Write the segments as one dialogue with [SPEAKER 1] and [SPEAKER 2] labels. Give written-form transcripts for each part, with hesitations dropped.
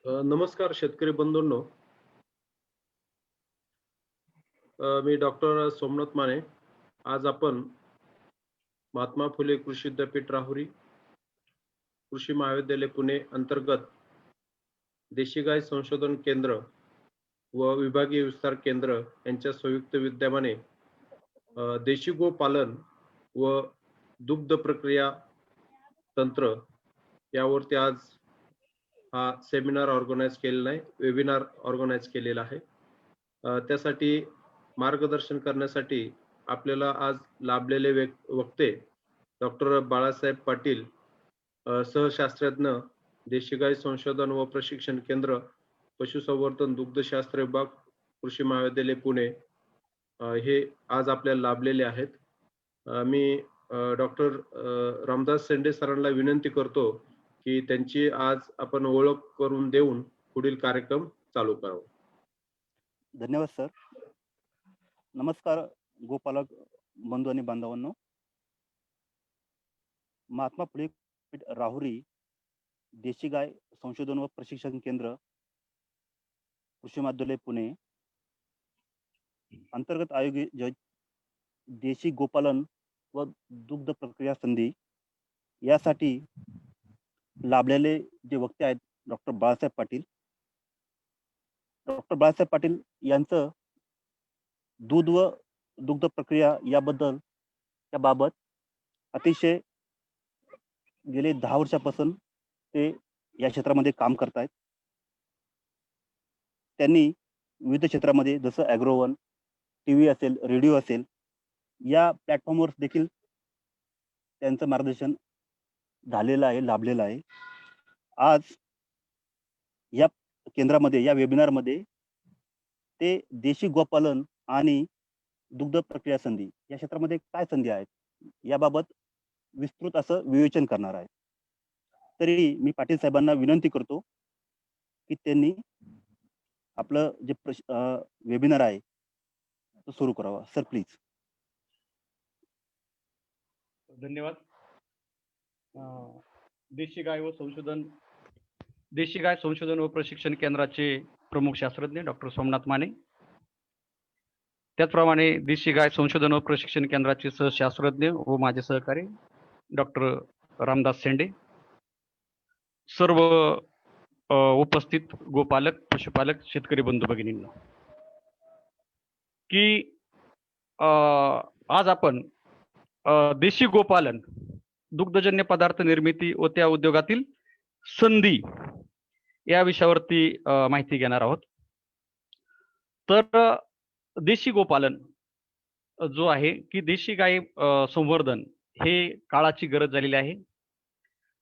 [SPEAKER 1] नमस्कार शेतकरी बंधूंनो. मी डॉक्टर सोमनाथ माने. आज आपण महात्मा फुले कृषी विद्यापीठ राहुरी, कृषी महाविद्यालय पुणे अंतर्गत देशी गाय संशोधन केंद्र व विभागीय विस्तार केंद्र यांच्या संयुक्त विद्यमाने देशी गो पालन व दुग्ध प्रक्रिया तंत्र यावरती आज हा सेमिनार ऑर्गनाइज केलेला आहे, वेबिनार ऑर्गनाइज केलेला आहे. त्यासाठी मार्गदर्शन करण्यासाठी आपल्याला आज लाभलेले वक्ते डॉक्टर बाळासाहेब पाटील, सहशास्त्रज्ञ, देशी गाय संशोधन व प्रशिक्षण केंद्र, पशुसंवर्धन दुग्धशास्त्र विभाग, कृषी महाविद्यालय पुणे, हे आज आपल्याला लाभलेले आहेत. मी डॉक्टर रामदास शेंडे सरांना विनंती करतो की त्यांची आज आपण ओळख करून देऊन पुढील कार्यक्रम चालू करावा.
[SPEAKER 2] धन्यवाद सर. नमस्कार गोपालक बंधू आणि बांधवांनो. महात्मा फुले राहुरी देशी गाय संशोधन व प्रशिक्षण केंद्र, कृषी महाविद्यालय पुणे अंतर्गत आयोजित देशी गोपालन व दुग्ध प्रक्रिया संधी यासाठी लाभलेले जे वक्ते आहेत डॉक्टर बाळासाहेब पाटील. डॉक्टर बाळासाहेब पाटील यांचं दूध व दुग्ध प्रक्रिया याबाबत अतिशय गेले 10 वर्षापासून ते या क्षेत्रामध्ये काम करतायत. त्यांनी विविध क्षेत्रामध्ये जसं ॲग्रोवन, टीव्ही असेल, रेडिओ असेल, या प्लॅटफॉर्मवर देखील त्यांचं मार्गदर्शन झालेलं आहे, लाभलेलं आहे. आज या केंद्रामध्ये, या वेबिनारमध्ये ते देशी गोपालन आणि दुग्ध प्रक्रिया संधी या क्षेत्रामध्ये काय संधी आहेत याबाबत विस्तृत असं विवेचन करणार आहे. तरी मी पाटील साहेबांना विनंती करतो की त्यांनी आपलं जे वेबिनार आहे तो सुरू करावा. Sir please.
[SPEAKER 3] धन्यवाद. देशी गाय संशोधन व प्रशिक्षण केंद्राचे प्रमुख शास्त्रज्ञ डॉक्टर सोमनाथ माने, त्याचप्रमाणे देशी गाय संशोधन व प्रशिक्षण केंद्राचे सहशास्त्रज्ञ व माझे सहकारी डॉक्टर रामदास शेंडे, सर्व उपस्थित गोपालक, पशुपालक, शेतकरी बंधू भगिनींनो, की आज आपण देशी गोपालन, दुग्धजन्य पदार्थ निर्मिती व त्या उद्योगातील संधी या विषयावरती माहिती घेणार आहोत. तर देशी गोपालन जो आहे की देशी गाय संवर्धन हे काळाची गरज झालेली आहे.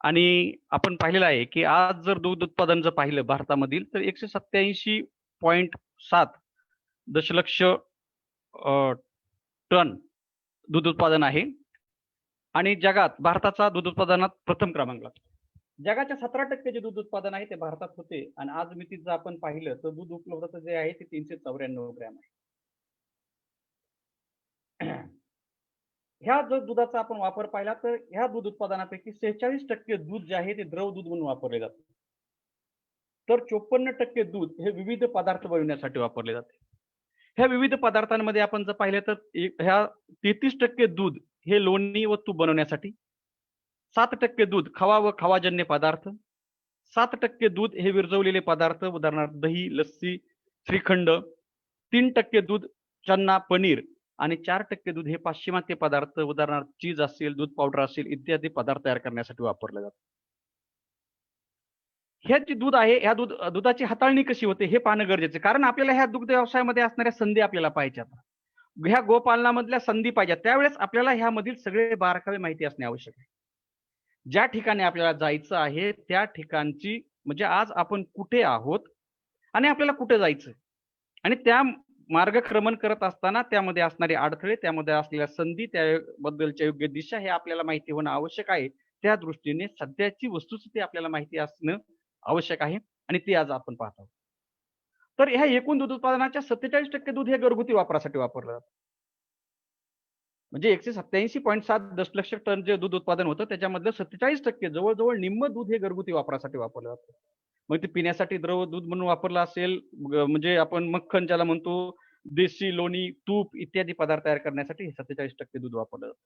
[SPEAKER 3] आणि आपण पाहिलेलं आहे की आज जर दूध उत्पादन जर पाहिलं भारतामधील तर 187.7 दशलक्ष टन दूध उत्पादन आहे आणि जगात भारताचा दूध उत्पादनात प्रथम क्रमांक लागतो. जगाच्या 17% जे दूध उत्पादन आहे ते भारतात होते आणि आज मितीत जर आपण पाहिलं तर दूध उपलब्धता जे आहे ते 394 ग्रॅम आहे. ह्या जर दुधाचा आपण वापर पाहिला तर ह्या दूध उत्पादनापैकी 46% दूध जे आहे ते द्रव दूध म्हणून वापरले जाते, तर 54% दूध हे विविध पदार्थ बनवण्यासाठी वापरले जाते. ह्या विविध पदार्थांमध्ये आपण जर पाहिलं तर ह्या 33% दूध हे लोणी व तूप बनवण्यासाठी, 7% दूध खवा व खवाजन्य पदार्थ, 7% दूध हे विरजवलेले पदार्थ उदाहरणार्थ दही, लस्सी, श्रीखंड, 3% दूध चन्ना, पनीर आणि 4% दूध हे पाश्चिमात्य पदार्थ उदाहरणार्थ चीज असेल, दूध पावडर असेल इत्यादी पदार्थ तयार करण्यासाठी वापरले जातात. हे जे दूध आहे ह्या दुधाची हाताळणी कशी होते हे पाहणं गरजेचं आहे, कारण आपल्याला ह्या दुग्ध व्यवसायामध्ये असणाऱ्या संधी आपल्याला पाहिजेत, ह्या गोपालनामधल्या संधी पाहिजेत. त्यावेळेस आपल्याला ह्यामधील सगळे बारकावे माहिती असणे आवश्यक आहे. ज्या ठिकाणी आपल्याला जायचं आहे त्या ठिकाणची म्हणजे आज आपण कुठे आहोत आणि आपल्याला कुठे जायचं आणि त्या मार्गक्रमण करत असताना त्यामध्ये असणारे अडथळे, त्यामध्ये असलेल्या संधी, त्याबद्दलच्या योग्य दिशा हे आपल्याला माहिती होणं आवश्यक आहे. त्या दृष्टीने सध्याची वस्तुस्थिती आपल्याला माहिती असणं आवश्यक आहे आणि ती आज आपण पाहतो. तर ह्या एकूण दूध उत्पादनाच्या 47% दूध हे घरगुती वापरासाठी वापरलं जातं. म्हणजे 187.7 दशलक्ष टन जे दूध उत्पादन होतं त्याच्यामधलं 47% जवळजवळ निम्म दूध हे घरगुती वापरासाठी वापरलं जातं. मग ते पिण्यासाठी द्रव दूध म्हणून वापरलं असेल, म्हणजे आपण मक्खन ज्याला म्हणतो, देशी लोणी, तूप इत्यादी पदार्थ तयार करण्यासाठी हे 47% दूध वापरलं जातं.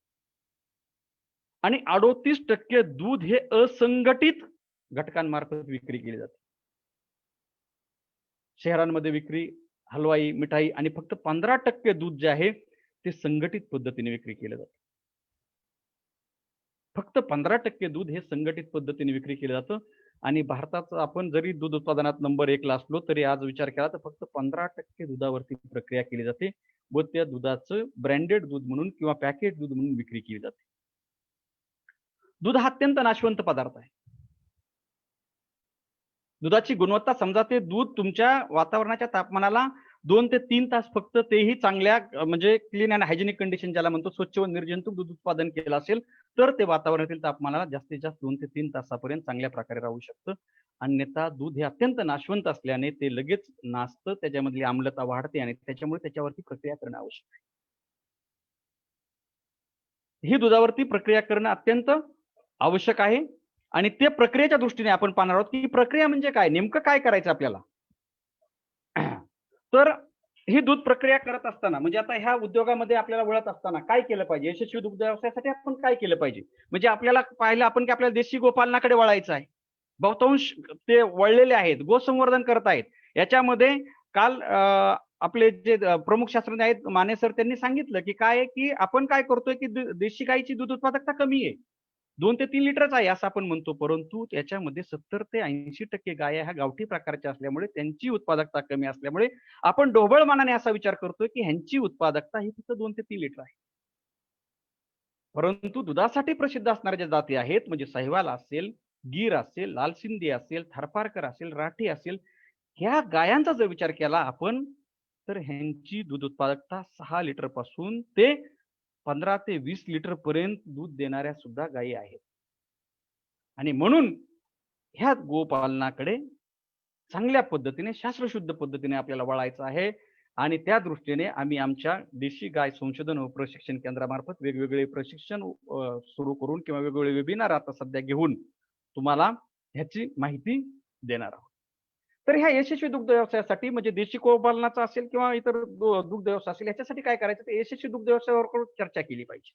[SPEAKER 3] आणि 38% दूध हे असंघटित घटकांमार्फत विक्री केली जाते. शहरांमध्ये विक्री, हलवाई, मिठाई आणि फक्त 15% दूध जे आहे ते संघटित पद्धतीने विक्री केलं जातं. फक्त 15% दूध हे संघटित पद्धतीने विक्री केलं जातं. आणि भारताचं आपण जरी दूध उत्पादनात नंबर 1 ला असलो तरी आज विचार केला तर फक्त 15% दुधावरती प्रक्रिया केली जाते व त्या दुधाचं ब्रँडेड दूध म्हणून किंवा पॅकेट दूध म्हणून विक्री केली जाते. दूध हा अत्यंत नाशवंत पदार्थ आहे. दुधाची गुणवत्ता समजा ते दूध तुमच्या वातावरणाच्या तापमानाला 2 ते 3 तास फक्त तेही चांगल्या म्हणजे क्लीन अँड हायजेनिक कंडिशन ज्याला म्हणतो, स्वच्छ व निर्जंतुक दूध उत्पादन केलं असेल तर ते वातावरणातील तापमानाला जास्तीत जास्त 2 ते 3 तासापर्यंत चांगल्या प्रकारे राहू शकतं. अन्यथा दूध हे अत्यंत नाशवंत असल्याने ते लगेच नासतं, त्याच्यामधली आम्लता वाढते आणि त्याच्यामुळे त्याच्यावरती प्रक्रिया करणं आवश्यक आहे. ही दुधावरती प्रक्रिया करणं अत्यंत आवश्यक आहे. आणि ते प्रक्रियेच्या दृष्टीने आपण पाहणार आहोत की प्रक्रिया म्हणजे काय, नेमकं काय करायचं आपल्याला. तर ही दूध प्रक्रिया करत असताना म्हणजे आता ह्या उद्योगामध्ये आपल्याला वळत असताना काय केलं पाहिजे, यशस्वी दुग्ध व्यवसायासाठी आपण काय केलं पाहिजे. म्हणजे आपल्याला पाहिलं आपण की आपल्याला देशी गोपालनाकडे वळायचं आहे. बहुतांश ते वळलेले आहेत, गोसंवर्धन करत आहेत. याच्यामध्ये काल आपले जे प्रमुख शास्त्रज्ञ आहेत माने सर, त्यांनी सांगितलं की काय आहे की आपण काय करतोय की देशी गाईची दूध उत्पादकता कमी आहे, 2 ते 3 लिटरच आहे असं आपण म्हणतो. परंतु त्याच्यामध्ये 70 ते 80% गाया ह्या गावठी प्रकारच्या असल्यामुळे त्यांची उत्पादकता कमी असल्यामुळे आपण ढोबळमानाने असा विचार करतोय की ह्यांची उत्पादकता ही फक्त 2 ते 3 लिटर आहे. परंतु दुधासाठी प्रसिद्ध असणाऱ्या ज्या जाती आहेत म्हणजे साहिवाल असेल, गीर असेल, लाल सिंधी असेल, थारपारकर असेल, राठी असेल, ह्या गायांचा जर विचार केला आपण तर ह्यांची दूध उत्पादकता 6 लिटर पासून ते 15 ते 20 लिटर पर्यंत दूध देणाऱ्या सुद्धा गायी आहेत. आणि म्हणून ह्या गोपालनाकडे चांगल्या पद्धतीने शास्त्रशुद्ध पद्धतीने आपल्याला वळायचं आहे. आणि त्या दृष्टीने आम्ही आमच्या देशी गाय संशोधन व प्रशिक्षण केंद्रामार्फत वेगवेगळे प्रशिक्षण सुरू करून किंवा वेगवेगळे वेबिनार आता सध्या घेऊन तुम्हाला ह्याची माहिती देणार आहोत. तर ह्या यशस्वी दुग्ध व्यवसायासाठी म्हणजे देशी गोपालनाचा असेल किंवा इतर दुग्ध व्यवसाय असेल, याच्यासाठी काय करायचं, तर यशस्वी दुग्ध व्यवसायावर चर्चा केली पाहिजे,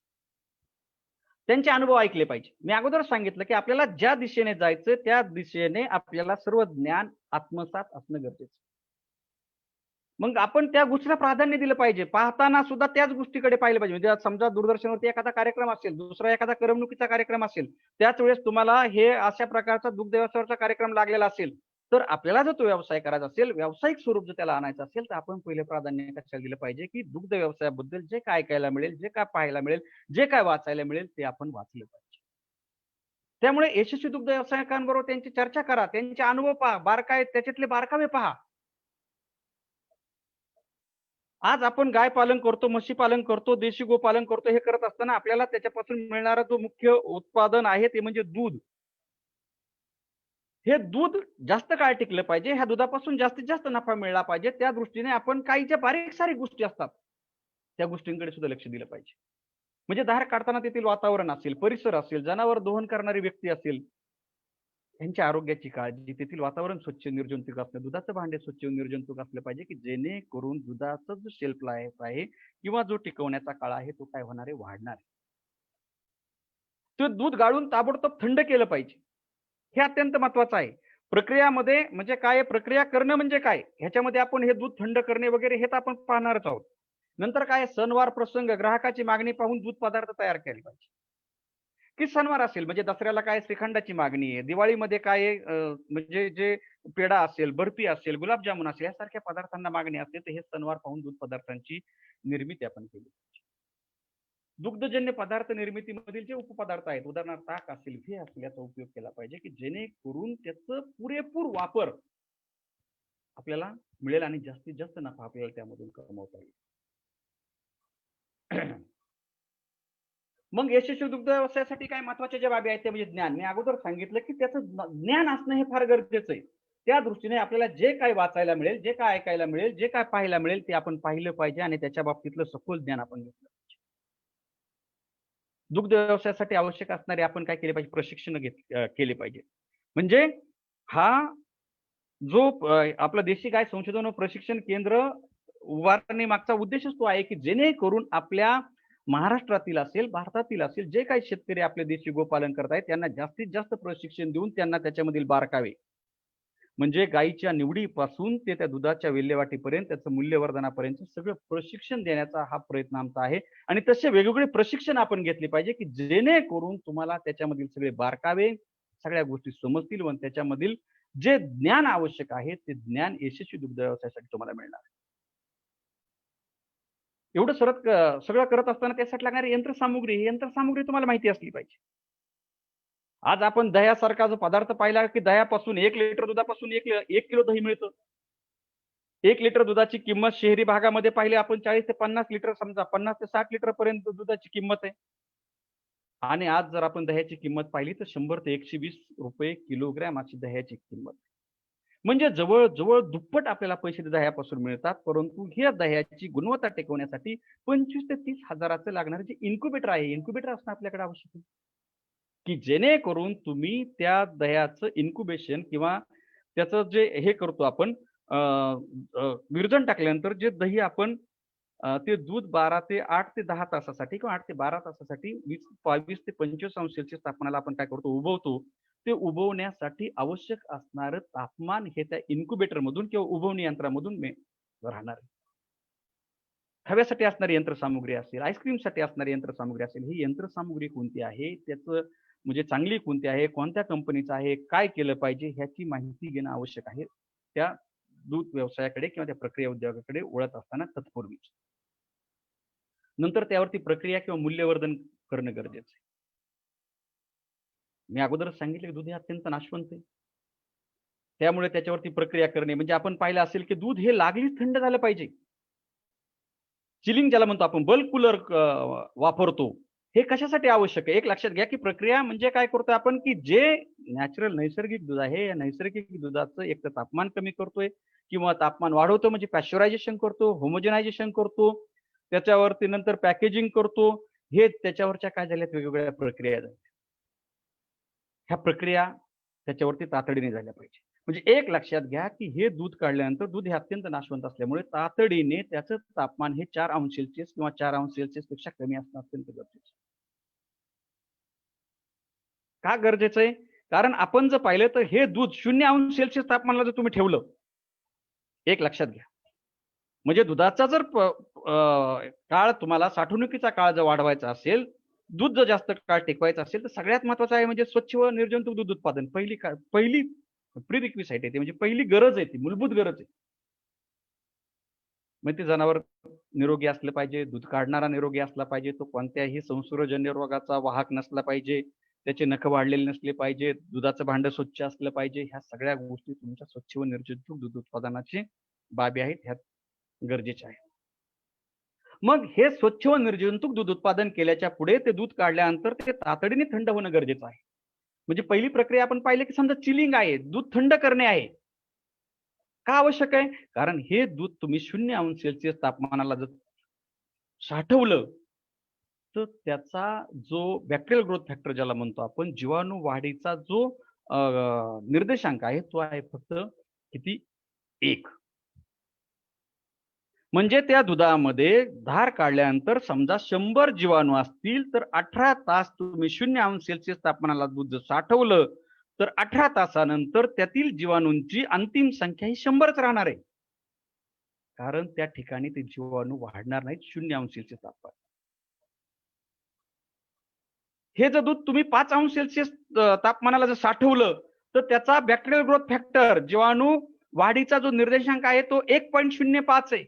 [SPEAKER 3] त्यांचे अनुभव ऐकले पाहिजे. मी अगोदर सांगितलं की आपल्याला ज्या दिशेने जायचं त्या दिशेने आपल्याला सर्व ज्ञान आत्मसात असणं गरजेचं. मग आपण त्या गोष्टीला प्राधान्य दिलं पाहिजे. पाहताना सुद्धा त्याच गोष्टीकडे पाहिलं पाहिजे. म्हणजे समजा दूरदर्शनवरती एखादा कार्यक्रम असेल, दुसरा एखादा करमणुकीचा कार्यक्रम असेल, त्याच वेळेस तुम्हाला हे अशा प्रकारचा दुग्ध व्यवसायाचा कार्यक्रम लागलेला असेल, तर आपल्याला जर तो व्यवसाय करायचा असेल, व्यावसायिक स्वरूप जर त्याला आणायचं असेल, तर आपण पहिले प्राधान्य कशाला दिलं पाहिजे की दुग्ध व्यवसायाबद्दल जे काय ऐकायला मिळेल, जे काय पाहायला मिळेल, जे काय वाचायला मिळेल ते आपण वाचलं पाहिजे. त्यामुळे यशस्वी दुग्ध व्यवसायिकांबरोबर त्यांची चर्चा करा, त्यांचे अनुभव पहा, त्याच्यातले बारकावे पहा. आज आपण गाय पालन करतो, म्हशी पालन करतो, देशी गोपालन करतो, हे करत असताना आपल्याला त्याच्यापासून मिळणारा जो मुख्य उत्पादन आहे ते म्हणजे दूध. हे दूध जास्त काळ टिकलं पाहिजे, ह्या दुधापासून जास्तीत जास्त नफा मिळाला पाहिजे, त्या दृष्टीने आपण काही ज्या बारीक सारीक गोष्टी असतात त्या गोष्टींकडे सुद्धा लक्ष दिलं पाहिजे. म्हणजे धार काढताना तेथील वातावरण असेल, परिसर असेल, जनावर दोहन करणारी व्यक्ती असेल, त्यांच्या आरोग्याची काळजी, तेथील वातावरण स्वच्छ निर्जंतुक असणं, दुधाचं भांडे स्वच्छ निर्जंतुक असलं पाहिजे की जेणेकरून दुधाचा जो शेल्फ लाईफ आहे किंवा जो टिकवण्याचा काळ आहे तो काय होणार आहे, वाढणार आहे. ते दूध गाळून ताबडतोब थंड केलं पाहिजे, हे अत्यंत महत्वाचं आहे. प्रक्रियामध्ये म्हणजे काय, प्रक्रिया करणं म्हणजे काय, ह्याच्यामध्ये आपण हे दूध थंड करणे वगैरे हे तर आपण पाहणारच आहोत. नंतर काय, सणवार प्रसंग, ग्राहकाची मागणी पाहून दूध पदार्थ तयार केले पाहिजे. की सणवार असेल म्हणजे दसऱ्याला काय श्रीखंडाची मागणी आहे, दिवाळीमध्ये काय म्हणजे जे पेढा असेल, बर्फी असेल, गुलाबजामुन असेल यासारख्या पदार्थांना मागणी असते, तर हे सणवार पाहून दूध पदार्थांची निर्मिती आपण केली पाहिजे. दुग्धजन्य पदार्थ निर्मितीमधील जे उपपदार्थ आहेत, उदाहरणार्थ ताक असेल, घी असेल, याचा उपयोग केला पाहिजे की जेणेकरून त्याचं पुरेपूर वापर आपल्याला मिळेल आणि जास्तीत जास्त नफा आपल्याला त्यामधून कमवता येईल. मग यशस्वी दुग्ध व्यवसायासाठी काय महत्वाच्या ज्या बाबी आहेत ते म्हणजे ज्ञान. मी अगोदर सांगितलं की त्याचं ज्ञान असणं हे फार गरजेचं आहे. त्या दृष्टीने आपल्याला जे काय वाचायला मिळेल, जे काय ऐकायला मिळेल, जे काय पाहायला मिळेल ते आपण पाहिलं पाहिजे आणि त्याच्या बाबतीतलं सखोल ज्ञान आपण घेतलं पाहिजे. दुग्ध व्यवसायासाठी आवश्यक असणारे आपण काय केले पाहिजे, प्रशिक्षण केले पाहिजे. म्हणजे हा जो आपलं देशी गाय संशोधन व प्रशिक्षण केंद्र उभारणे मागचा उद्देशच तो आहे की जेणेकरून आपल्या महाराष्ट्रातील असेल, भारतातील असेल, जे काही शेतकरी आपले देशी गोपालन करत आहेत त्यांना जास्तीत जास्त प्रशिक्षण देऊन त्यांना त्याच्यामधील बारकावे म्हणजे गायीच्या निवडीपासून ते त्या दुधाच्या विल्हेवाटीपर्यंत त्याचं मूल्यवर्धनापर्यंत सगळं प्रशिक्षण देण्याचा हा प्रयत्न आमचा आहे. आणि तसे वेगवेगळे प्रशिक्षण आपण घेतले पाहिजे की जेणेकरून तुम्हाला त्याच्यामधील सगळे बारकावे सगळ्या गोष्टी समजतील व त्याच्यामधील जे ज्ञान आवश्यक आहे ते ज्ञान यशस्वी दुग्ध व्यवसायासाठी तुम्हाला मिळणार. एवढं सगळं करत असताना त्यासाठी लागणारी यंत्रसामुग्री ही यंत्रसामुग्री तुम्हाला माहिती असली पाहिजे. आज आपण दह्यासारखा जो पदार्थ पाहिला की दह्यापासून 1 लिटर दुधापासून 1 किलो दही मिळतं. 1 लिटर दुधाची किंमत शहरी भागामध्ये पाहिली आपण 40 ते 50 लिटर समजा 50 ते 60 लिटर पर्यंत दुधाची किंमत आहे. आणि आज जर आपण दह्याची किंमत पाहिली तर 100 ते 120 रुपये किलोग्रॅम अशी दह्याची किंमत. म्हणजे जवळ दुप्पट आपल्याला पैसे दह्यापासून मिळतात. परंतु ह्या दह्याची गुणवत्ता टिकवण्यासाठी 25 ते 30 हजाराचं लागणारे जे इन्क्युबेटर आहे, इन्क्युबेटर असणं आपल्याकडे आवश्यक आहे. की जेणेकरून तुम्ही त्या दह्याचं इन्क्युबेशन किंवा त्याचं जे हे करतो आपण विरजण टाकल्यानंतर जे दही आपण ते दूध 12 ते 8 ते 10 तासासाठी किंवा 8 ते 12 तासासाठी 22 ते 25 अंश सेल्सिअस तापमानाला आपण काय करतो उभवतो. ते उभवण्यासाठी आवश्यक असणारं तापमान हे त्या इन्क्युबेटर मधून किंवा उभवणी यंत्रामधून राहणार आहे. खव्यासाठी असणारी यंत्रसामुग्री असेल, आईस्क्रीमसाठी असणारी यंत्रसामुग्री असेल, ही यंत्रसामुग्री कोणती आहे, त्याचं म्हणजे चांगली कोणती आहे, कोणत्या कंपनीचं आहे, काय केलं पाहिजे ह्याची माहिती घेणं आवश्यक आहे त्या दूध व्यवसायाकडे किंवा त्या प्रक्रिया उद्योगाकडे वळत असताना तत्पूर्वीच. नंतर त्यावरती प्रक्रिया किंवा मूल्यवर्धन करणं गरजेचं आहे. मी अगोदरच सांगितलं की दूध हे अत्यंत नाशवंत आहे. त्यामुळे त्याच्यावरती प्रक्रिया करणे म्हणजे आपण पाहिलं असेल की दूध हे लागलीच थंड झालं पाहिजे. चिलिंग ज्याला म्हणतो आपण बल्क कूलर वापरतो. हे कशासाठी आवश्यक आहे? एक लक्षात घ्या की प्रक्रिया म्हणजे काय करतोय आपण की जे नॅचरल नैसर्गिक दूध आहे या नैसर्गिक दुधाचं एक तर तापमान कमी करतोय किंवा तापमान वाढवतो म्हणजे पॅश्चरायझेशन करतो, होमोजेनायझेशन करतो, त्याच्यावरती नंतर पॅकेजिंग करतो. हे त्याच्यावरच्या काय झाल्यात वेगवेगळ्या प्रक्रिया झाल्या. ह्या प्रक्रिया त्याच्यावरती तातडीने झाल्या पाहिजे. म्हणजे एक लक्षात घ्या की हे दूध काढल्यानंतर दूध हे अत्यंत नाशवंत असल्यामुळे तातडीने त्याचं तापमान हे 4 अंश सेल्सिअस किंवा 4 अंश सेल्सिअस पेक्षा कमी असणं अत्यंत गरजेचं आहे. का गरजेचं आहे? कारण आपण जर पाहिलं तर हे दूध 0 अंश सेल्सिअस तापमानाला जर तुम्ही ठेवलं, एक लक्षात घ्या म्हणजे दुधाचा जर काळ तुम्हाला साठवणुकीचा काळ जर वाढवायचा असेल, दूध जर जास्त काळ टिकवायचं असेल तर सगळ्यात महत्वाचं आहे म्हणजे स्वच्छ व निर्जंतुक दूध उत्पादन. पहिली प्रिरिक्विसाइट आहे ती म्हणजे पहिली गरज आहे ती मूलभूत गरज आहे. मग ते जनावर निरोगी असलं पाहिजे, दूध काढणारा निरोगी असला पाहिजे, तो कोणत्याही संसर्गजन्य रोगाचा वाहक नसला पाहिजे, त्याचे नख वाढलेले नसले पाहिजे, दुधाचं भांडं स्वच्छ असलं पाहिजे. ह्या सगळ्या गोष्टी तुमच्या स्वच्छ व निर्जंतुक दूध उत्पादनाची बाबी आहेत, ह्या गरजेच्या आहेत. मग हे स्वच्छ व निर्जंतुक दूध उत्पादन केल्याच्या पुढे ते दूध काढल्यानंतर ते तातडीने थंड होणं गरजेचं आहे. म्हणजे पहिली प्रक्रिया आपण पाहिली की समजा चिलिंग आहे, दूध थंड करणे आहे. का आवश्यक आहे? कारण हे दूध तुम्ही 0 अंश सेल्सिअस तापमानाला जर साठवलं तर त्याचा जो बॅक्टेरियल ग्रोथ फॅक्टर ज्याला म्हणतो आपण जीवाणू वाढीचा जो निर्देशांक आहे तो आहे फक्त किती 1. म्हणजे त्या दुधामध्ये धार काढल्यानंतर समजा 100 जीवाणू असतील तर 18 तास तुम्ही 0 अंश सेल्सिअस तापमानाला दूध जर साठवलं तर 18 तासानंतर त्यातील जीवाणूंची अंतिम संख्या ही 100च राहणार आहे. कारण त्या ठिकाणी ते जीवाणू वाढणार नाहीत 0 अंश सेल्सिअस तापमान. हे जर दूध तुम्ही 5 अंश सेल्सिअस तापमानाला जर साठवलं तर त्याचा बॅक्टेरियल ग्रोथ फॅक्टर जीवाणू वाढीचा जो निर्देशांक आहे तो 1.05 आहे.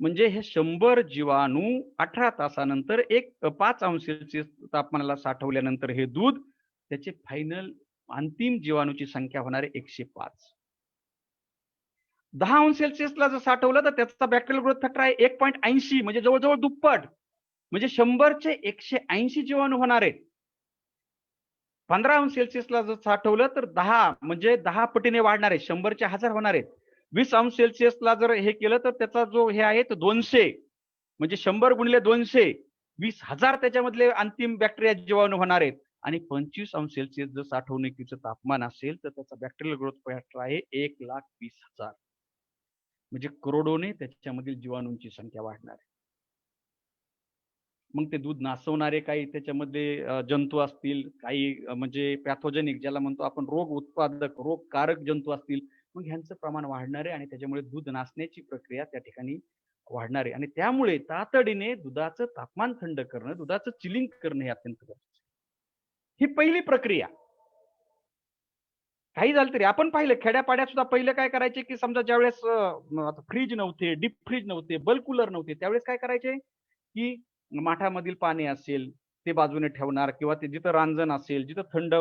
[SPEAKER 3] म्हणजे हे 100 जीवाणू 18 तासानंतर 5 अंश सेल्सिअस तापमानाला साठवल्यानंतर हे दूध त्याचे फायनल अंतिम जीवाणूची संख्या होणार आहे 105. 10 अंश सेल्सिअसला जर साठवलं तर त्याचा बॅक्टेरियल ग्रोथ फॅक्टर आहे 1.80 म्हणजे जवळजवळ दुप्पट. म्हणजे 100चे 180 जीवाणू होणार आहेत. 15 अंश सेल्सिअसला जर साठवलं तर 10 म्हणजे 10 पटीने वाढणार आहे. 100चे 1000 होणार आहेत. 20 अंश सेल्सिअसला जर हे केलं तर त्याचा जो हे आहे तो 200 म्हणजे 100 गुणिले 200 20,000 त्याच्यामधले अंतिम बॅक्टेरिया जीवाणू होणार आहेत. आणि 25° जर साठवणुकीचं तापमान असेल तर त्याचा बॅक्टेरियल ग्रोथ फॅक्टर आहे 1,20,000. म्हणजे करोडोने त्याच्यामधील जीवाणूंची संख्या वाढणार आहे. मग ते दूध नासवणारे काही त्याच्यामध्ये जंतू असतील, काही म्हणजे पॅथोजेनिक ज्याला म्हणतो आपण रोग उत्पादक, रोगकारक जंतू असतील, मग ह्यांचं प्रमाण वाढणार आहे आणि त्याच्यामुळे दूध नासण्याची प्रक्रिया त्या ठिकाणी वाढणार आहे. आणि त्यामुळे तातडीने दुधाचं तापमान थंड करणं, दुधाचं चिलिंग करणं हे अत्यंत गरजेचं आहे. ही पहिली प्रक्रिया. काही झालं तरी आपण पाहिलं खेड्यापाड्यात सुद्धा पहिले काय करायचे, की समजा ज्यावेळेस फ्रीज नव्हते, डीप फ्रीज नव्हते, बल्ब कूलर नव्हते, त्यावेळेस काय करायचे, की माठामधील पाणी असेल ते बाजूने ठेवणार किंवा ते जिथं रांजण असेल, जिथं थंड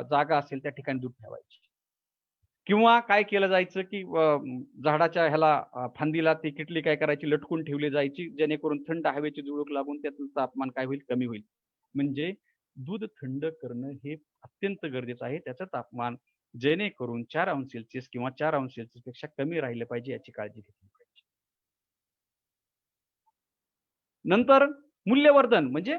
[SPEAKER 3] जागा असेल त्या ठिकाणी दूध ठेवायचे. किंवा काय केलं जायचं, की झाडाच्या ह्याला फांदीला ती किटली काय करायची, लटकून ठेवली जायची, जेणेकरून थंड हवेची झुळूक लागून त्याचं तापमान काय होईल, कमी होईल. म्हणजे दूध थंड करणं हे अत्यंत गरजेचं आहे. त्याचं तापमान जेणेकरून 4° किंवा 4° पेक्षा कमी राहिलं पाहिजे याची काळजी घेतली पाहिजे. नंतर मूल्यवर्धन म्हणजे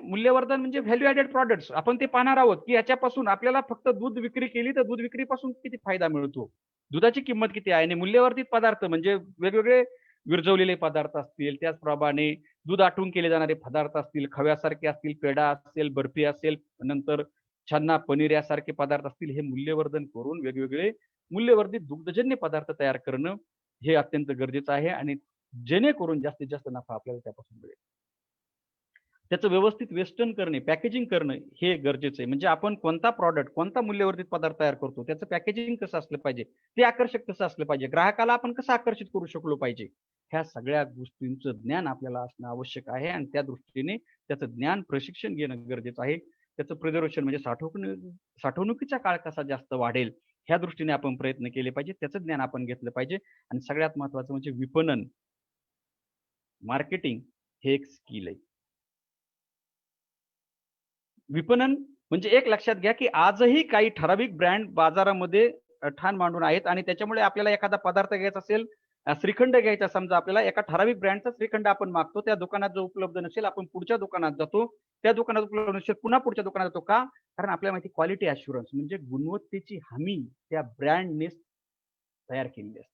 [SPEAKER 3] व्हॅल्यू ॲडेड प्रॉडक्ट्स आपण ते पाहणार आहोत, की याच्यापासून आपल्याला फक्त दूध विक्री केली तर दूध विक्रीपासून किती फायदा मिळतो, दुधाची किंमत किती आहे आणि मूल्यवर्धित पदार्थ म्हणजे वेगवेगळे विरजवलेले पदार्थ असतील, त्याचप्रमाणे दूध आटून केले जाणारे पदार्थ असतील, खव्यासारखे असतील, पेढा असेल, बर्फी असेल, नंतर छन्ना, पनीर यासारखे पदार्थ असतील, हे मूल्यवर्धन करून वेगवेगळे मूल्यवर्धित दुग्धजन्य पदार्थ तयार करणं हे अत्यंत गरजेचं आहे आणि जेणेकरून जास्तीत जास्त नफा आपल्याला त्यापासून मिळेल. त्याचं व्यवस्थित वेस्टर्न करणे, पॅकेजिंग करणं हे गरजेचं आहे. म्हणजे आपण कोणता प्रॉडक्ट, कोणता मूल्यवर्धित पदार्थ तयार करतो, त्याचं पॅकेजिंग कसं असलं पाहिजे, ते आकर्षक कसं असलं पाहिजे, ग्राहकाला आपण कसं आकर्षित करू शकलो पाहिजे, ह्या सगळ्या गोष्टींचं ज्ञान आपल्याला असणं आवश्यक आहे आणि त्या दृष्टीने त्याचं ज्ञान प्रशिक्षण घेणं गरजेचं आहे. त्याचं प्रिझर्वेशन म्हणजे साठवणुकीचा काळ कसा जास्त वाढेल ह्या दृष्टीने आपण प्रयत्न केले पाहिजे, त्याचं ज्ञान आपण घेतलं पाहिजे. आणि सगळ्यात महत्त्वाचं म्हणजे विपणन, मार्केटिंग हे एक स्किल आहे. विपणन म्हणजे एक लक्षात घ्या, की आजही काही ठराविक ब्रँड बाजारामध्ये ठाण मांडून आहेत आणि त्याच्यामुळे आपल्याला एखादा पदार्थ घ्यायचा असेल, श्रीखंड घ्यायचा समजा आपल्याला एका ठराविक ब्रँडचा श्रीखंड आपण मागतो, त्या दुकानात जो उपलब्ध नसेल आपण पुढच्या दुकानात जातो, त्या दुकानात उपलब्ध नसेल पुन्हा पुढच्या दुकानात जातो. का? कारण आपल्याला माहिती क्वालिटी अश्युरन्स म्हणजे गुणवत्तेची हमी त्या ब्रँडने तयार केलेली असते.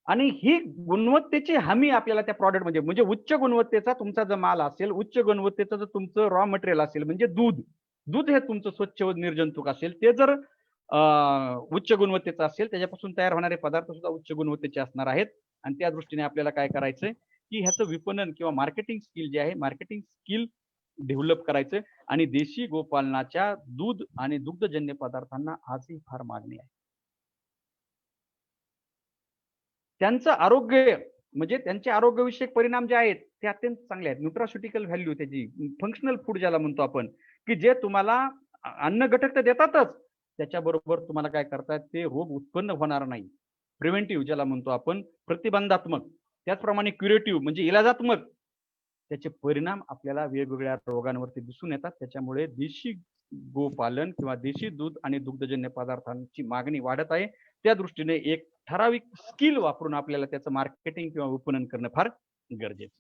[SPEAKER 3] आणि ही गुणवत्तेची हमी आपल्याला त्या प्रॉडक्टमध्ये म्हणजे उच्च गुणवत्तेचा तुमचा जर माल असेल, उच्च गुणवत्तेचं जर तुमचं रॉ मटेरियल असेल म्हणजे दूध हे तुमचं स्वच्छ व निर्जंतुक असेल, ते जर उच्च गुणवत्तेचं असेल, त्याच्यापासून तयार होणारे पदार्थ सुद्धा उच्च गुणवत्तेचे असणार आहेत. आणि त्या दृष्टीने आपल्याला काय करायचंय, की ह्याचं विपणन किंवा मार्केटिंग स्किल जे आहे, मार्केटिंग स्किल डेव्हलप करायचं. आणि देशी गोपालनाच्या दूध आणि दुग्धजन्य पदार्थांना आजही फार मागणी आहे. त्यांचं आरोग्य म्हणजे त्यांचे आरोग्यविषयक परिणाम जे आहेत ते अत्यंत चांगले आहेत. न्यूट्रास्युटिकल व्हॅल्यू त्याची, फंक्शनल फूड ज्याला म्हणतो आपण, की जे तुम्हाला अन्न घटक तर देतातच, त्याच्याबरोबर तुम्हाला काय करतात, ते रोग उत्पन्न होणार नाही. प्रिव्हेंटिव्ह ज्याला म्हणतो आपण, प्रतिबंधात्मक, त्याचप्रमाणे क्युरेटिव्ह म्हणजे इलाजात्मक त्याचे परिणाम आपल्याला वेगवेगळ्या रोगांवरती दिसून येतात. त्याच्यामुळे देशी गोपालन किंवा देशी दूध आणि दुग्धजन्य पदार्थांची मागणी वाढत आहे. त्या दृष्टीने एक ठराविक स्किल वापरून आपल्याला त्याचं मार्केटिंग किंवा विपणन करणं फार गरजेचं.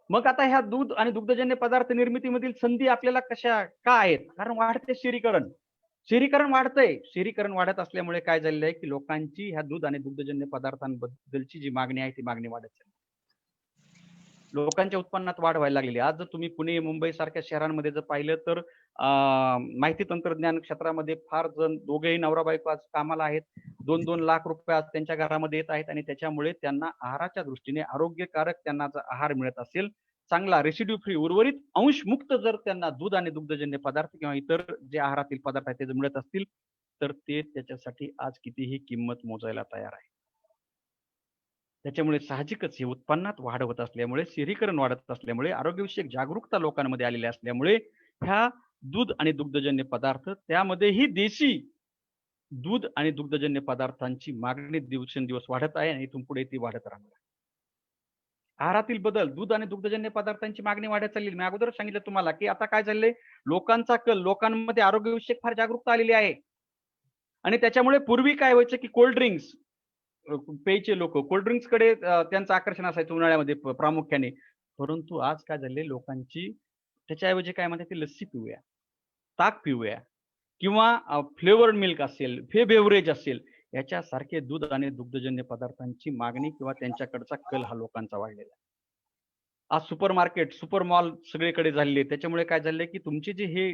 [SPEAKER 3] मग आता ह्या दूध आणि दुग्धजन्य पदार्थ निर्मितीमधील संधी आपल्याला कशा का आहेत? कारण वाढते शहरीकरण वाढतंय. शहरीकरण वाढत असल्यामुळे काय झालेलं आहे, की लोकांची ह्या दूध आणि दुग्धजन्य पदार्थांबद्दलची जी मागणी आहे ती मागणी वाढत चालली. लोकांच्या उत्पन्नात वाढ व्हायला लागलेली. आज जर तुम्ही पुणे, मुंबई सारख्या शहरांमध्ये जर पाहिलं तर माहिती तंत्रज्ञान क्षेत्रामध्ये फार जण दोघेही नवरा बायको आज कामाला आहेत. 2-2 लाख रुपये आज त्यांच्या घरामध्ये येत आहेत आणि त्याच्यामुळे त्यांना आहाराच्या दृष्टीने आरोग्यकारक त्यांना जर आहार मिळत असेल, चांगला रेसिड्यू फ्री उर्वरित अंशमुक्त जर त्यांना दूध आणि दुग्धजन्य पदार्थ किंवा इतर जे आहारातील पदार्थ आहेत ते जर मिळत असतील, तर ते त्याच्यासाठी आज कितीही किंमत मोजायला तयार आहे. त्याच्यामुळे साहजिकच हे उत्पन्नात वाढ होत असल्यामुळे, शहरीकरण वाढत असल्यामुळे, आरोग्यविषयक जागरूकता लोकांमध्ये आलेली असल्यामुळे ह्या दूध आणि दुग्धजन्य पदार्थ, त्यामध्येही देशी दूध आणि दुग्धजन्य पदार्थांची मागणी दिवसेंदिवस वाढत आहे आणि इथून पुढे ती वाढत राहणार आहे. आहारातील बदल, दूध आणि दुग्धजन्य पदार्थांची मागणी वाढत चालली. मी अगोदर सांगितलं तुम्हाला, की आता काय झालंय, लोकांमध्ये आरोग्यविषयक फार जागरूकता आलेली आहे. आणि त्याच्यामुळे पूर्वी काय व्हायचं, की कोल्ड ड्रिंक्स प्यायचे लोक, कोल्ड ड्रिंक्स कडे त्यांचं आकर्षण असायचं उन्हाळ्यामध्ये प्रामुख्याने. परंतु आज काय झाले लोकांची त्याच्याऐवजी काय म्हणतात ते लस्सी पिऊया, ताक पिऊया किंवा फ्लेवर्ड मिल्क असेल, बेव्हरेज असेल, याच्यासारखे दूध आणि दुग्धजन्य पदार्थांची मागणी किंवा त्यांच्याकडचा कल हा लोकांचा वाढलेला आहे. आज सुपर मार्केट, सुपर मॉल सगळीकडे झालेले आहेत. त्याच्यामुळे काय झालंय की तुमचे जे हे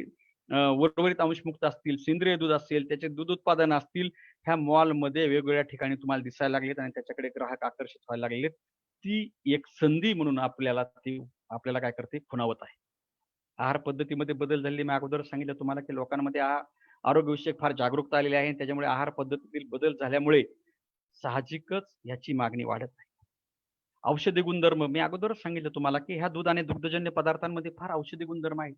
[SPEAKER 3] उर्वरित अंशमुक्त असतील, सेंद्रिय दूध असेल, त्याचे दूध उत्पादन असतील, ह्या मॉलमध्ये वेगवेगळ्या ठिकाणी तुम्हाला दिसायला लागलेत आणि त्याच्याकडे ग्राहक आकर्षित व्हायला लागलेत. ती एक संधी म्हणून आपल्याला काय करते, खुणावत आहे. आहार पद्धतीमध्ये बदल झालेले मी अगोदरच सांगितलं तुम्हाला की लोकांमध्ये आरोग्यविषयक फार जागरूकता आलेली आहे. त्याच्यामुळे आहार पद्धतीतील बदल झाल्यामुळे साहजिकच याची मागणी वाढत आहे. औषधी गुणधर्म मी अगोदरच सांगितलं तुम्हाला की ह्या दूध आणि दुग्धजन्य पदार्थांमध्ये फार औषधी गुणधर्म आहेत.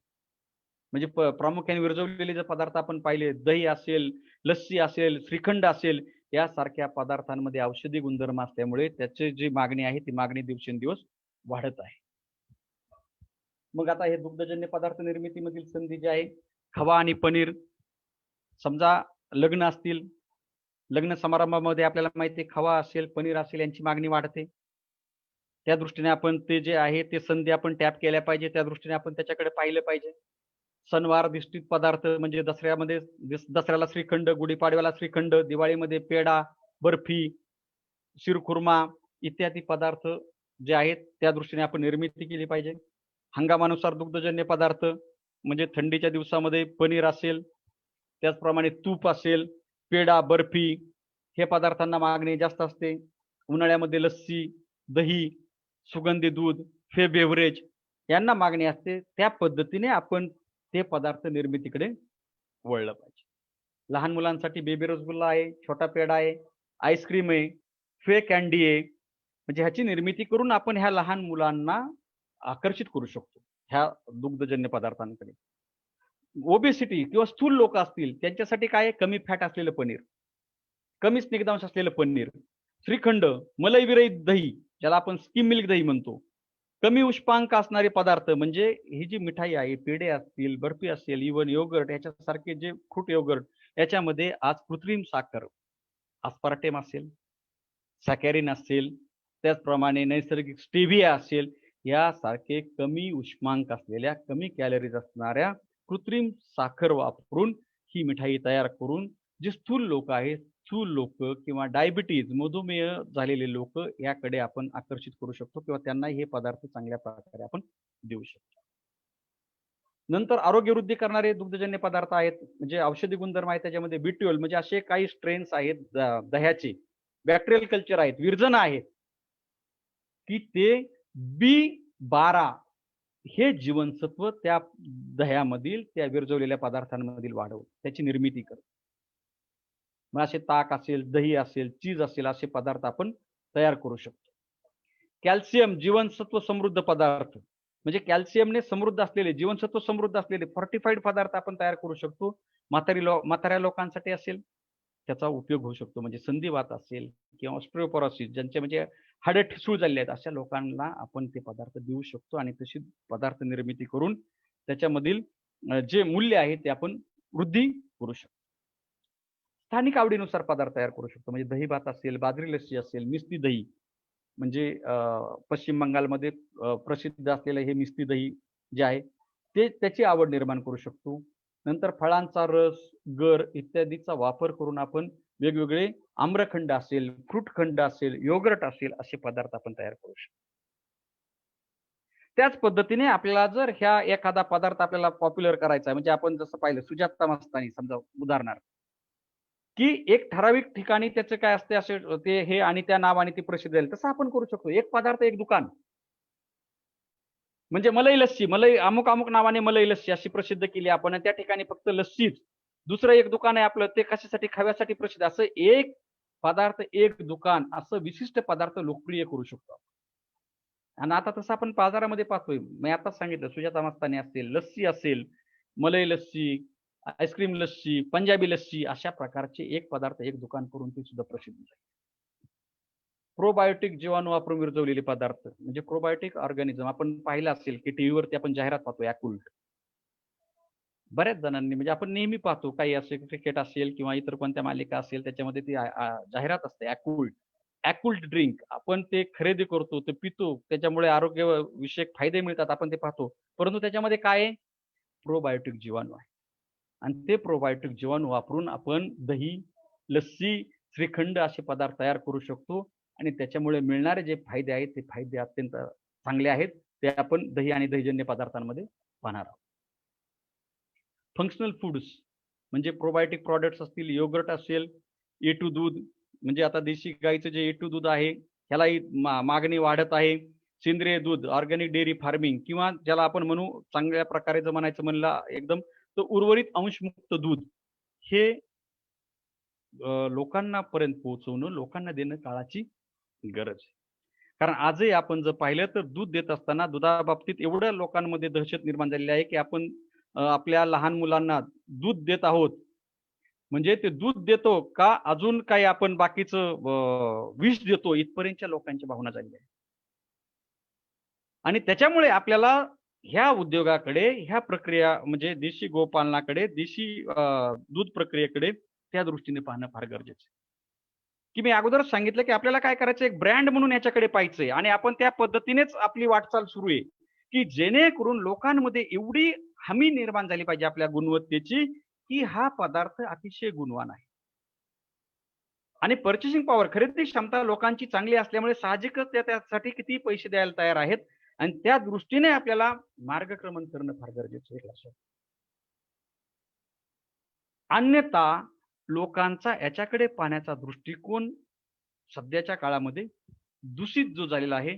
[SPEAKER 3] म्हणजे प्रामुख्याने विरजवलेले जे पदार्थ आपण पाहिले, दही असेल, लस्सी असेल, श्रीखंड असेल, यासारख्या पदार्थांमध्ये औषधी गुणधर्म असल्यामुळे त्याची जी मागणी आहे ती मागणी दिवसेंदिवस वाढत आहे. मग आता हे दुग्धजन्य पदार्थ निर्मितीमधील संधी जी आहे, खवा आणि पनीर. समजा लग्न असतील, लग्न समारंभामध्ये आपल्याला माहिती आहे खवा असेल, पनीर असेल यांची मागणी वाढते. त्या दृष्टीने आपण ते जे आहे ते संधी आपण टॅप केल्या पाहिजे, त्या दृष्टीने आपण त्याच्याकडे पाहिलं पाहिजे. सणवार दिष्टित पदार्थ म्हणजे दसऱ्याला श्रीखंड, गुढीपाडव्याला श्रीखंड, दिवाळीमध्ये पेढा, बर्फी, शिरखुर्मा इत्यादी पदार्थ जे आहेत त्या दृष्टीने आपण निर्मिती केली पाहिजे. हंगामानुसार दुग्धजन्य पदार्थ म्हणजे थंडीच्या दिवसामध्ये पनीर असेल, त्याचप्रमाणे तूप असेल, पेढा, बर्फी हे पदार्थांना मागणी जास्त असते. उन्हाळ्यामध्ये लस्सी, दही, सुगंधी दूध, बेव्हरेज यांना मागणी असते. त्या पद्धतीने आपण ते पदार्थ निर्मितीकडे वळलं पाहिजे. लहान मुलांसाठी बेबी रसगुल्ला आहे, छोटा पेढा आहे, आईस्क्रीम आहे, कॅन्डी आहे. म्हणजे ह्याची निर्मिती करून आपण ह्या लहान मुलांना आकर्षित करू शकतो ह्या दुग्धजन्य पदार्थांकडे. ओबेसिटी किंवा स्थूल लोक असतील त्यांच्यासाठी काय, कमी फॅट असलेलं पनीर, कमी स्निग्धांश असलेलं पनीर, श्रीखंड, मलाई विरहित दही ज्याला आपण स्किम मिल्क दही म्हणतो, कमी उष्मांक असणारे पदार्थ म्हणजे ही जी मिठाई आहे, पेढे असतील, बर्फी असेल, इव्हन योगर्ट याच्यासारखे जे फ्रूट योगर्ट, याच्यामध्ये आज कृत्रिम साखर, अस्पार्टेम असेल, सॅकॅरिन असेल, त्याचप्रमाणे नैसर्गिक स्टेव्हिया असेल, यासारखे कमी उष्मांक असलेल्या, कमी कॅलरीज असणाऱ्या कृत्रिम साखर वापरून ही मिठाई तयार करून जे स्थूल लोक आहेत, स्थूल लोक किंवा डायबिटीज, मधुमेह झालेले लोक याकडे आपण आकर्षित करू शकतो किंवा त्यांना हे पदार्थ चांगल्या प्रकारे आपण देऊ शकतो. नंतर आरोग्यवृद्धी करणारे दुग्धजन्य पदार्थ आहेत, म्हणजे औषधी गुणधर्म आहेत. त्याच्यामध्ये B12 म्हणजे असे काही स्ट्रेन्स आहेत दह्याचे, बॅक्टेरियल कल्चर आहेत, विरजन आहेत की ते B12 हे जीवनसत्व त्या दह्यामधील, त्या विरजवलेल्या पदार्थांमधील वाढवून त्याची निर्मिती करतो. मग असे ताक असेल, दही असेल, चीज असेल असे पदार्थ आपण तयार करू शकतो. कॅल्शियम जीवनसत्व समृद्ध पदार्थ म्हणजे कॅल्शियमने समृद्ध असलेले, जीवनसत्व समृद्ध असलेले फॉर्टिफाईड पदार्थ आपण तयार करू शकतो. म्हाताऱ्या लोकांसाठी असेल त्याचा उपयोग होऊ शकतो. म्हणजे संधिवात असेल किंवा ऑस्टिओपोरोसिस ज्यांचे म्हणजे हाडं ठिसूळ झालेले आहेत अशा लोकांना आपण ते पदार्थ देऊ शकतो आणि तशी पदार्थ निर्मिती करून त्याच्यामधील जे मूल्य आहे ते आपण वृद्धी करू शकतो. स्थानिक आवडीनुसार पदार्थ तयार करू शकतो. म्हणजे दही भात असेल, बाजरी लस्सी असेल, मिस्ती दही म्हणजे पश्चिम बंगालमध्ये प्रसिद्ध असलेलं हे मिस्ती दही जे आहे ते त्याची आवड निर्माण करू शकतो. नंतर फळांचा रस, गर इत्यादीचा वापर करून आपण वेगवेगळे आम्रखंड असेल, फ्रूटखंड असेल, योगर्ट असेल असे पदार्थ आपण तयार करू शकतो. त्याच पद्धतीने आपल्याला जर ह्या एखादा पदार्थ आपल्याला पॉप्युलर करायचा आहे, म्हणजे आपण जसं पाहिलं सुजाता मस्तानी समजा उदाहरणार्थ, की एक ठराविक ठिकाणी त्याचं काय असते असे ते हे आणि त्या नावाने ती प्रसिद्ध झाली, तसं आपण करू शकतो. एक पदार्थ एक दुकान म्हणजे मलाई लस्सी, मलाई अमुक अमुक नावाने मलाई लस्सी अशी प्रसिद्ध केली आपण आणि त्या ठिकाणी फक्त लस्सीच. दुसरं एक दुकान आहे आपलं ते कशासाठी, खव्यासाठी प्रसिद्ध. असं एक पदार्थ एक दुकान असं विशिष्ट पदार्थ लोकप्रिय करू शकतो. आणि आता तसं आपण बाजारामध्ये पाहतोय. मी आताच सांगितलं सुजाता मस्तानी असेल, लस्सी असेल, मलाई लस्सी, आईस्क्रीम लस्सी, पंजाबी लस्सी अशा प्रकारचे एक पदार्थ एक दुकान करून ती सुद्धा प्रसिद्ध झाली. प्रोबायोटिक जीवाणू वापरून विरजवलेले पदार्थ म्हणजे प्रोबायोटिक ऑर्गॅनिझम आपण पाहिलं असेल की टीव्हीवरती आपण जाहिरात पाहतो ॲक्युल्ट. बऱ्याच जणांनी म्हणजे आपण नेहमी पाहतो काही असेल क्रिकेट असेल किंवा इतर कोणत्या मालिका असेल त्याच्यामध्ये ती जाहिरात असते ॲक्युल्ट. ॲक्युल्ट ड्रिंक आपण ते खरेदी करतो, ते पितो, त्याच्यामुळे आरोग्य विषयक फायदे मिळतात, आपण ते पाहतो. परंतु त्याच्यामध्ये काय आहे? प्रोबायोटिक जीवाणू आहे. आणि ते प्रोबायोटिक जीवाणू वापरून आपण दही, लस्सी, श्रीखंड असे पदार्थ तयार करू शकतो आणि त्याच्यामुळे मिळणारे जे फायदे आहेत, ते फायदे अत्यंत चांगले आहेत. ते आपण दही आणि दहीजन्य पदार्थांमध्ये पाहणार आहोत. फंक्शनल फूड्स म्हणजे प्रोबायोटिक प्रॉडक्ट्स असतील, योगर्ट असेल, A2 दूध म्हणजे आता देशी गाईचं जे A2 दूध आहे, ह्यालाही मागणी वाढत आहे. सेंद्रिय दूध, ऑर्गॅनिक डेअरी फार्मिंग किंवा ज्याला आपण म्हणू चांगल्या प्रकारे जर म्हणायचं म्हणलं एकदम, तर उर्वरित अंशमुक्त दूध हे लोकांना पर्यंत पोहोचवणं, लोकांना देणं काळाची गरज आहे. कारण आजही आपण जर पाहिलं तर दूध देत असताना दुधाबाबतीत एवढ्या लोकांमध्ये दहशत निर्माण झालेली आहे, की आपण आपल्या लहान मुलांना दूध देत आहोत. म्हणजे ते दूध देतो का अजून काही आपण बाकीचं विष देतो इथपर्यंतच्या लोकांची भावना झाली आहे. आणि त्याच्यामुळे आपल्याला ह्या उद्योगाकडे, ह्या प्रक्रिया म्हणजे देशी गोपालनाकडे, देशी दूध प्रक्रियेकडे त्या दृष्टीने पाहणं फार गरजेचं आहे. की मी अगोदरच सांगितलं की आपल्याला काय करायचं, एक ब्रँड म्हणून याच्याकडे पाहायचंय आणि आपण त्या पद्धतीनेच आपली वाटचाल सुरू आहे, की जेणेकरून लोकांमध्ये एवढी हमी निर्माण झाली पाहिजे आपल्या गुणवत्तेची, की हा पदार्थ अतिशय गुणवान आहे. आणि पर्चेसिंग पॉवर, खरेदी क्षमता लोकांची चांगली असल्यामुळे साहजिकच त्यासाठी किती पैसे द्यायला तयार आहेत आणि त्या दृष्टीने आपल्याला मार्गक्रमण करणं फार गरजेचं आहे लक्षात. अन्यथा लोकांचा याच्याकडे पाहण्याचा दृष्टिकोन सध्याच्या काळामध्ये दूषित जो झालेला आहे,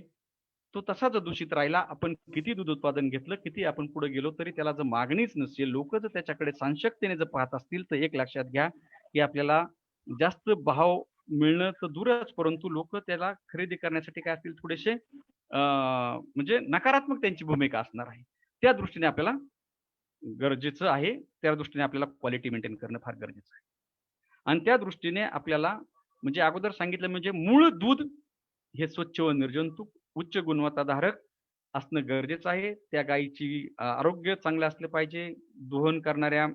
[SPEAKER 3] तो तसाच दूषित राहिला. आपण किती दूध उत्पादन घेतलं, किती आपण पुढे गेलो तरी त्याला जर मागणीच नसेल, लोक जर त्याच्याकडे साशंकतेने जर पाहत असतील, तर एक लक्षात घ्या की आपल्याला जास्त भाव मिळणं तर दूरच, परंतु लोक त्याला खरेदी करण्यासाठी काय असतील थोडेसे म्हणजे नकारात्मक त्यांची भूमिका असणार आहे. त्या दृष्टीने आपल्याला गरजेचं आहे, त्या दृष्टीने आपल्याला क्वालिटी मेंटेन करणं फार गरजेचं आहे. आणि त्या दृष्टीने आपल्याला म्हणजे अगोदर सांगितलं म्हणजे मूळ दूध हे स्वच्छ व निर्जंतुक उच्च गुणवत्ताधारक असणं गरजेचं आहे. त्या गायीची आरोग्य चांगलं असलं पाहिजे, दोहन करणाऱ्या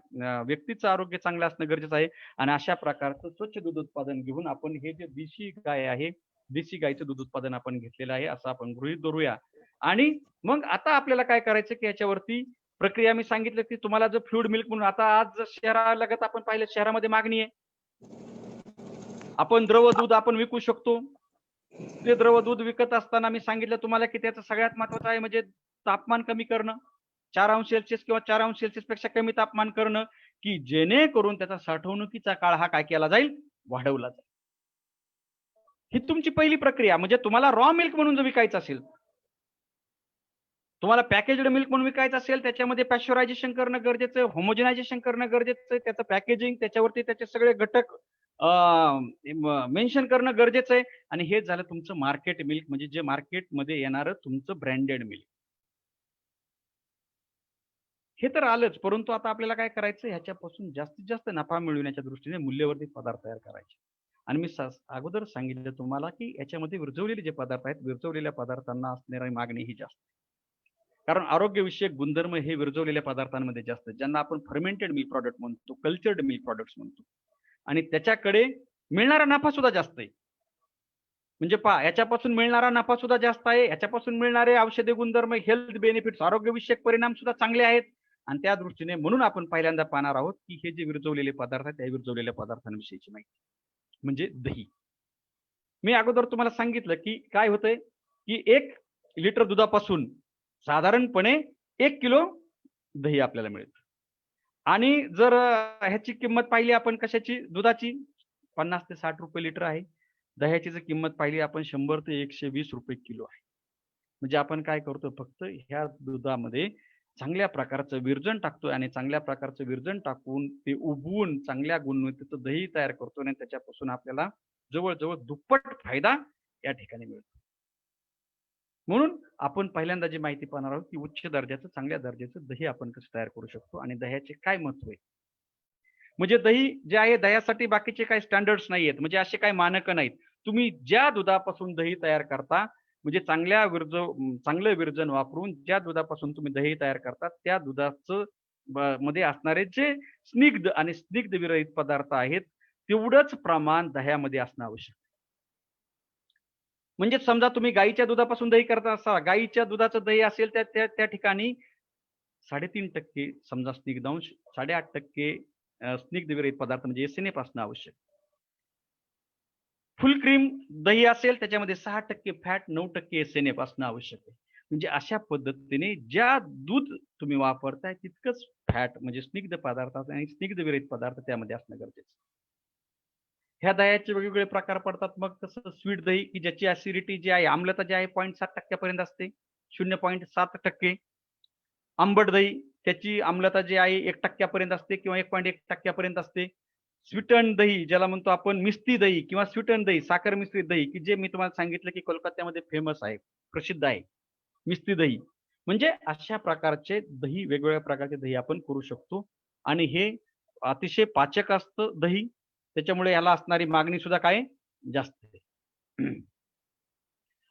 [SPEAKER 3] व्यक्तीचं आरोग्य चांगलं असणं गरजेचं आहे. आणि अशा प्रकारचं स्वच्छ दूध उत्पादन घेऊन आपण हे जे देशी गाय आहे, देशी गायीचं दूध उत्पादन आपण घेतलेलं आहे असं आपण गृहीत धरूया. आणि मग आता आपल्याला काय करायचं की याच्यावरती प्रक्रिया मी सांगितलं की तुम्हाला जर फ्लूइड मिल्क म्हणून आता आज शहरालगत आपण पाहिलं शहरामध्ये मागणी आहे, आपण द्रव दूध आपण विकू शकतो. ते द्रव दूध विकत असताना मी सांगितलं तुम्हाला की त्याचं सगळ्यात महत्वाचं आहे म्हणजे तापमान कमी करणं, 4°C किंवा 4°C पेक्षा कमी तापमान करणं, की जेणेकरून त्याचा साठवणुकीचा काळ हा काय केला जाईल, वाढवला जाईल. ही तुमची पहिली प्रक्रिया. म्हणजे तुम्हाला रॉ मिल्क म्हणून जर विकायचं असेल, तुम्हाला पॅकेज्ड मिल्क म्हणून विकायचं असेल, त्याच्यामध्ये पॅश्चरायझेशन करणं गरजेचं आहे, होमोजेनायझेशन करणं गरजेचं आहे, त्याचं पॅकेजिंग, त्याच्यावरती त्याचे सगळे घटक मेन्शन करणं गरजेचं आहे. आणि हे झालं तुमचं मार्केट मिल्क, म्हणजे जे मार्केटमध्ये येणारं तुमचं ब्रँडेड मिल्क. हे तर आलंच, परंतु आता आपल्याला काय करायचं, ह्याच्यापासून जास्तीत जास्त नफा मिळवण्याच्या दृष्टीने मूल्यवर्धित पदार्थ तयार करायचे. आणि मी अगोदर सांगितलं तुम्हाला की याच्यामध्ये विरजवलेले जे पदार्थ आहेत, विरजवलेल्या पदार्थांना असणारी मागणी ही जास्त, कारण आरोग्यविषयक गुणधर्म हे विरजवलेल्या पदार्थांमध्ये जास्त, ज्यांना आपण फर्मेंटेड मिल्क प्रॉडक्ट म्हणतो, कल्चर्ड मिल्क प्रॉडक्ट्स म्हणतो. आणि त्याच्याकडे मिळणारा नफा सुद्धा जास्त आहे. म्हणजे पहा, याच्यापासून मिळणारा नफा सुद्धा जास्त आहे, याच्यापासून मिळणारे औषधी गुणधर्म, हेल्थ बेनिफिट्स, आरोग्यविषयक परिणाम सुद्धा चांगले आहेत. आणि त्या दृष्टीने म्हणून आपण पहिल्यांदा पाहणार आहोत की हे जे विरजवलेले पदार्थ आहेत, त्या विरजवलेल्या पदार्थांविषयीची माहिती म्हणजे दही. मी अगोदर तुम्हाला सांगितलं की काय होतंय की 1 लिटर दुधापासून साधारणपणे 1 किलो दही आपल्याला मिळतं. आणि जर ह्याची किंमत पाहिली आपण कशाची, दुधाची 50 ते 60 रुपये लिटर आहे. दह्याची जर किंमत पाहिली आपण 100 ते 120 रुपये किलो आहे. म्हणजे आपण काय करतो, फक्त ह्या दुधामध्ये चांगल्या प्रकारचं विरजण टाकतोय आणि चांगल्या प्रकारचं विरजण टाकून ते उबवून चांगल्या गुणवत्तेचं दही तयार करतो आणि त्याच्यापासून आपल्याला जवळजवळ दुप्पट फायदा या ठिकाणी मिळतो. म्हणून आपण पहिल्यांदा जी माहिती पाहणार आहोत की उच्च दर्जाचं, चांगल्या दर्जाचं दही आपण कसं तयार करू शकतो आणि दह्याचे काय महत्व आहे. म्हणजे दही जे आहे, दह्यासाठी बाकीचे काही स्टँडर्ड्स नाहीयेत, म्हणजे असे काही मानकं नाहीत. तुम्ही ज्या दुधापासून दही तयार करता, म्हणजे चांगलं विरजण वापरून ज्या दुधापासून तुम्ही दही तयार करता, त्या दुधाचं मध्ये असणारे जे स्निग्ध आणि स्निग्ध विरहित पदार्थ आहेत, तेवढंच प्रमाण दह्यामध्ये असणं आवश्यक. म्हणजे समजा तुम्ही गाईच्या दुधापासून दही करता असा, गाईच्या दुधाचं दही असेल त्या त्या त्या ठिकाणी 3.5% समजा स्निग्धांश, 8.5% स्निग्धविरहित पदार्थ म्हणजे एसएनएफ असणं आवश्यक. फुल क्रीम दही असेल त्याच्यामध्ये 6% फॅट, 9% एसएनएफ असणं आवश्यक आहे. म्हणजे अशा पद्धतीने ज्या दूध तुम्ही वापरताय तितकंच फॅट म्हणजे स्निग्ध पदार्थ आणि स्निग्धविरहित पदार्थ त्यामध्ये असणं गरजेचं आहे. ह्या दह्याचे वेगवेगळे प्रकार पडतात. मग तसं स्वीट दही की ज्याची ऍसिडिटी जी आहे, आम्लता जी आहे 0.7% पर्यंत असते, 0.7%. आंबट दही त्याची आम्लता जी आहे 1% पर्यंत असते किंवा 1.1% पर्यंत असते. स्वीटन दही ज्याला म्हणतो आपण मिस्ती दही किंवा स्वीटन दही, साखर मिश्रित दही की जे मी तुम्हाला सांगितलं की कोलकात्यामध्ये फेमस आहे, प्रसिद्ध आहे. मिस्ती दही. म्हणजे अशा प्रकारचे दही, वेगवेगळ्या प्रकारचे दही आपण करू शकतो आणि हे अतिशय पाचक असतं दही. त्याच्यामुळे याला असणारी मागणी सुद्धा काय जास्त आहे.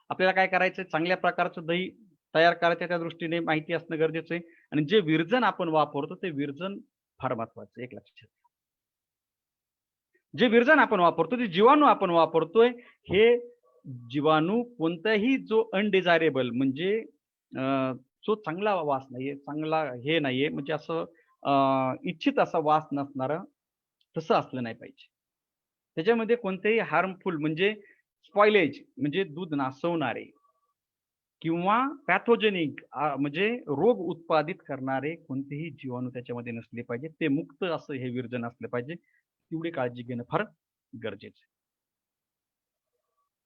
[SPEAKER 3] आपल्याला काय करायचं, चांगल्या प्रकारचं दही तयार करायचं त्या दृष्टीने माहिती असणं गरजेचं आहे आणि जे विरजन आपण वापरतो ते विरजन फार महत्वाचं आहे, एक लक्षात ठेवा. जे विरजन आपण वापरतो, जे जीवाणू आपण वापरतोय, हे जीवाणू कोणताही जो अनडिझायरेबल म्हणजे जो चांगला वास नाहीये, चांगला हे नाहीये म्हणजे असं इच्छित असा वास नसणारं तसं असलं नाही पाहिजे. त्याच्यामध्ये कोणतेही हार्मफुल म्हणजे स्पॉइलेज म्हणजे दूध नासवणारे किंवा पॅथोजेनिक म्हणजे रोग उत्पादित करणारे कोणतेही जीवाणू त्याच्यामध्ये नसले पाहिजे. ते मुक्त असं हे विरजन असलं पाहिजे. तेवढी काळजी घेणं फार गरजेचं आहे.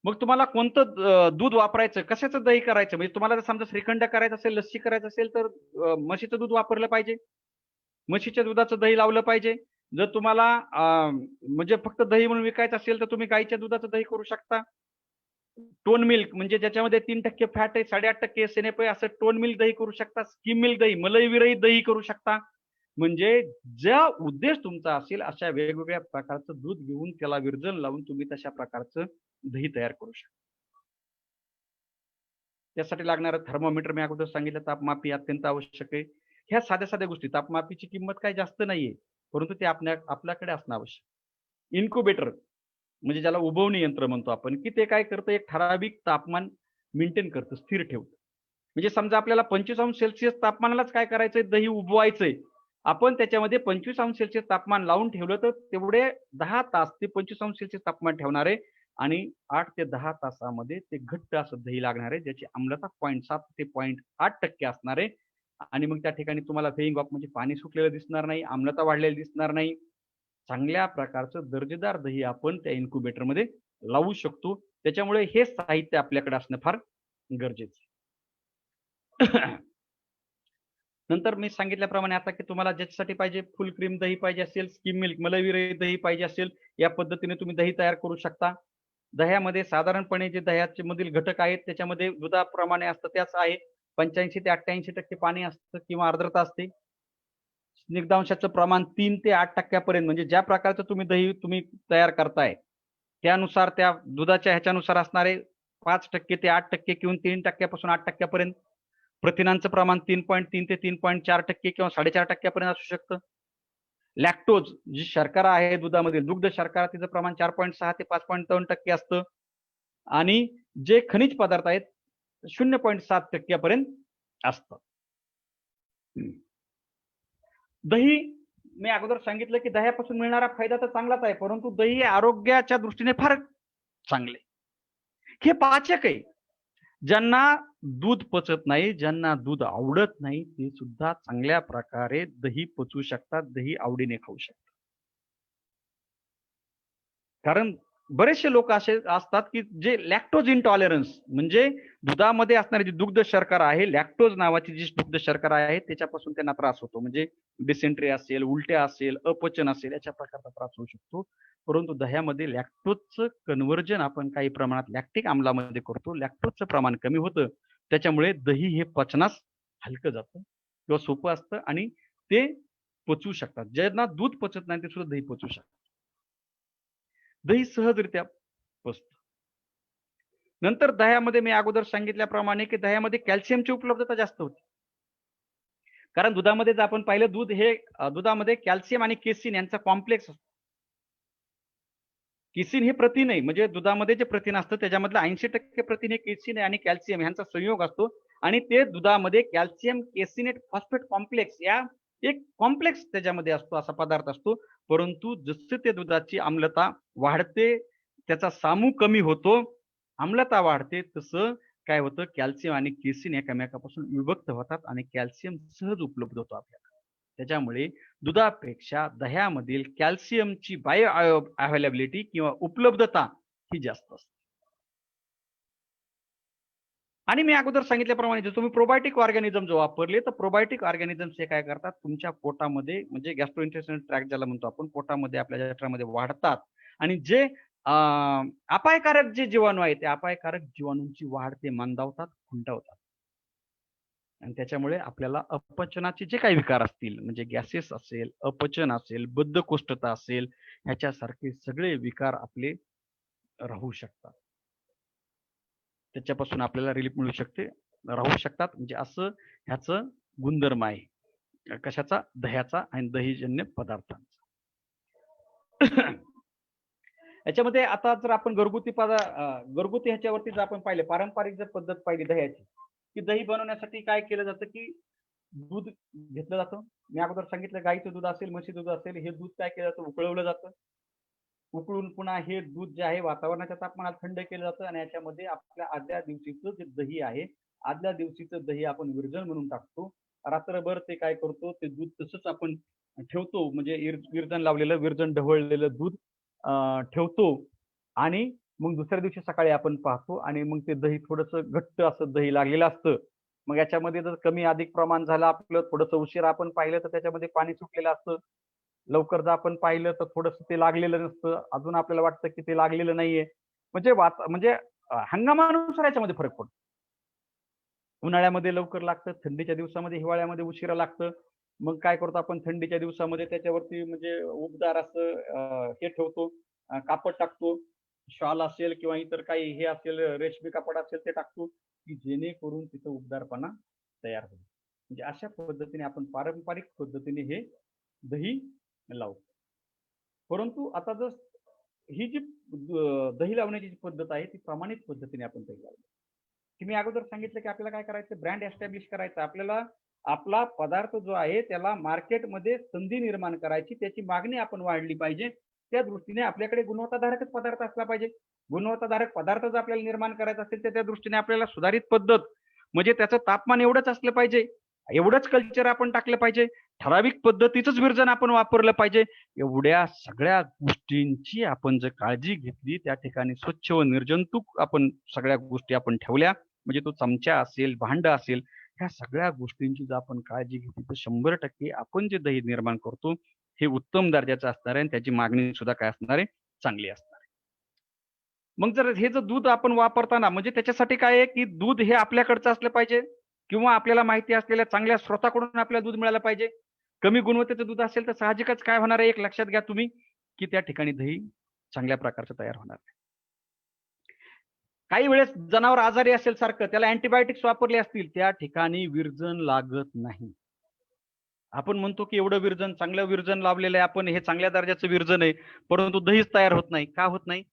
[SPEAKER 3] मग तुम्हाला कोणतं दूध वापरायचं, कशाचं दही करायचं, म्हणजे तुम्हाला जर समजा श्रीखंड करायचं असेल, लस्सी करायचं असेल तर म्हशीचं दूध वापरलं पाहिजे. म्हशीच्या दुधाचं दही लावलं पाहिजे. जर तुम्हाला म्हणजे फक्त दही म्हणून विकायचं असेल तर तुम्ही गाईच्या दुधाचं दही करू शकता. टोन मिल्क म्हणजे ज्याच्यामध्ये 3% फॅट आहे, 8.5% एसएनएफ आहे, असं टोन मिल्क दही करू शकता. स्किम मिल्क दही, मलाई विरहित दही करू शकता. म्हणजे ज्या उद्देश तुमचा असेल अशा वेगवेगळ्या प्रकारचं दूध घेऊन त्याला विरजन लावून तुम्ही तशा प्रकारचं दही तयार करू शकता. त्यासाठी लागणारं थर्मोमीटर मी अगोदर सांगितलं, तापमापी अत्यंत आवश्यक आहे. ह्या साध्या साध्या गोष्टी, तापमापीची किंमत काही जास्त नाहीये, परंतु ते आपल्याकडे असणं आवश्यक. इन्क्युबेटर म्हणजे ज्याला उबवणी यंत्र म्हणतो आपण, की ते काय करतं, एक ठराविक तापमान मेंटेन करतं, स्थिर ठेवतं. म्हणजे समजा आपल्याला 25°C तापमानालाच काय करायचंय, दही उबवायचंय. आपण त्याच्यामध्ये 25°C तापमान लावून ठेवलं तर तेवढे 10 तास ते 25°C तापमान ठेवणार आहे आणि 8 ते 10 तासामध्ये ते घट्ट असं दही लागणार आहे, ज्याची आम्लता 0.7 ते 0.8% असणार आहे. आणि मग त्या ठिकाणी तुम्हाला फेइंग ऑफ म्हणजे पाणी सुटलेलं दिसणार नाही, आम्लता वाढलेली दिसणार नाही. चांगल्या प्रकारचं दर्जेदार दही आपण त्या इन्क्युबेटरमध्ये लावू शकतो. त्याच्यामुळे हे साहित्य आपल्याकडे असणं फार गरजेचं आहे. नंतर मी सांगितल्याप्रमाणे आता की तुम्हाला ज्याच्यासाठी पाहिजे, फुल क्रीम दही पाहिजे असेल, स्किम मिल्क मलाई विरहित दही पाहिजे असेल, या पद्धतीने तुम्ही दही तयार करू शकता. दह्यामध्ये साधारणपणे जे दह्याचे मधील घटक आहेत त्याच्यामध्ये दुधाप्रमाणे असतं त्याच आहे. 85 ते 88% पाणी असतं किंवा आर्द्रता असते. स्निग्धांशाचं प्रमाण 3 ते 8% पर्यंत म्हणजे ज्या प्रकारचं दही तुम्ही तयार करताय त्यानुसार त्या दुधाच्या ह्याच्यानुसार असणारे 5% ते 8% किंवा 3% पासून 8% पर्यंत. प्रथिनांचं प्रमाण 3.3 ते 3.4% किंवा 4.5% पर्यंत असू शकतं. लॅक्टोज जी शर्करा आहे दुधामध्ये, दुग्ध शर्करा, तिचं प्रमाण 4.6 ते 5.3% असतं आणि जे खनिज पदार्थ आहेत 0.7% पर्यंत असतं. दही मी अगोदर सांगितलं की दह्यापासून मिळणारा फायदा तर चांगलाच आहे, परंतु दही आरोग्याच्या दृष्टीने फार चांगले. हे पाचक आहे. ज्यांना दूध पचत नाही, ज्यांना दूध आवडत नाही, ते सुद्धा चांगल्या प्रकारे दही पचवू शकतात, दही आवडीने खाऊ शकतात. कारण बरेचसे लोक असे असतात की जे लॅक्टोज इंटॉलरन्स म्हणजे दुधामध्ये असणारी जी दुग्ध शर्करा आहे, लॅक्टोज नावाची जी दुग्ध शर्करा आहे त्याच्यापासून त्यांना त्रास होतो. म्हणजे डिसेंट्री असेल, उलट्या असेल, अपचन असेल याच्या प्रकारचा त्रास होऊ शकतो. परंतु दह्यामध्ये लॅक्टोजचं कन्व्हर्जन आपण काही प्रमाणात लॅक्टिक आम्लामध्ये करतो. लॅक्टोजचं प्रमाण कमी होतं. त्याच्यामुळे दही हे पचनास हलकं जातं किंवा सोपं असतं आणि ते पचवू शकतात. ज्यांना दूध पचत नाही ते सुद्धा दही पचवू शकतात. दही सहजरित्या पचतं. नंतर दह्यामध्ये मी अगोदर सांगितल्याप्रमाणे की दह्यामध्ये कॅल्शियमची उपलब्धता जास्त होती. कारण दुधामध्ये जर आपण पाहिलं, दूध हे दुधामध्ये कॅल्शियम आणि केसिन यांचा कॉम्प्लेक्स असतो. केसिन हे प्रथिन आहे, म्हणजे दुधामध्ये जे प्रथिन असतं त्याच्यामधलं 80% प्रथिन हे केसिन आहे आणि कॅल्शियम यांचा संयोग असतो आणि ते दुधामध्ये कॅल्शियम केसिनेट फॉस्फेट कॉम्प्लेक्स या एक कॉम्प्लेक्स त्याच्यामध्ये असतो, असा पदार्थ असतो. परंतु जसं ते दुधाची आम्लता वाढते, त्याचा सामू कमी होतो, आम्लता वाढते, तसं काय होतं, कॅल्शियम आणि केसिन एकमेकापासून विभक्त होतात आणि कॅल्शियम सहज उपलब्ध होतो आपल्याला. त्याच्यामुळे दुधापेक्षा दह्यामधील कॅल्शियमची बायो अवेलेबिलिटी किंवा उपलब्धता ही जास्त असते. आणि मी अगोदर सांगितल्याप्रमाणे जर तुम्ही प्रोबायोटिक ऑर्गॅनिझम जो वापरले, तर प्रोबायोटिक ऑर्गॅनिझम हे काय करतात, तुमच्या पोटामध्ये म्हणजे गॅस्ट्रोइंटेस्टाइनल ट्रॅक्ट ज्याला म्हणतो आपण, पोटामध्ये आपल्या जठरामध्ये वाढतात आणि जे अपायकारक जे जीवाणू आहेत, त्या अपायकारक जीवाणूंची वाढ ते मंदावतात, खुंटवतात. आणि त्याच्यामुळे आपल्याला अपचनाचे जे काही विकार असतील, म्हणजे गॅसेस असेल, अपचन असेल, बद्धकोष्ठता असेल, ह्याच्यासारखे सगळे विकार आपले राहू शकतात. त्याच्यापासून आपल्याला रिलीफ मिळू शकते, राहू शकतात. म्हणजे असं ह्याचं गुणधर्म आहे. कशाचा? दह्याचा आणि दहीजन्य पदार्थांचा. याच्यामध्ये आता जर आपण घरगुती ह्याच्यावरती जर आपण पाहिले, पारंपरिक जर पद्धत पाहिली दह्याची, की दही बनवण्यासाठी काय केलं जातं, की दूध घेतलं जातं. मी अगोदर सांगितलं, गाईचं दूध असेल, म्हशी दूध असेल, हे दूध काय केलं जातं, उकळवलं जातं. उकळून पुन्हा हे दूध जे आहे वातावरणाच्या तापमानात थंड केलं जातं आणि याच्यामध्ये आपल्या आदल्या दिवशीचं जे दही आहे, आदल्या दिवशीचं दही आपण विरजण म्हणून टाकतो. रात्रभर ते काय करतो, ते दूध तसंच आपण ठेवतो, म्हणजे विरजण लावलेलं, विरजण ढवळलेलं दूध ठेवतो आणि मग दुसऱ्या दिवशी सकाळी आपण पाहतो आणि मग ते दही थोडंसं घट्ट असं दही लागलेलं असतं. मग याच्यामध्ये जर कमी अधिक प्रमाण झालं आपलं, थोडंसं उशिरा आपण पाहिलं तर त्याच्यामध्ये पाणी सुटलेलं असतं. लवकर जर आपण पाहिलं तर थोडंसं ते लागलेलं नसतं. अजून आपल्याला वाटतं की ते लागलेलं नाहीये. म्हणजे हंगामानुसार याच्यामध्ये फरक पडतो. उन्हाळ्यामध्ये लवकर लागतं, थंडीच्या दिवसामध्ये, हिवाळ्यामध्ये उशिरा लागतं. मग काय करतो आपण, थंडीच्या दिवसामध्ये त्याच्यावरती म्हणजे उबदार असं हे ठेवतो, कापड टाकतो, शॉल असेल किंवा इतर काही हे असेल, रेशमी कापड असेल ते टाकतो, की जेणेकरून तिथं उबदारपणा तयार होईल. म्हणजे अशा पद्धतीने आपण पारंपरिक पद्धतीने हे दही लावतो. परंतु आता जर ही जी दही लावण्याची जी पद्धत आहे, ती प्रमाणित पद्धतीने आपण दही लावतो. की मी अगोदर सांगितलं की आपल्याला काय करायचं, ब्रँड एस्टॅब्लिश करायचं. आपल्याला आपला पदार्थ जो आहे त्याला मार्केटमध्ये संधी निर्माण करायची, त्याची मागणी आपण वाढली पाहिजे. त्या दृष्टीने आपल्याकडे गुणवत्ताधारकच पदार्थ असला पाहिजे. गुणवत्ताधारक पदार्थ जर आपल्याला निर्माण करायचा असेल तर त्या दृष्टीने आपल्याला सुधारित पद्धत, म्हणजे त्याचं तापमान एवढंच असलं पाहिजे, एवढंच कल्चर आपण टाकलं पाहिजे, ठराविक पद्धतीचंच विरजण आपण वापरलं पाहिजे. एवढ्या सगळ्या गोष्टींची आपण जर काळजी घेतली, त्या ठिकाणी स्वच्छ व निर्जंतुक आपण सगळ्या गोष्टी आपण ठेवल्या, म्हणजे तो चमचा असेल, भांड असेल, ह्या सगळ्या गोष्टींची जर आपण काळजी घेतली तर 100% आपण जे दही निर्माण करतो हे उत्तम दर्जाचं असणार आहे आणि त्याची मागणी सुद्धा काय असणार आहे, चांगली असणार आहे. मग जर हे जर दूध आपण वापरताना, म्हणजे त्याच्यासाठी काय आहे, की दूध हे आपल्याकडचं असलं पाहिजे किंवा आपल्याला माहिती असलेल्या चांगल्या स्रोताकडून आपल्याला दूध मिळालं पाहिजे. कमी गुणवत्तेचं दूध असेल तर साहजिकच काय होणार आहे, एक लक्षात घ्या तुम्ही, की त्या ठिकाणी दही चांगल्या प्रकारचं तयार होणार नाही. काही वेळेस जनावर आजारी असेल सारखं, त्याला अँटीबायोटिक्स वापरले असतील, त्या ठिकाणी विरजण लागत नाही. आपण म्हणतो की एवढं विरजण, चांगलं विरजण लावलेलं आहे आपण, हे चांगल्या दर्जाचं विरजण आहे, परंतु दहीच तयार होत नाही. का होत नाही?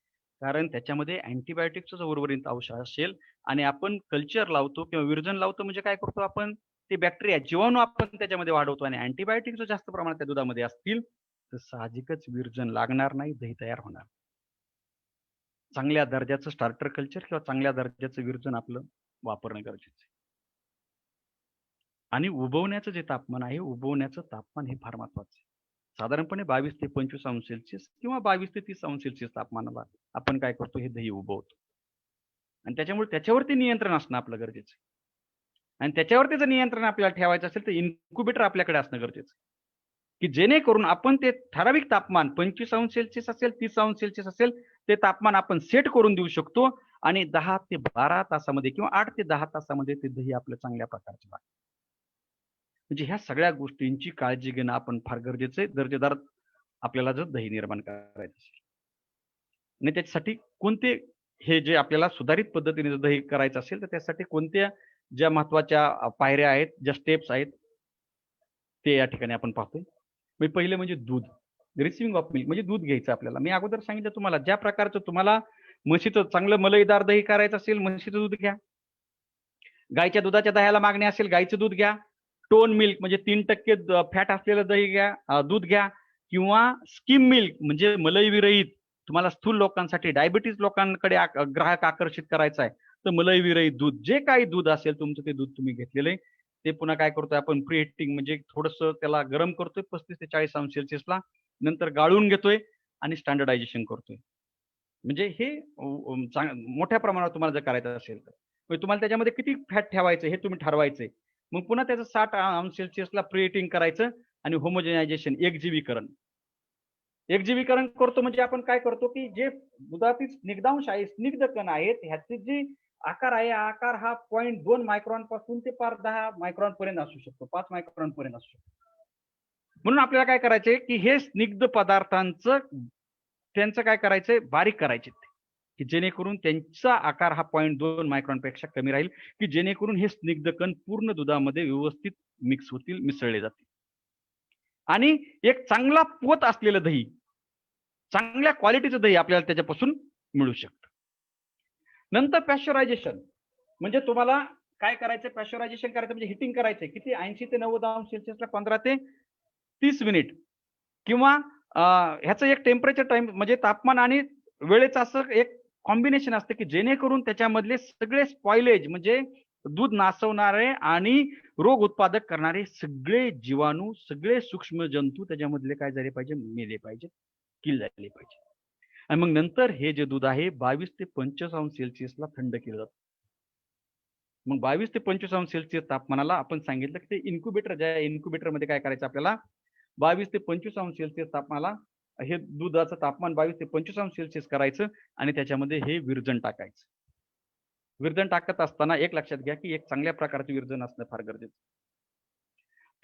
[SPEAKER 3] कारण त्याच्यामध्ये अँटीबायोटिक्सच उर्वरित अंश असेल आणि आपण कल्चर लावतो किंवा विरजण लावतो, म्हणजे काय करतो आपण, ते बॅक्टेरिया, जीवाणू आपण त्याच्यामध्ये वाढवतो आणि अँटीबायोटिक्स जर जास्त प्रमाणात त्या दुधामध्ये असतील तर साहजिकच विरजण लागणार नाही, दही तयार होणार. चांगल्या दर्जाचं स्टार्टर कल्चर किंवा चांगल्या दर्जाचं विरजण आपलं वापरणं गरजेचं आहे. आणि उबवण्याचं जे तापमान आहे, उबवण्याचं तापमान हे फार महत्वाचं आहे. साधारणपणे 22 ते 25 अंश सेल्सिअस किंवा 22 ते 30 अंश सेल्सिअस तापमानाला आपण काय करतो, हे दही उबवतो. आणि त्याच्यामुळे त्याच्यावरती नियंत्रण असणं आपलं गरजेचं आहे. आणि त्याच्यावरती जर नियंत्रण आपल्याला ठेवायचं असेल तर इन्क्युबेटर आपल्याकडे असणं गरजेचं आहे, की जेणेकरून आपण ते ठराविक तापमान 25 अंश सेल्सिअस असेल, 30 अंश सेल्सिअस असेल, ते तापमान आपण सेट करून देऊ शकतो आणि 10 ते 12 तासामध्ये किंवा 8 ते 10 तासामध्ये ते दही आपलं चांगल्या प्रकारचं लागतं. म्हणजे ह्या सगळ्या गोष्टींची काळजी घेणं आपण फार गरजेचं आहे, दर्जेदार आपल्याला जर दही निर्माण करायचं असेल. आणि त्याच्यासाठी कोणते, हे जे आपल्याला सुधारित पद्धतीने जर दही करायचं असेल तर त्यासाठी कोणत्या ज्या महत्वाच्या पायऱ्या आहेत, ज्या स्टेप्स आहेत, ते या ठिकाणी आपण पाहतोय. म्हणजे पहिले म्हणजे दूध. रिसिव्हिंग ऑफ मिल्क म्हणजे दूध घ्यायचं आपल्याला. मी अगोदर सांगितलं तुम्हाला, ज्या प्रकारचं तुम्हाला म्हशीचं चांगलं मलईदार दही करायचं असेल, म्हशीचं दूध घ्या. गायच्या दुधाच्या दह्याला मागणी असेल, गायचं दूध घ्या. टोन मिल्क म्हणजे 3% फॅट असलेलं दही घ्या, दूध घ्या. किंवा स्किम मिल्क म्हणजे मलई विरहित, तुम्हाला स्थूल लोकांसाठी, डायबिटीज लोकांकडे ग्राहक आकर्षित करायचा आहे, तर मलई विरहित दूध, जे काही दूध असेल तुमचं ते दूध तुम्ही घेतलेलं आहे, ते पुन्हा काय करतोय आपण प्रीहिटिंग म्हणजे थोडंसं त्याला गरम करतोय 35 ते 40 अंश सेल्सिअसला, नंतर गाळून घेतोय आणि स्टँडर्डायझेशन करतोय. म्हणजे हे मोठ्या प्रमाणावर तुम्हाला जर करायचं असेल तर म्हणजे तुम्हाला त्याच्यामध्ये किती फॅट ठेवायचं हे तुम्ही ठरवायचंय. मग पुन्हा त्याचं 60 अंश सेल्सिअसला प्रीहिटिंग करायचं आणि होमोजेनायझेशन, एकजीवीकरण करतो. म्हणजे आपण काय करतो की जे दुधातील स्निग्धांश आहे, स्निग्ध कण आहेत, ह्याची जी आकार आहे, आकार हा 0.2 मायक्रॉन पासून ते 10 मायक्रॉन पर्यंत असू शकतो, 5 मायक्रॉन पर्यंत असू शकतो. म्हणून आपल्याला काय करायचंय की हे स्निग्ध पदार्थांचं त्यांचं काय करायचंय, बारीक करायचे की जेणेकरून त्यांचा आकार हा 0.2 मायक्रॉन पेक्षा कमी राहील, की जेणेकरून हे स्निग्ध कण पूर्ण दुधामध्ये व्यवस्थित मिक्स होतील, मिसळले जातील. आणि एक चांगला पोत असलेलं दही, चांगल्या क्वालिटीचं दही आपल्याला त्याच्यापासून मिळू शकतं. नंतर पॅश्चरायझेशन म्हणजे तुम्हाला काय करायचं, पॅश्चरायझेशन करायचं म्हणजे हिटिंग करायचंय. किती? 80 ते 90 अंश सेल्सिअसला 15 ते 30 मिनिट. किंवा ह्याचं एक टेम्परेचर टाइम म्हणजे तापमान आणि वेळेचं असं एक कॉम्बिनेशन असतं की जेणेकरून त्याच्यामधले सगळे स्पॉइलेज म्हणजे दूध नासवणारे आणि रोग उत्पादक करणारे सगळे जीवाणू, सगळे सूक्ष्म जंतू त्याच्यामधले काय झाले पाहिजे, मेले पाहिजे, किल झाले पाहिजे. आणि मग नंतर हे जे दूध आहे 22 ते 25 अंश सेल्सिअसला थंड केलं जातं. मग 22 ते 25 अंश सेल्सिअस तापमानाला आपण सांगितलं की ते इन्क्युबेटर, ज्या इन्क्युबेटरमध्ये काय करायचं आपल्याला, 22 ते 25 अंश सेल्सिअस तापमानाला हे दुधाचं तापमान 22 ते 25 अंश सेल्सिअस करायचं आणि त्याच्यामध्ये हे विरजण टाकायचं. विरजण टाकत असताना एक लक्षात घ्या की एक चांगल्या प्रकारचे विरजण असणं फार गरजेचं.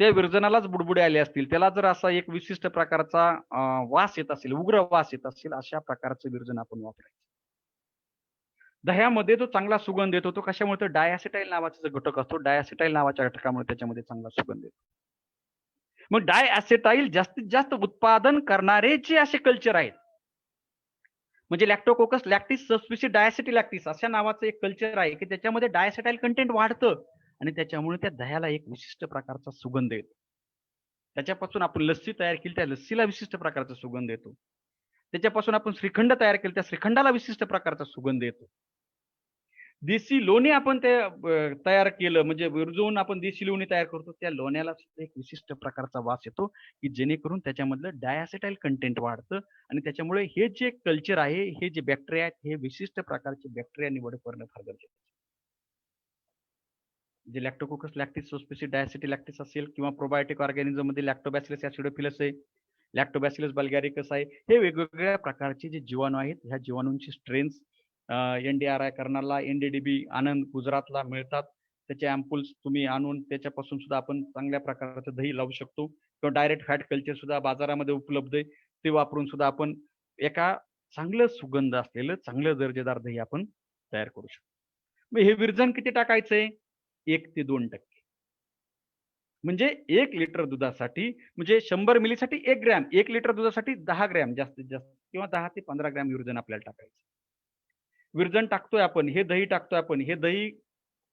[SPEAKER 3] त्या विरजणालाच बुडबुडे आले असतील, त्याला जर असा एक विशिष्ट प्रकारचा वास येत असेल, उग्र वास येत असेल, अशा प्रकारचं विरजण आपण वापरायचं. दह्यामध्ये जो चांगला सुगंध येतो तो कशामुळे, तर डायॲसिटाइल नावाचा जो घटक असतो, डायॲसिटाइल नावाच्या घटकामुळे त्याच्यामध्ये चांगला सुगंध येतो. मग डायॲसिटाइल जास्तीत जास्त उत्पादन करणारे जे असे कल्चर आहेत, म्हणजे लॅक्टोकोकस लॅक्टिस सबस्पीसीज डायॲसिटिलॅक्टिस अशा नावाचं एक कल्चर आहे की त्याच्यामध्ये डायॲसिटाइल कंटेंट वाढतं आणि त्याच्यामुळे त्या दह्याला एक विशिष्ट प्रकारचा सुगंध येतो. त्याच्यापासून आपण लस्सी तयार केली, त्या लस्सीला विशिष्ट प्रकारचा सुगंध येतो. त्याच्यापासून आपण श्रीखंड तयार केलं, त्या श्रीखंडाला विशिष्ट प्रकारचा सुगंध येतो. देशी लोणी आपण ते तयार केलं म्हणजे विरजवून आपण देशी लोणी तयार करतो, त्या लोण्याला एक विशिष्ट प्रकारचा वास येतो की जेणेकरून त्याच्यामधलं डायॲसिटाइल कंटेंट वाढतं आणि त्याच्यामुळे हे जे कल्चर आहे, हे जे बॅक्टेरिया आहेत, हे विशिष्ट प्रकारचे बॅक्टेरिया निवड करणं फार गरजेचं आहे. जे लॅक्टोकोकस लॅक्टिस सबस्पीसीज डायॲसिटिलॅक्टिस असेल किंवा प्रोबायोटिक ऑर्गॅनिझम मध्ये लॅक्टोबॅसिलस ऍसिडोफिलस आहे, लॅक्टोबॅसिलस बल्गॅरिकस आहे, हे वेगवेगळ्या प्रकारचे जे जीवाणू आहेत, ह्या जीवाणूंची स्ट्रेन्स NDRI कर्नालला, NDDB आनंद गुजरातला मिळतात. त्याचे अँपुल्स तुम्ही आणून त्याच्यापासून सुद्धा आपण चांगल्या प्रकारचं दही लावू शकतो किंवा डायरेक्ट फॅट कल्चर सुद्धा बाजारामध्ये उपलब्ध आहे, ते वापरून सुद्धा आपण एका चांगलं सुगंध असलेलं चांगलं दर्जेदार दही आपण तयार करू शकतो. मग हे विरजण किती टाकायचंय, 1 ते 2%. म्हणजे 1 लिटर दुधासाठी म्हणजे 100 मिलीसाठी 1 ग्रॅम, 1 लिटर दुधासाठी 10 ग्रॅम जास्तीत जास्त किंवा 10 ते 15 ग्रॅम विरजण आपल्याला टाकायचं. विरजण टाकतोय आपण, हे दही टाकतोय आपण, हे दही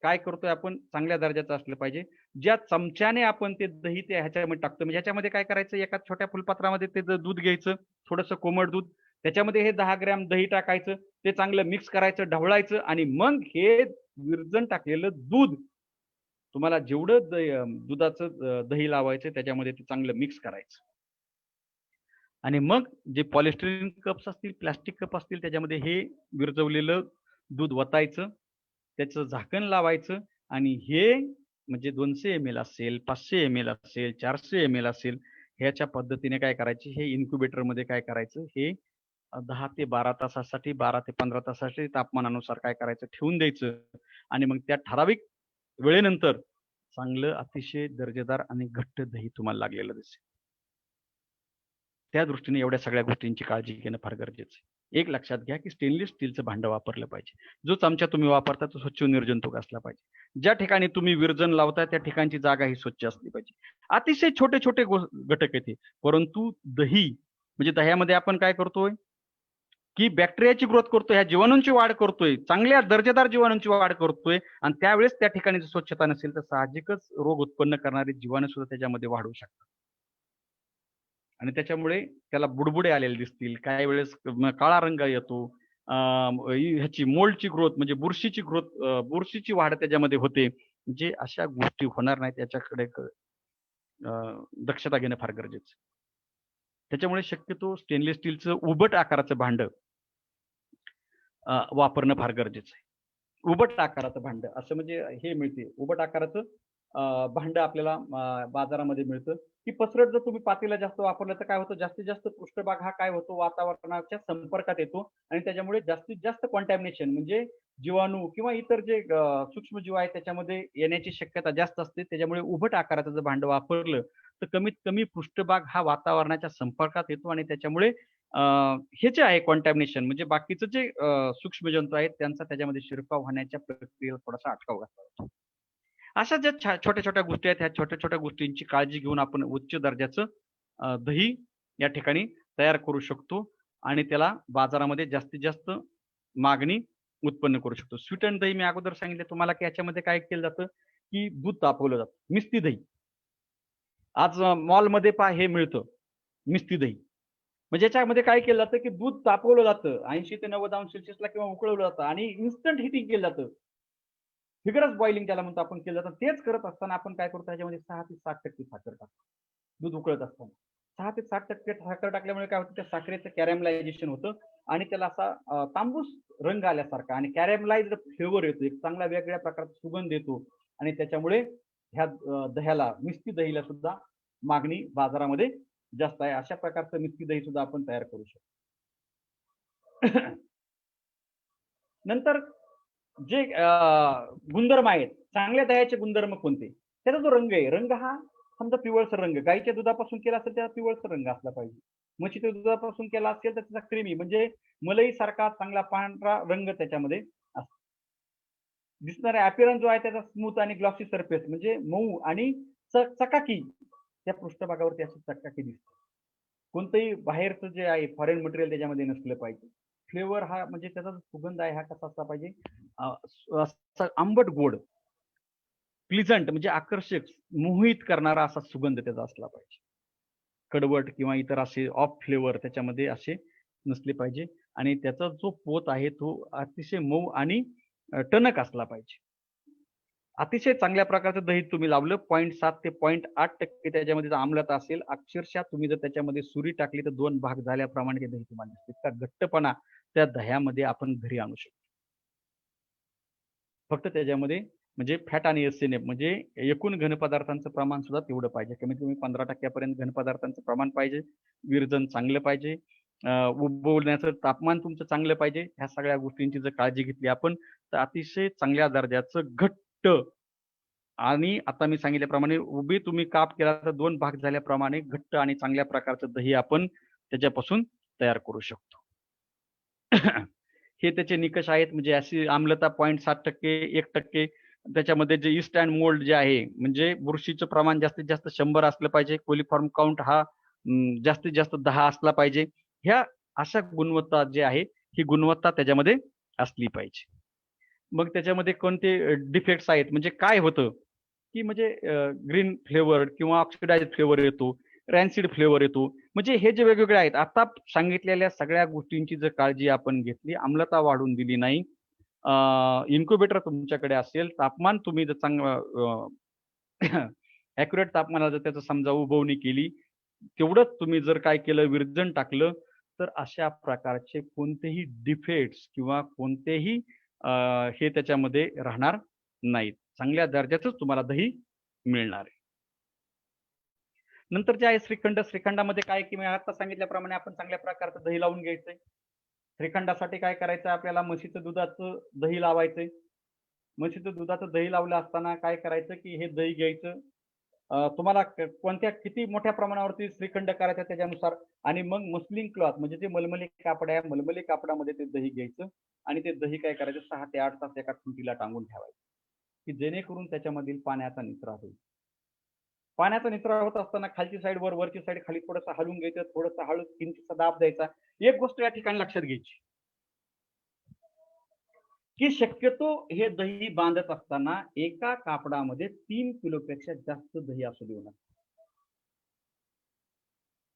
[SPEAKER 3] काय करतोय आपण, चांगल्या दर्जाचं असलं पाहिजे. ज्या चमच्याने आपण ते दही ते ह्याच्यामध्ये टाकतो, म्हणजे ह्याच्यामध्ये काय करायचं, एका छोट्या फुलपात्रामध्ये ते दूध घ्यायचं, थोडंसं कोमट दूध, त्याच्यामध्ये हे 10 ग्रॅम दही टाकायचं, ते चांगलं मिक्स करायचं, ढवळायचं आणि मग हे विरजण टाकलेलं दूध तुम्हाला जेवढं दुधाचं दही लावायचं त्याच्यामध्ये ते चांगलं मिक्स करायचं आणि मग जे पॉलिस्टिरीन कप्स असतील, प्लास्टिक कप असतील, त्याच्यामध्ये हे विरजवलेलं दूध वतायचं, त्याचं झाकण लावायचं आणि हे म्हणजे 200 ml असेल, 500 ml असेल, 400 ml असेल, ह्याच्या पद्धतीने काय करायचे, हे इन्क्युबेटरमध्ये काय करायचं, हे 10 ते 12 तासासाठी, 12 ते 15 तासासाठी तापमानानुसार काय करायचं, ठेवून द्यायचं आणि मग त्या ठराविक वेळेनंतर चांगलं अतिशय दर्जेदार आणि घट्ट दही तुम्हाला लागलेलं दिसेल. त्या दृष्टीने एवढ्या सगळ्या गोष्टींची काळजी घेणं फार गरजेचं आहे. एक लक्षात घ्या की स्टेनलेस स्टीलचं भांडं वापरलं पाहिजे. जो चमचा तुम्ही वापरता तो स्वच्छ निर्जंतुक असला पाहिजे. ज्या ठिकाणी तुम्ही विरजण लावताय त्या ठिकाणची जागा ही स्वच्छ असली पाहिजे. अतिशय छोटे छोटे घटक आहेत, परंतु दही म्हणजे दह्यामध्ये आपण काय करतोय की बॅक्टेरियाची ग्रोथ करतोय, ह्या जीवाणूंची वाढ करतोय, चांगल्या दर्जेदार जीवाणूंची वाढ करतोय आणि त्यावेळेस त्या ठिकाणी जर स्वच्छता नसेल तर साहजिकच रोग उत्पन्न करणारे जीवाणू सुद्धा त्याच्यामध्ये वाढू शकतात आणि त्याच्यामुळे त्याला बुडबुडे आलेले दिसतील, काही वेळेस काळा रंग येतो, ह्याची मोल्डची ग्रोथ म्हणजे बुरशीची ग्रोथ, बुरशीची वाढ त्याच्यामध्ये होते. म्हणजे अशा गोष्टी होणार नाहीत याच्याकडे दक्षता घेणं फार गरजेचं. त्याच्यामुळे शक्यतो स्टेनलेस स्टीलचं उबट आकाराचं भांड वापरणं फार गरजेचं आहे. उबट आकाराचं भांड असं म्हणजे हे मिळते उबट आकाराचं भांड आपल्याला बाजारामध्ये मिळतं. की पसरट जर तुम्ही पातेलं जास्त वापरलं तर काय होतं, जास्तीत जास्त पृष्ठभाग हा काय होतो, वातावरणाच्या संपर्कात येतो आणि त्याच्यामुळे जास्तीत जास्त कॉन्टॅमिनेशन म्हणजे जीवाणू किंवा इतर जे सूक्ष्मजीव आहेत त्याच्यामध्ये येण्याची शक्यता जास्त असते. त्याच्यामुळे उभट आकाराचं जर भांड वापरलं तर कमीत कमी पृष्ठभाग हा वातावरणाच्या संपर्कात येतो आणि त्याच्यामुळे हे जे आहे कॉन्टॅमिनेशन म्हणजे बाकीचं जे सूक्ष्मजंतू आहेत त्यांचा त्याच्यामध्ये शिरकाव होण्याच्या प्रक्रियेला थोडासा अटकाव घातला जातो. अशा ज्या छोट्या छोट्या गोष्टी आहेत ह्या छोट्या छोट्या गोष्टींची काळजी घेऊन आपण उच्च दर्जाचं दही या ठिकाणी तयार करू शकतो आणि त्याला बाजारामध्ये जास्तीत जास्त मागणी उत्पन्न करू शकतो. स्वीट अँड दही मी अगोदर सांगितले तुम्हाला की याच्यामध्ये काय केलं जातं की दूध तापवलं जातं, मिस्ती दही. आज मॉलमध्ये हे मिळतं मिस्ती दही. म्हणजे याच्यामध्ये काय केलं जातं की दूध तापवलं जातं 80 ते 90 अंश सेल्सिअसला किंवा उकळवलं जातं आणि इन्स्टंट हिटिंग केलं जातं. फिगरच बॉइलिंग त्याला म्हणतो आपण केलं जातं. तेच करत असताना आपण काय करतो त्याच्यामध्ये 6 ते 7% साखर टाकतो. दूध उकळत असताना 6 ते 7% साखर टाकल्यामुळे काय होतं त्या साखरेचं कॅरॅमलायझेशन होतं आणि त्याला असा तांबूस रंग आल्यासारखा आणि कॅरॅमलाइज्ड फ्लेवर येतो, एक चांगला वेगळ्या प्रकारचा सुगंध येतो आणि त्याच्यामुळे ह्या दह्याला मिस्ती दहीला सुद्धा मागणी बाजारामध्ये जास्त आहे. अशा प्रकारचं मिस्ती दही सुद्धा आपण तयार करू शकतो. नंतर जे गुणधर्म आहेत, चांगल्या दह्याचे गुणधर्म कोणते? त्याचा जो रंग आहे, रंग हा समजा पिवळसर रंग, गाईच्या दुधापासून केला असेल त्याचा पिवळसर रंग असला पाहिजे. म्हशीच्या दुधापासून केला असेल तर त्याचा क्रीमी म्हणजे मलई सारखा चांगला पांढरा रंग त्याच्यामध्ये असतो. दिसणारा अपीअरन्स जो आहे त्याचा स्मूथ आणि ग्लॉसी सरफेस म्हणजे मऊ आणि चकाकी त्या पृष्ठभागावरती अशी चकाकी दिसते. कोणतंही बाहेरचं जे आहे फॉरेन मटेरियल त्याच्यामध्ये नसलं पाहिजे. फ्लेवर हा म्हणजे त्याचा जो सुगंध आहे हा कसा असला पाहिजे, आंबट गोड, प्लिझंट म्हणजे आकर्षक, मोहित करणारा असा सुगंध त्याचा असला पाहिजे. कडवट किंवा इतर असे ऑफ फ्लेवर त्याच्यामध्ये असे नसले पाहिजे आणि त्याचा जो पोत आहे तो अतिशय मऊ आणि टणक असला पाहिजे. अतिशय चांगल्या प्रकारचं दही तुम्ही लावलं 0.7 ते 0.8% त्याच्यामध्ये जर आम्लता असेल, अक्षरशः तुम्ही जर त्याच्यामध्ये सुरी टाकली तर 2 भाग झाल्याप्रमाणे ते दही तुम्हाला दिसते. इतका घट्टपणा त्या दह्यामध्ये आपण घरी आणू शकतो. फक्त त्याच्यामध्ये म्हणजे फॅट आणि एसएनएफ म्हणजे एकूण घनपदार्थांचं प्रमाण सुद्धा तेवढं पाहिजे. कमीत कमी 15% पर्यंत घनपदार्थांचं प्रमाण पाहिजे. विरजन चांगलं पाहिजे. उबवण्याचं तापमान तुमचं चांगलं पाहिजे. ह्या सगळ्या गोष्टींची जर काळजी घेतली आपण तर अतिशय चांगल्या दर्जाचं घट्ट आणि आता मी सांगितल्याप्रमाणे उभी तुम्ही काप केला तर 2 भाग झाल्याप्रमाणे घट्ट आणि चांगल्या प्रकारचं दही आपण त्याच्यापासून तयार करू शकतो. हे त्याचे निकष आहेत म्हणजे अशी आम्लता 0.7%, 1% त्याच्यामध्ये जे ईस्ट अँड मोल्ड जे आहे म्हणजे बुरशीचं प्रमाण जास्तीत जास्त 100 असलं पाहिजे. कोलिफॉर्म काउंट हा जास्तीत जास्त 10 असला पाहिजे. ह्या अशा गुणवत्ता जे आहे ही गुणवत्ता त्याच्यामध्ये असली पाहिजे. मग त्याच्यामध्ये कोणते डिफेक्ट्स आहेत म्हणजे काय होतं की म्हणजे ग्रीन फ्लेवर किंवा ऑक्सिडाइज्ड फ्लेवर येतो, रॅन्सिड फ्लेवर येतो. म्हणजे हे जे वेगवेगळे आहेत आता सांगितलेल्या सगळ्या गोष्टींची जर काळजी आपण घेतली, आम्लता वाढून दिली नाही, इन्क्युबेटर तुमच्याकडे असेल, तापमान तुम्ही जर चांगलं ॲक्युरेट तापमानाला जर त्याचं समजा उबवणी केली, तेवढंच तुम्ही जर काय केलं विरजण टाकलं तर अशा प्रकारचे कोणतेही डिफेक्ट्स किंवा कोणतेही हे त्याच्यामध्ये राहणार नाहीत. चांगल्या दर्जाचंच तुम्हाला दही मिळणार आहे. नंतर जे आहे श्रीखंड, श्रीखंडामध्ये काय की मी आता सांगितल्याप्रमाणे आपण चांगल्या प्रकारचं दही लावून घ्यायचंय. श्रीखंडासाठी काय करायचं आपल्याला म्हशीचं दुधाचं दही लावायचंय. म्हशीचं दुधाचं दही लावलं असताना काय करायचं की हे दही घ्यायचं. तुम्हाला कोणत्या किती मोठ्या प्रमाणावरती श्रीखंड करायचा त्याच्यानुसार आणि मग मस्लिन क्लॉथ म्हणजे जे मलमली कापड आहे मलमली कापडामध्ये ते दही घ्यायचं आणि ते दही काय करायचं 6 ते 8 तास एका खुंटीला टांगून ठेवायचं की जेणेकरून त्याच्यामधील पाण्याचा निचरा होईल. पाण्याचा निचरा होत असताना खालची साईड वर, वरची साईड खाली थोडंसं हलवून घ्यायचं, थोडंसं हळू किंचितसा दाब द्यायचा. एक गोष्ट या ठिकाणी लक्षात घ्यायची की शक्यतो हे दही बांधत असताना एका कापडामध्ये 3 किलोपेक्षा जास्त दही असू देऊ नका.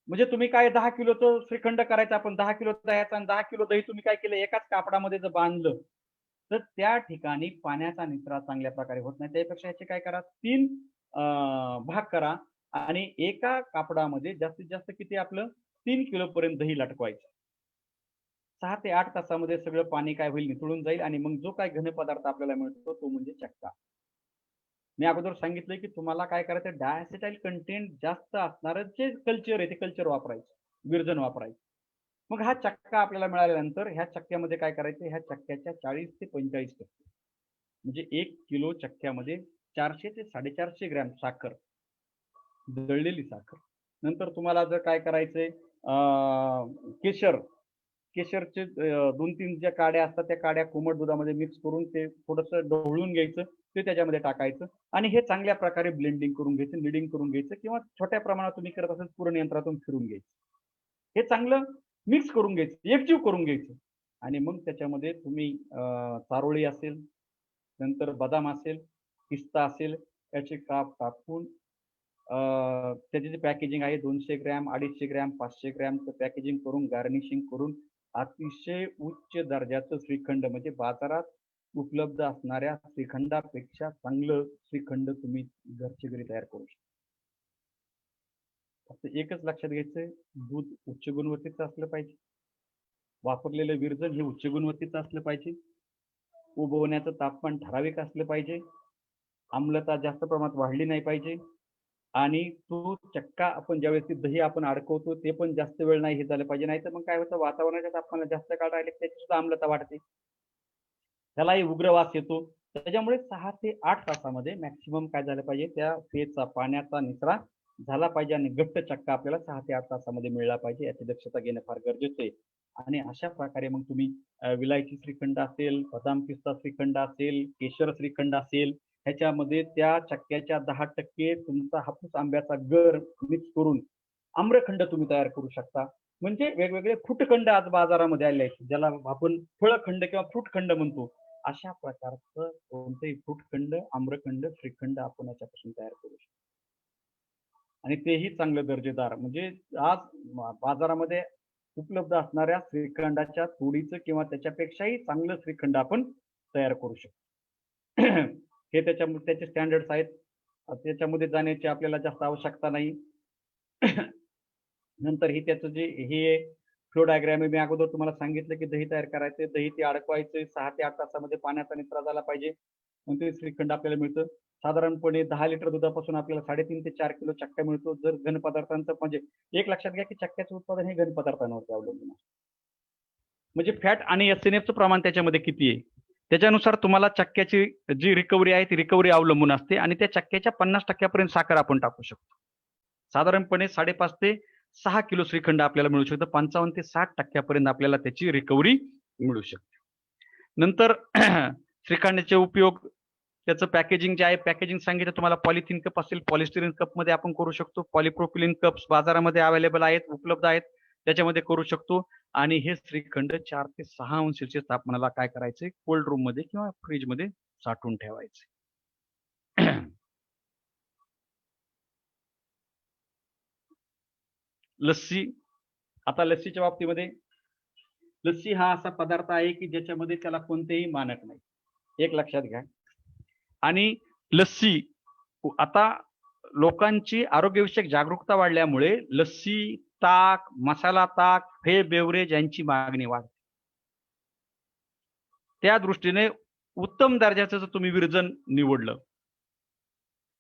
[SPEAKER 3] म्हणजे तुम्ही काय 10 किलोचं श्रीखंड करायचं, आपण 10 किलो दह्याचा आणि 10 किलो दही तुम्ही काय केलं एकाच कापडामध्ये जर बांधलं तर त्या ठिकाणी पाण्याचा निचरा चांगल्या प्रकारे होत नाही. त्यापेक्षा ह्याचे काय करा, 3 भाग करा आणि एका कापडामध्ये जास्तीत जास्त किती आपलं 3 किलो पर्यंत दही लटकवायचं. 6 ते 8 तासामध्ये सगळं पाणी काय होईल, निथळून जाईल आणि मग जो काय घन पदार्थ आपल्याला मिळतो तो म्हणजे चक्का. मी अगोदर सांगितलंय की तुम्हाला काय करायचं, डायसेटाइल कंटेंट जास्त असणारं जे कल्चर आहे ते कल्चर वापरायचं, विरजन वापरायचं. मग हा चक्का आपल्याला मिळाल्यानंतर ह्या चक्क्यामध्ये काय करायचं, ह्या चक्क्याच्या 40 ते 45% म्हणजे 1 किलो चक्क्यामध्ये 400 ते 450 ग्रॅम साखर, दळलेली साखर. नंतर तुम्हाला जर काय करायचंय, केशरचे 2-3 ज्या काड्या असतात त्या काड्या कोमट दुधामध्ये मिक्स करून ते थोडंसं ढवळून घ्यायचं, ते त्याच्यामध्ये टाकायचं आणि हे चांगल्या प्रकारे ब्लेंडिंग करून घ्यायचं, नीडिंग करून घ्यायचं किंवा छोट्या प्रमाणात तुम्ही करत असाल पूर्ण यंत्रातून फिरून घ्यायचं. हे चांगलं मिक्स करून घ्यायचं, एकजीव करून घ्यायचं आणि मग त्याच्यामध्ये तुम्ही चारोळी असेल, नंतर बदाम असेल, पिस्ता असेल, याचे काप टाकून त्याची जी पॅकेजिंग आहे 200 ग्रॅम, 250 ग्रॅम, 500 ग्रॅमचं पॅकेजिंग करून गार्निशिंग करून अतिशय उच्च दर्जाचं श्रीखंड म्हणजे बाजारात उपलब्ध असणाऱ्या श्रीखंडापेक्षा चांगलं श्रीखंड तुम्ही घरच्या घरी तयार करू शकता. फक्त एकच लक्षात घ्यायचंय, दूध उच्च गुणवत्तेचं असलं पाहिजे, वापरलेलं विरजन हे उच्च गुणवत्तेचं असलं पाहिजे, उबवण्याचं तापमान ठराविक असलं पाहिजे, आम्लता जास्त प्रमाणात वाढली नाही पाहिजे आणि तो चक्का आपण ज्यावेळेस ती दही आपण अडकवतो ते पण जास्त वेळ नाही हे झालं पाहिजे. नाही तर मग काय होतं, वातावरणाच्या तापमानात जास्त काळ राहिले त्याची सुद्धा आम्लता वाढते, त्यालाही उग्र वास येतो. त्याच्यामुळे 6 ते 8 तासामध्ये मॅक्सिमम काय झालं पाहिजे, त्या पेचा पाण्याचा निचरा झाला पाहिजे आणि घट्ट चक्का आपल्याला 6 ते 8 तासामध्ये मिळला पाहिजे, याची दक्षता घेणं फार गरजेचं आहे. आणि अशा प्रकारे मग तुम्ही विलायची श्रीखंड असेल, बदाम पिस्ता श्रीखंड असेल, केशर श्रीखंड असेल, ह्याच्यामध्ये त्या चक्क्याच्या 10% तुमचा हापूस आंब्याचा गर मिक्स करून आम्रखंड तुम्ही तयार करू शकता. म्हणजे वेगवेगळे फ्रूटखंड आज बाजारामध्ये आले आहेत, ज्याला आपण फळखंड किंवा फ्रूटखंड म्हणतो. अशा प्रकारचं कोणतेही फ्रूटखंड, आम्रखंड, श्रीखंड आपण याच्यापासून तयार करू शकतो आणि तेही चांगलं दर्जेदार. म्हणजे आज बाजारामध्ये उपलब्ध असणाऱ्या श्रीखंडाच्या तोडीचं किंवा त्याच्यापेक्षाही चांगलं श्रीखंड आपण तयार करू शकतो. हे त्याचे स्टँडर्ड्स आहेत, त्याच्यामध्ये जाण्याची आपल्याला जास्त आवश्यकता नाही. नंतर हे त्याचं जे हे फ्लो डायग्राम मी अगोदर तुम्हाला सांगितलं की दही तयार करायचे, दही ते अडकवायचे, 6 ते 8 तासामध्ये पाण्याचा निचरा झाला पाहिजे, मग ते श्रीखंड आपल्याला मिळतं. साधारणपणे 10 लिटर दुधापासून आपल्याला 3.5 ते 4 किलो चक्का मिळतो. जर घन पदार्थांचं म्हणजे एक लक्षात घ्या की चक्क्याचं उत्पादन हे घन पदार्थांवरती अवलंबून आहे. म्हणजे फॅट आणि एसएनएफचं प्रमाण त्याच्यामध्ये किती आहे त्याच्यानुसार तुम्हाला चक्क्याची जी रिकव्हरी आहे ती रिकव्हरी अवलंबून असते आणि त्या चक्क्याच्या 50% पर्यंत साखर आपण टाकू शकतो. साधारणपणे 5.5 ते 6 किलो श्रीखंड आपल्याला मिळू शकतं. 55 ते 60% पर्यंत आपल्याला त्याची रिकव्हरी मिळू शकते. नंतर श्रीखंडाचे उपयोग, त्याचं पॅकेजिंग जे आहे, पॅकेजिंग सांगितलं तुम्हाला. पॉलिथिन कप असेल, पॉलिस्टिरीन कप मध्ये आपण करू शकतो. पॉलिप्रोपिलिन कप्स बाजारामध्ये अवेलेबल आहेत, उपलब्ध आहेत, त्याच्यामध्ये करू शकतो. आणि हे श्रीखंड 4 ते 6 अंश सेल्सिअस तापमानाला काय करायचे, कोल्ड रूम मध्ये किंवा फ्रीज मध्ये साठवून ठेवायचे. लस्सी. आता लस्सीच्या बाबतीमध्ये, लस्सी हा असा पदार्थ आहे की ज्याच्यामध्ये त्याला कोणतेही मानक नाही, एक लक्षात घ्या. आणि लस्सी आता लोकांची आरोग्यविषयक जागरूकता वाढल्यामुळे लस्सी, ताक, मसाला ताक, हे बेवरेज यांची मागणी वाढते. त्या दृष्टीने उत्तम दर्जाचं जर तुम्ही विरजन निवडलं,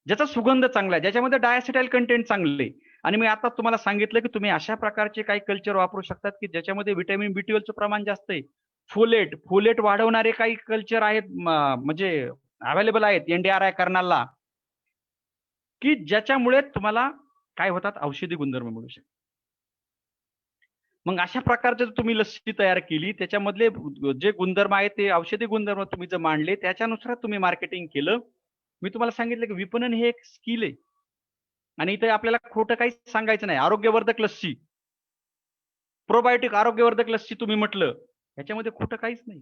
[SPEAKER 3] ज्याचा सुगंध चांगला आहे, ज्याच्यामध्ये डायसेटाइल कंटेंट चांगले, आणि मी आता तुम्हाला सांगितलं की तुम्ही अशा प्रकारचे काही कल्चर वापरू शकतात की ज्याच्यामध्ये व्हिटॅमिन B12 चं प्रमाण जास्त आहे, फोलेट वाढवणारे काही कल्चर आहेत, म्हणजे अवेलेबल आहेत NDRI कर्नालला, की ज्याच्यामुळे तुम्हाला काय होतात, औषधी गुणधर्म मिळू शकतात. मग अशा प्रकारचे तुम्ही लस्सी तयार केली, त्याच्यामधले जे गुणधर्म आहेत ते औषधी गुणधर्म तुम्ही जर मांडले, त्याच्यानुसार तुम्ही मार्केटिंग केलं. मी तुम्हाला सांगितलं की विपणन हे एक स्किल आहे आणि इथे आपल्याला खोटं काही सांगायचं नाही. आरोग्यवर्धक लस्सी, प्रोबायोटिक आरोग्यवर्धक लस्सी तुम्ही म्हटलं, ह्याच्यामध्ये खोटं काहीच नाही.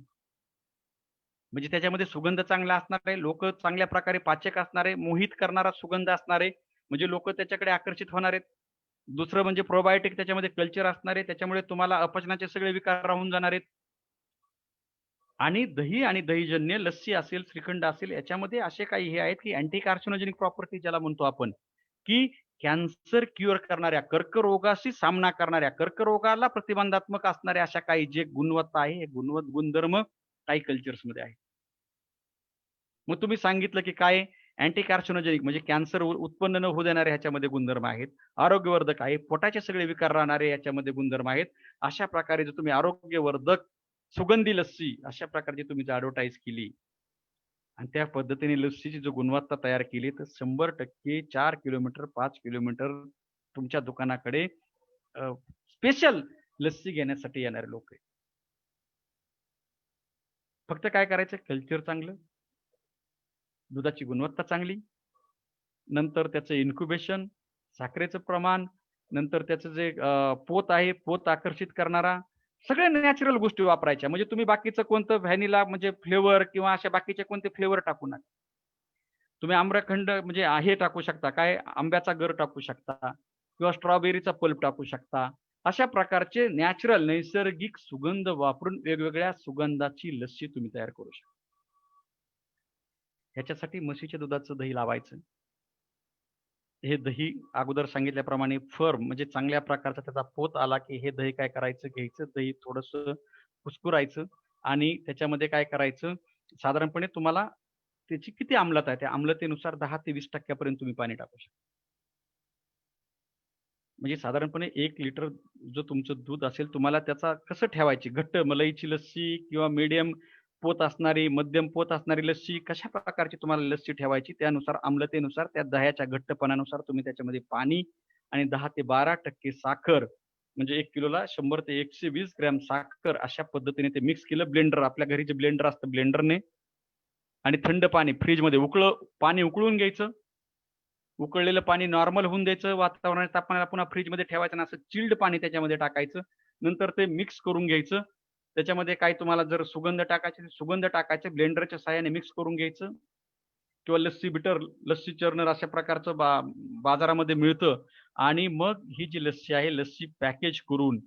[SPEAKER 3] म्हणजे त्याच्यामध्ये सुगंध चांगला असणार आहे, लोक चांगल्या प्रकारे पाचक असणार आहे, मोहित करणारा सुगंध असणार आहे, म्हणजे लोक त्याच्याकडे आकर्षित होणार आहेत. दुसरं म्हणजे प्रोबायोटिक त्याच्यामध्ये कल्चर असणार आहे, त्याच्यामुळे तुम्हाला अपचनाचे सगळे विकार राहून जाणार आहेत. आणि दही आणि दहीजन्य लस्सी असेल, श्रीखंड असेल, याच्यामध्ये असे काही हे आहेत की अँटी कार्सिनोजेनिक प्रॉपर्टी ज्याला म्हणतो आपण, की कॅन्सर क्युअर करणाऱ्या, कर्करोगाशी सामना करणाऱ्या, कर्करोगाला प्रतिबंधात्मक असणाऱ्या अशा काही जे गुणवत्ता आहे, हे गुणधर्म काही कल्चर्स मध्ये आहे. मग तुम्ही सांगितलं की काय अँटी कार्सिनोजेनिक म्हणजे कॅन्सर उत्पन्न न होऊ देणारे ह्याच्यामध्ये गुणधर्म आहेत, आरोग्यवर्धक आहे, पोटाचे सगळे विकार राहणारे याच्यामध्ये गुणधर्म आहेत. अशा प्रकारे जर तुम्ही आरोग्यवर्धक सुगंधी लस्सी अशा प्रकारची तुम्ही जर ॲडव्हर्टाइज केली आणि त्या पद्धतीने लस्सीची जो गुणवत्ता तयार केली, तर 100% 4 किलोमीटर 5 किलोमीटर तुमच्या दुकानाकडे स्पेशल लस्सी घेण्यासाठी येणारे लोक आहेत. फक्त काय करायचं, कल्चर चांगलं, दुधाची गुणवत्ता चांगली, नंतर त्याचं इन्क्युबेशन, साखरेचं प्रमाण, नंतर त्याचं जे पोत आहे, पोत आकर्षित करणारा, सगळे नॅचरल गोष्टी वापरायच्या. म्हणजे तुम्ही बाकीचं कोणतं व्हॅनिला म्हणजे फ्लेवर किंवा अशा बाकीचे कोणते फ्लेवर टाकू नका. तुम्ही आम्रखंड म्हणजे हे टाकू शकता, काय आंब्याचा गर टाकू शकता किंवा स्ट्रॉबेरीचा पल्प टाकू शकता. अशा प्रकारचे नॅचरल नैसर्गिक सुगंध वापरून वेगवेगळ्या सुगंधाची लस्सी तुम्ही तयार करू शकता. ह्याच्यासाठी म्हशीच्या दुधाचं दही लावायचं. हे दही अगोदर सांगितल्याप्रमाणे फर्म म्हणजे चांगल्या प्रकारचा त्याचा पोत आला की हे दही काय करायचं, घ्यायचं दही थोडंसं कुस्कुरायचं आणि त्याच्यामध्ये काय करायचं, साधारणपणे तुम्हाला त्याची किती आम्लता आहे त्या आम्लतेनुसार 10 ते 20% पर्यंत तुम्ही पाणी टाकू शकता. म्हणजे साधारणपणे 1 लिटर जो तुमचं दूध असेल, तुम्हाला त्याचा कसं ठेवायची, घट्ट मलईची लस्सी किंवा मीडियम पोत असणारी, मध्यम पोत असणारी लस्सी, कशा प्रकारची तुम्हाला लस्सी ठेवायची, त्यानुसार आम्लतेनुसार, त्या दह्याच्या घट्टपणानुसार तुम्ही त्याच्यामध्ये पाणी आणि 10 ते 12% साखर, म्हणजे 1 किलोला 100 ते 120 ग्रॅम साखर अशा पद्धतीने ते मिक्स केलं. ब्लेंडर, आपल्या घरी जे ब्लेंडर असतं, ब्लेंडरने आणि थंड पाणी फ्रीजमध्ये पाणी उकळून घ्यायचं. उकळलेलं पाणी नॉर्मल होऊन द्यायचं, वातावरणाच्या तापमानाला पुन्हा फ्रीजमध्ये ठेवायचं आणि असं चिल्ड पाणी त्याच्यामध्ये टाकायचं. नंतर ते मिक्स करून घ्यायचं. त्याच्यामध्ये काय तुम्हाला जर सुगंध टाकायचे, सुगंध टाकायचे, ब्लेंडरच्या साहाय्याने मिक्स करून घ्यायचं किंवा लस्सी बिटर, लस्सी चर्नर अशा प्रकारचं बाजारामध्ये मिळतं. आणि मग ही जी लस्सी आहे, लस्सी पॅकेज करून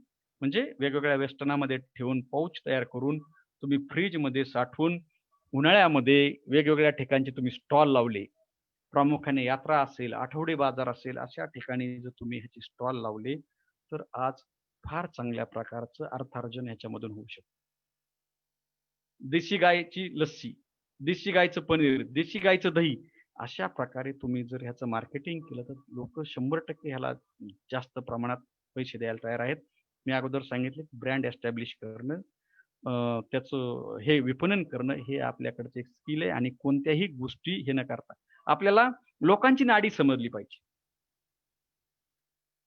[SPEAKER 3] म्हणजे वेगवेगळ्या वेस्टनामध्ये ठेवून पाऊच तयार करून तुम्ही फ्रीजमध्ये साठवून उन्हाळ्यामध्ये वेगवेगळ्या ठिकाणचे तुम्ही स्टॉल लावले, प्रामुख्याने यात्रा असेल, आठवडी बाजार असेल, अशा ठिकाणी जर तुम्ही ह्याचे स्टॉल लावले तर आज फार चांगल्या प्रकारचं अर्थार्जन ह्याच्यामधून होऊ शकतं. देशी गायची लस्सी, देशी गायचं पनीर, देशी गायचं दही, अशा प्रकारे तुम्ही जर ह्याचं मार्केटिंग केलं तर लोक 100% ह्याला जास्त प्रमाणात पैसे द्यायला तयार आहेत. मी अगोदर सांगितले ब्रँड एस्टॅब्लिश करणं, त्याचं हे विपणन करणं हे आपल्याकडचं एक स्किल आहे. आणि कोणत्याही गोष्टी हे न करता आपल्याला लोकांची नाडी समजली पाहिजे.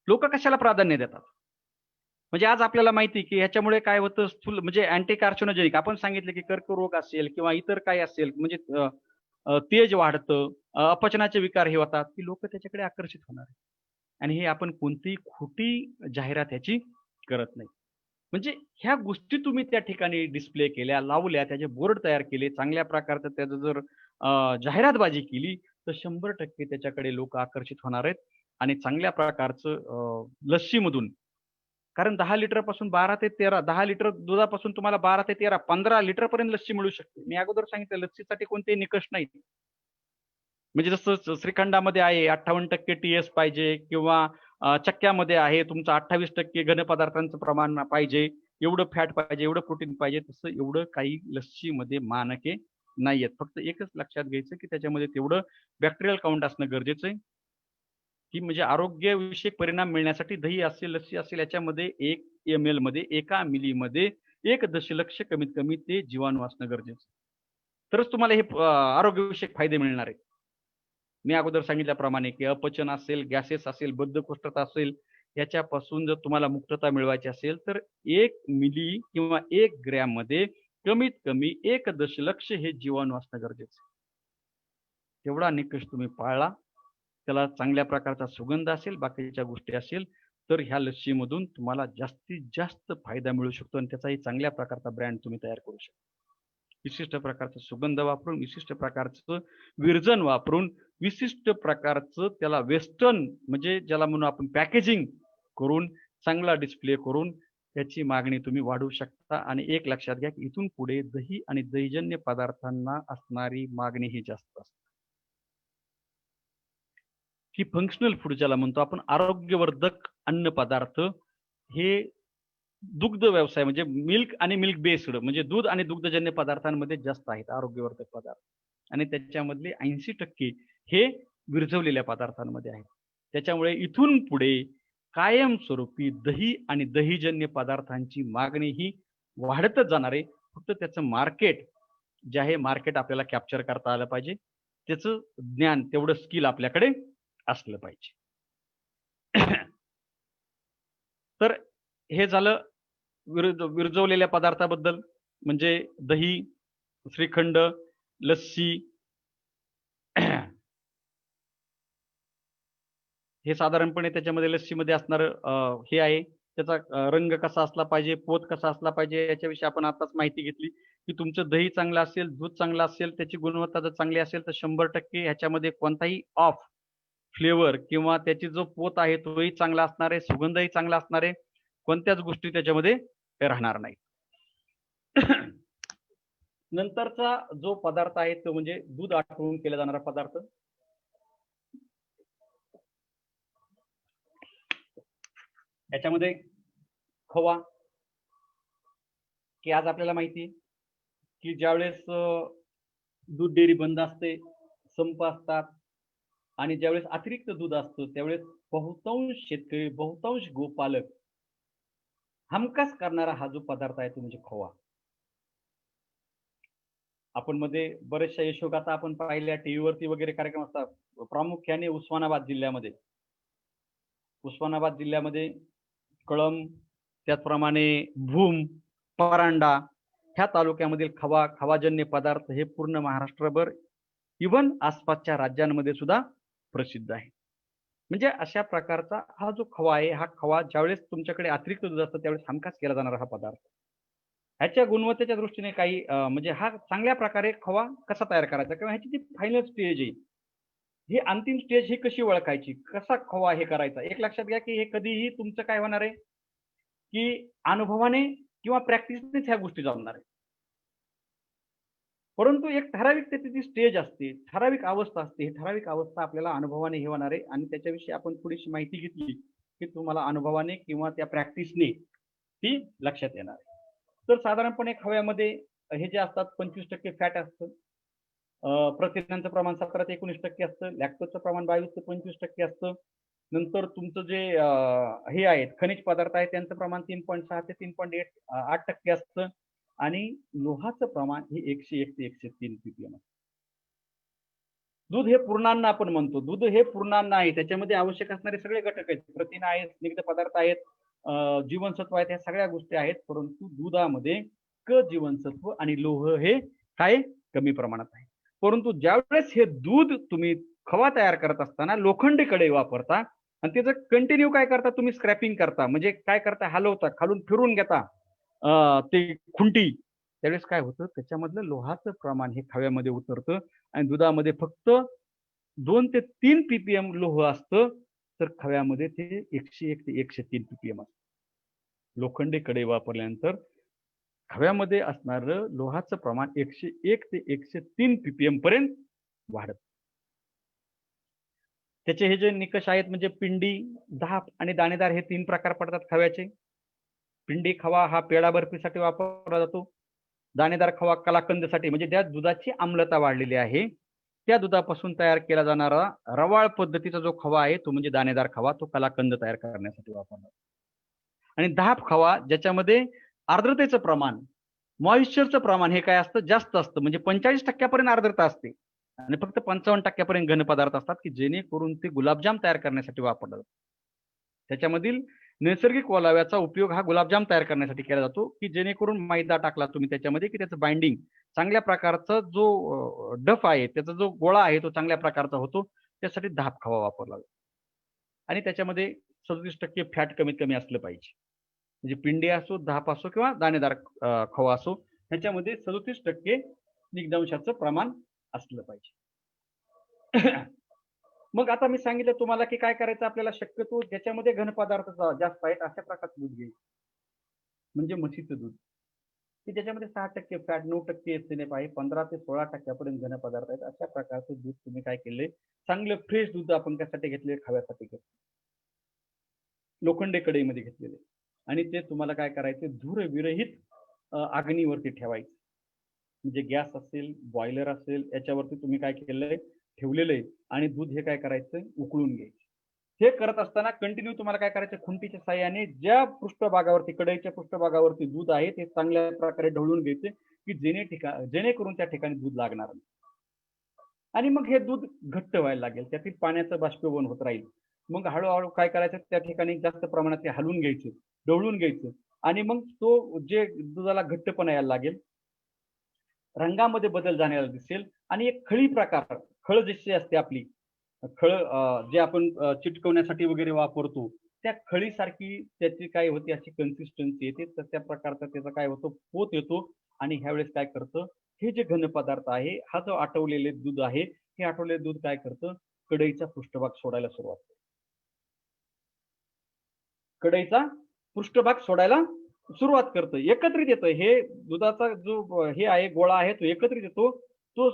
[SPEAKER 3] लोक कशाला प्राधान्य देतात, म्हणजे आज आपल्याला माहिती की ह्याच्यामुळे काय होतं, म्हणजे अँटी कार्सिनोजेनिक आपण सांगितलं की कर्करोग असेल किंवा इतर काय असेल, म्हणजे तेज वाढतं, अपचनाचे विकार हे होतात, की लोक त्याच्याकडे आकर्षित होणार आहे. आणि हे आपण कोणतीही खोटी जाहिरात ह्याची करत नाही. म्हणजे ह्या गोष्टी तुम्ही त्या ठिकाणी डिस्प्ले केल्या, लावल्या, त्याचे बोर्ड तयार केले, चांगल्या प्रकारचं त्याचं जर जाहिरातबाजी केली तर 100% त्याच्याकडे लोक आकर्षित होणार आहेत. आणि चांगल्या प्रकारचं लस्सीमधून, कारण 10 लिटरपासून 12 ते 13, 10 लिटर दुधापासून तुम्हाला 12 ते 13, 15 लिटर पर्यंत लस्सी मिळू शकते. मी अगोदर सांगितलं लस्सीसाठी कोणतेही निकष नाही. म्हणजे जसं श्रीखंडामध्ये आहे 58% TS पाहिजे किंवा चक्क्यामध्ये आहे तुमचं 28% घनपदार्थांचं प्रमाण पाहिजे, एवढं फॅट पाहिजे, एवढं प्रोटीन पाहिजे, तसं एवढं काही लस्सीमध्ये मानके नाहीयेत. फक्त एकच लक्षात घ्यायचं की त्याच्यामध्ये तेवढं बॅक्टेरियल काउंट असणं गरजेचं आहे, की म्हणजे आरोग्यविषयक परिणाम मिळण्यासाठी दही असेल, लस्सी असेल, याच्यामध्ये 1 ml मध्ये 1 मिलीमध्ये 1 दशलक्ष कमीत कमी ते जीवाणू असणं गरजेचं आहे. तरच तुम्हाला हे आरोग्यविषयक फायदे मिळणार आहेत. मी अगोदर सांगितल्याप्रमाणे की अपचन असेल, गॅसेस असेल, बद्धकोष्ठता असेल, याच्यापासून जर तुम्हाला मुक्तता मिळवायची असेल तर 1 मिली किंवा 1 ग्रॅम मध्ये कमीत कमी 1 दशलक्ष हे जीवाणू असणं गरजेचं आहे. तेवढा निकष तुम्ही पाळला त्याला चांगल्या प्रकारचा सुगंध असेल, बाकीच्या गोष्टी असेल, तर ह्या लस्सीमधून तुम्हाला जास्तीत जास्त फायदा मिळू शकतो आणि त्याचाही चांगल्या प्रकारचा ब्रँड तुम्ही तयार करू शकता. विशिष्ट प्रकारचा सुगंध वापरून, विशिष्ट प्रकारचं विरजन वापरून, विशिष्ट प्रकारचं त्याला वेस्टर्न म्हणजे ज्याला म्हणून आपण पॅकेजिंग करून, चांगला डिस्प्ले करून त्याची मागणी तुम्ही वाढवू शकता. आणि एक लक्षात घ्या की इथून पुढे दही आणि दहीजन्य पदार्थांना असणारी मागणी ही जास्त असते. ही फंक्शनल फूड ज्याला म्हणतो आपण, आरोग्यवर्धक अन्न पदार्थ हे दुग्ध व्यवसाय म्हणजे मिल्क आणि मिल्क बेस्ड म्हणजे दूध आणि दुग्धजन्य पदार्थांमध्ये जास्त आहेत आरोग्यवर्धक पदार्थ, आणि त्याच्यामधले 80% हे विरजवलेल्या पदार्थांमध्ये आहेत. त्याच्यामुळे इथून पुढे कायमस्वरूपी दही आणि दहीजन्य पदार्थांची मागणी ही वाढतच जाणार आहे. फक्त त्याचं मार्केट जे आहे, मार्केट आपल्याला कॅप्चर करता आलं पाहिजे. त्याचं ज्ञान, तेवढं स्किल आपल्याकडे असलं पाहिजे. तर हे झालं विरजवलेल्या पदार्थाबद्दल, म्हणजे दही, श्रीखंड, लस्सी. हे साधारणपणे त्याच्यामध्ये लस्सीमध्ये असणार हे आहे. त्याचा रंग कसा असला पाहिजे, पोत कसा असला पाहिजे, याच्याविषयी आपण आताच माहिती घेतली. की तुमचं दही चांगलं असेल, दूध चांगलं असेल, त्याची गुणवत्ता जर चांगली असेल तर 100% ह्याच्यामध्ये कोणताही ऑफ फ्लेवर किंवा त्याची जो पोत आहे तोही चांगला असणार आहे, सुगंधही चांगला असणार आहे, कोणत्याच गोष्टी त्याच्यामध्ये राहणार नाही. नंतरचा जो पदार्थ आहे तो म्हणजे दूध आटवून केला जाणारा पदार्थ. याच्यामध्ये खवा, की आज आपल्याला माहिती आहे की ज्यावेळेस दूध डेअरी बंद असते, संप असतात, आणि ज्यावेळेस अतिरिक्त दूध असतं त्यावेळेस बहुतांश शेतकरी, बहुतांश गोपालक हमखास करणारा हा जो पदार्थ आहे तो म्हणजे खवा. आपण मध्ये बरेचशा यशोगाथा आपण पाहिल्या, टीव्हीवरती वगैरे कार्यक्रम असतात. प्रामुख्याने उस्मानाबाद जिल्ह्यामध्ये कळंब, त्याचप्रमाणे भूम, परांडा ह्या तालुक्यामधील खवाजन्य पदार्थ हे पूर्ण महाराष्ट्रभर, इव्हन आसपासच्या राज्यांमध्ये सुद्धा प्रसिद्ध आहे. म्हणजे अशा प्रकारचा हा जो खवा आहे, हा खवा ज्यावेळेस तुमच्याकडे अतिरिक्त दूध असतं त्यावेळेस हमखास केला जाणारा हा पदार्थ. ह्याच्या गुणवत्तेच्या दृष्टीने काही म्हणजे हा चांगल्या प्रकारे खवा कसा तयार करायचा किंवा ह्याची जी फायनल स्टेज आहे, ही अंतिम स्टेज ही कशी ओळखायची, कसा खवा हे करायचा. एक लक्षात घ्या की हे कधीही तुमचं काय होणार आहे की अनुभवाने किंवा प्रॅक्टिसनेच ह्या गोष्टी जमणार आहे. परंतु एक ठराविक त्याची जी स्टेज असते, ठराविक अवस्था असते, ही ठराविक अवस्था आपल्याला अनुभवाने हे होणार आहे, आणि त्याच्याविषयी आपण थोडीशी माहिती घेतली की तुम्हाला अनुभवाने किंवा त्या प्रॅक्टिसने ती लक्षात येणार आहे. तर साधारणपणे खव्यामध्ये हे जे असतात 25% फॅट असतं, प्रथिनांचं प्रमाण 17 ते 19% असतं, लॅक्टोजचं प्रमाण 22 ते 25% असतं. नंतर तुमचं जे हे आहेत खनिज पदार्थ आहेत त्यांचं प्रमाण 3.6 ते 3.8% असतं, आणि लोहाचं प्रमाण हे 101 ते 103 ppm असतं. दूध हे पूर्णान्न आपण म्हणतो, दूध हे पूर्णान्न आहे. त्याच्यामध्ये आवश्यक असणारे सगळे घटक आहेत, प्रथिन आहेत, स्निग्ध पदार्थ आहेत, जीवनसत्व आहेत, ह्या सगळ्या गोष्टी आहेत. परंतु दुधामध्ये क जीवनसत्व आणि लोह हे काय कमी प्रमाणात आहे. परंतु ज्यावेळेस हे दूध तुम्ही खवा तयार करत असताना लोखंडी कढई वापरता आणि त्याचं कंटिन्यू काय करता तुम्ही, स्क्रॅपिंग करता, म्हणजे काय करता, हलवता, खालून फिरून घेता ते खुंटी, त्यावेळेस काय होतं त्याच्यामधलं लोहाचं प्रमाण हे खव्यामध्ये उतरतं आणि दुधामध्ये फक्त 2 ते 3 ppm लोह असतं, तर खव्यामध्ये ते 101 ते 103 ppm असतं. लोखंडी कढई वापरल्यानंतर खव्यामध्ये असणारं लोहाचं प्रमाण 101 ते 103 ppm पर्यंत वाढत. त्याचे हे जे निकष आहेत म्हणजे पिंडी, दाब आणि दाणेदार हे 3 प्रकार पडतात खव्याचे. पिंडी खवा हा पेढा बर्फीसाठी वापरला जातो. दाणेदार खवा कलाकंदसाठी, म्हणजे ज्या दुधाची आम्लता वाढलेली आहे त्या दुधापासून तयार केला जाणारा रवाळ पद्धतीचा जो खवा आहे तो म्हणजे दाणेदार खवा, तो कलाकंद तयार करण्यासाठी वापरला जातो. आणि दाब खवा ज्याच्यामध्ये आर्द्रतेचं प्रमाण, मॉइश्चरचं प्रमाण हे काय असतं, जास्त असतं, म्हणजे 45% पर्यंत आर्द्रता असते आणि फक्त 55% पर्यंत घन पदार्थ असतात, की जेणेकरून ते गुलाबजाम तयार करण्यासाठी वापरलं जातं. त्याच्यामधील नैसर्गिक ओलाव्याचा उपयोग हा गुलाबजाम तयार करण्यासाठी केला जातो, की जेणेकरून मैदा टाकला तुम्ही त्याच्यामध्ये की त्याचं बाइंडिंग चांगल्या प्रकारचा जो डफ आहे, त्याचा जो गोळा आहे तो चांगल्या प्रकारचा होतो. त्यासाठी धाप खवा वापरला जातो आणि त्याच्यामध्ये 37% फॅट कमीत कमी असलं पाहिजे. म्हणजे पिंडी असो, धाप असो किंवा दाणेदार खवा असो, ह्याच्यामध्ये 37% स्निग्धांशाचं प्रमाण असलं पाहिजे. मग आता मी सांगितलं तुम्हाला की काय करायचं आपल्याला, शक्यतो ज्याच्यामध्ये घन पदार्थ जास्त आहेत अशा प्रकारचं दूध घ्यायचं, म्हणजे म्हशीचं दूध की ज्याच्यामध्ये 6% फॅट, 9% एसएनएफ आहे, 15 ते 16% पर्यंत घन पदार्थ आहेत. अशा प्रकारचं दूध तुम्ही काय केलंय, चांगलं फ्रेश दूध आपण कशासाठी घेतले, खव्यासाठी घेतले, लोखंडी कढईमध्ये घेतलेले, आणि ते तुम्हाला काय करायचे, धूर विरहित अग्नीवरती ठेवायचं. म्हणजे गॅस असेल, बॉयलर असेल, याच्यावरती तुम्ही काय केलंय, ठेवलेलं आहे, आणि दूध हे काय करायचं, उकळून घ्यायचं. हे करत असताना कंटिन्यू तुम्हाला काय करायचं, खुंटीच्या साह्याने ज्या पृष्ठभागावरती, कढईच्या पृष्ठभागावरती दूध आहे ते चांगल्या प्रकारे ढवळून घ्यायचे की जेणेकरून त्या ठिकाणी दूध लागणार नाही. आणि मग हे दूध घट्ट व्हायला लागेल, त्यातील पाण्याचं बाष्पीभवन होत राहील. मग हळूहळू काय करायचं, त्या ठिकाणी जास्त प्रमाणात ते हलवून घ्यायचं, ढवळून घ्यायचं, आणि मग तो जे दुधाला घट्टपणा यायला लागेल, रंगामध्ये बदल जाण्याला दिसेल, आणि एक खळी प्रकार, खळ जशी असते आपली खळ जे आपण चिटकवण्यासाठी वगैरे वापरतो, त्या खळीसारखी त्याची काय होती, अशी कन्सिस्टन्सी येते. तर त्या प्रकारचा त्याचा काय होतो, पोत येतो, आणि ह्यावेळेस काय करतं, हे जे घन पदार्थ आहे, हा जो आटवलेले दूध आहे, हे आटवलेले दूध काय करतं, कढईचा पृष्ठभाग सोडायला सुरुवात करतं. कढईचा पृष्ठभाग सोडायला सुरुवात करतं, एकत्रित येतं. हे दुधाचा जो हे आहे, गोळा आहे, तो एकत्रित येतो, तो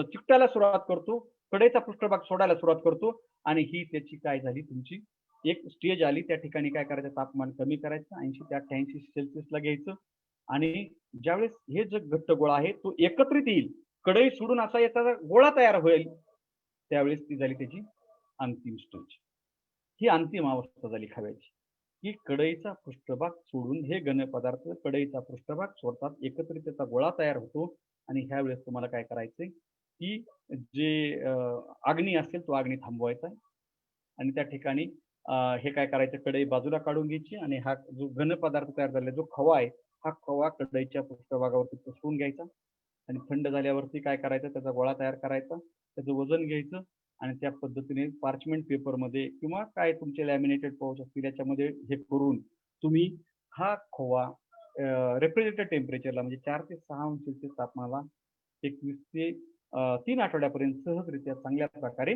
[SPEAKER 3] चिकटायला सुरुवात करतो, कढईचा पृष्ठभाग सोडायला सुरुवात करतो, आणि ही त्याची काय झाली, तुमची एक स्टेज आली. त्या ठिकाणी काय करायचं, तापमान कमी करायचं, 80 ते 88 सेल्सिअसला घ्यायचं, आणि ज्यावेळेस हे जे घट्ट गोळा आहे तो एकत्रित येईल, कढई सोडून असा याचा गोळा तयार होईल, त्यावेळेस ती झाली त्याची अंतिम स्टेज. ही अंतिम अवस्था झाली खव्याची, की कढईचा पृष्ठभाग सोडून हे घन पदार्थ कढईचा पृष्ठभाग सोडतात, एकत्रित त्याचा गोळा तयार होतो, आणि ह्या वेळेस तुम्हाला काय करायचंय, की जे अग्नी असेल तो अग्नी थांबवायचा, आणि त्या ठिकाणी हे काय करायचं, कढई बाजूला काढून घ्यायची, आणि हा जो घन पदार्थ तयार झालेला जो खवा आहे, हा खवा कढईच्या पृष्ठभागावरती पसरून घ्यायचा, आणि थंड झाल्यावरती काय करायचं, त्याचा गोळा तयार करायचा, त्याचं वजन घ्यायचं, आणि त्या पद्धतीने पार्चमेंट पेपरमध्ये किंवा काय तुमचे लॅमिनेटेड पाऊच असतील याच्यामध्ये हे करून तुम्ही हा खोवा रेफ्रिजरेटर टेम्परेचरला, म्हणजे 4 ते 6 अंश सेल्सिअस तापमानाला 21 ते 3 आठवड्यापर्यंत सहजरित्या चांगल्या प्रकारे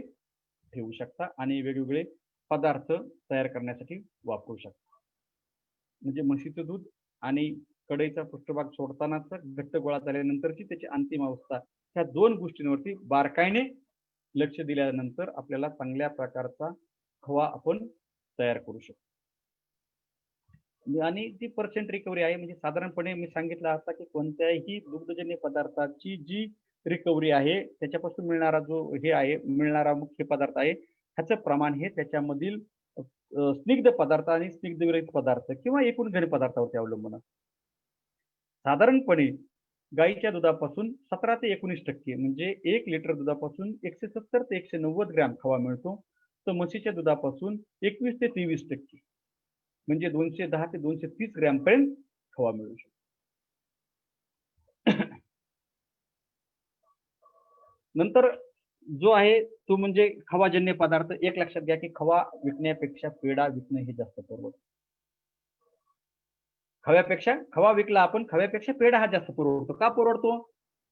[SPEAKER 3] ठेवू शकता, आणि वेगवेगळे पदार्थ तयार करण्यासाठी वापरू शकता. म्हणजे म्हशीचं दूध आणि कढईचा पृष्ठभाग सोडतानाचा घट्ट गोळा झाल्यानंतरची त्याची अंतिम अवस्था, ह्या 2 गोष्टींवरती बारकाईने लक्ष दिल्यानंतर आपल्याला चांगल्या प्रकारचा खवा आपण तयार करू शकतो. आणि ती पर्सेंट रिकव्हरी आहे, म्हणजे साधारणपणे मी सांगितलं आता की कोणत्याही दुग्धजन्य पदार्थाची जी रिकव्हरी आहे, त्याच्यापासून मिळणारा जो हे आहे, मिळणारा मुख्य पदार्थ आहे, ह्याचं प्रमाण हे त्याच्यामधील स्निग्ध पदार्थ आणि स्निग्धविरहित पदार्थ किंवा एकूण घन पदार्थावरती अवलंबून असतं. साधारणपणे गाईच्या दुधापासून 17 ते 19%, म्हणजे 1 लिटर दुधापासून 170 ते 190 ग्रॅम खवा मिळतो, तर म्हशीच्या दुधापासून 21 ते 23%, म्हणजे 210 ते 230 ग्रॅम पर्यंत खवा मिळू शकतो. नंतर जो आहे तो म्हणजे खवाजन्य पदार्थ. एक लक्षात घ्या की खवा विकण्यापेक्षा पेढा विकणं हे जास्त परवडतं. खवा विकला आपण, खव्यापेक्षा पेढा हा जास्त परवडतो. का परवडतो?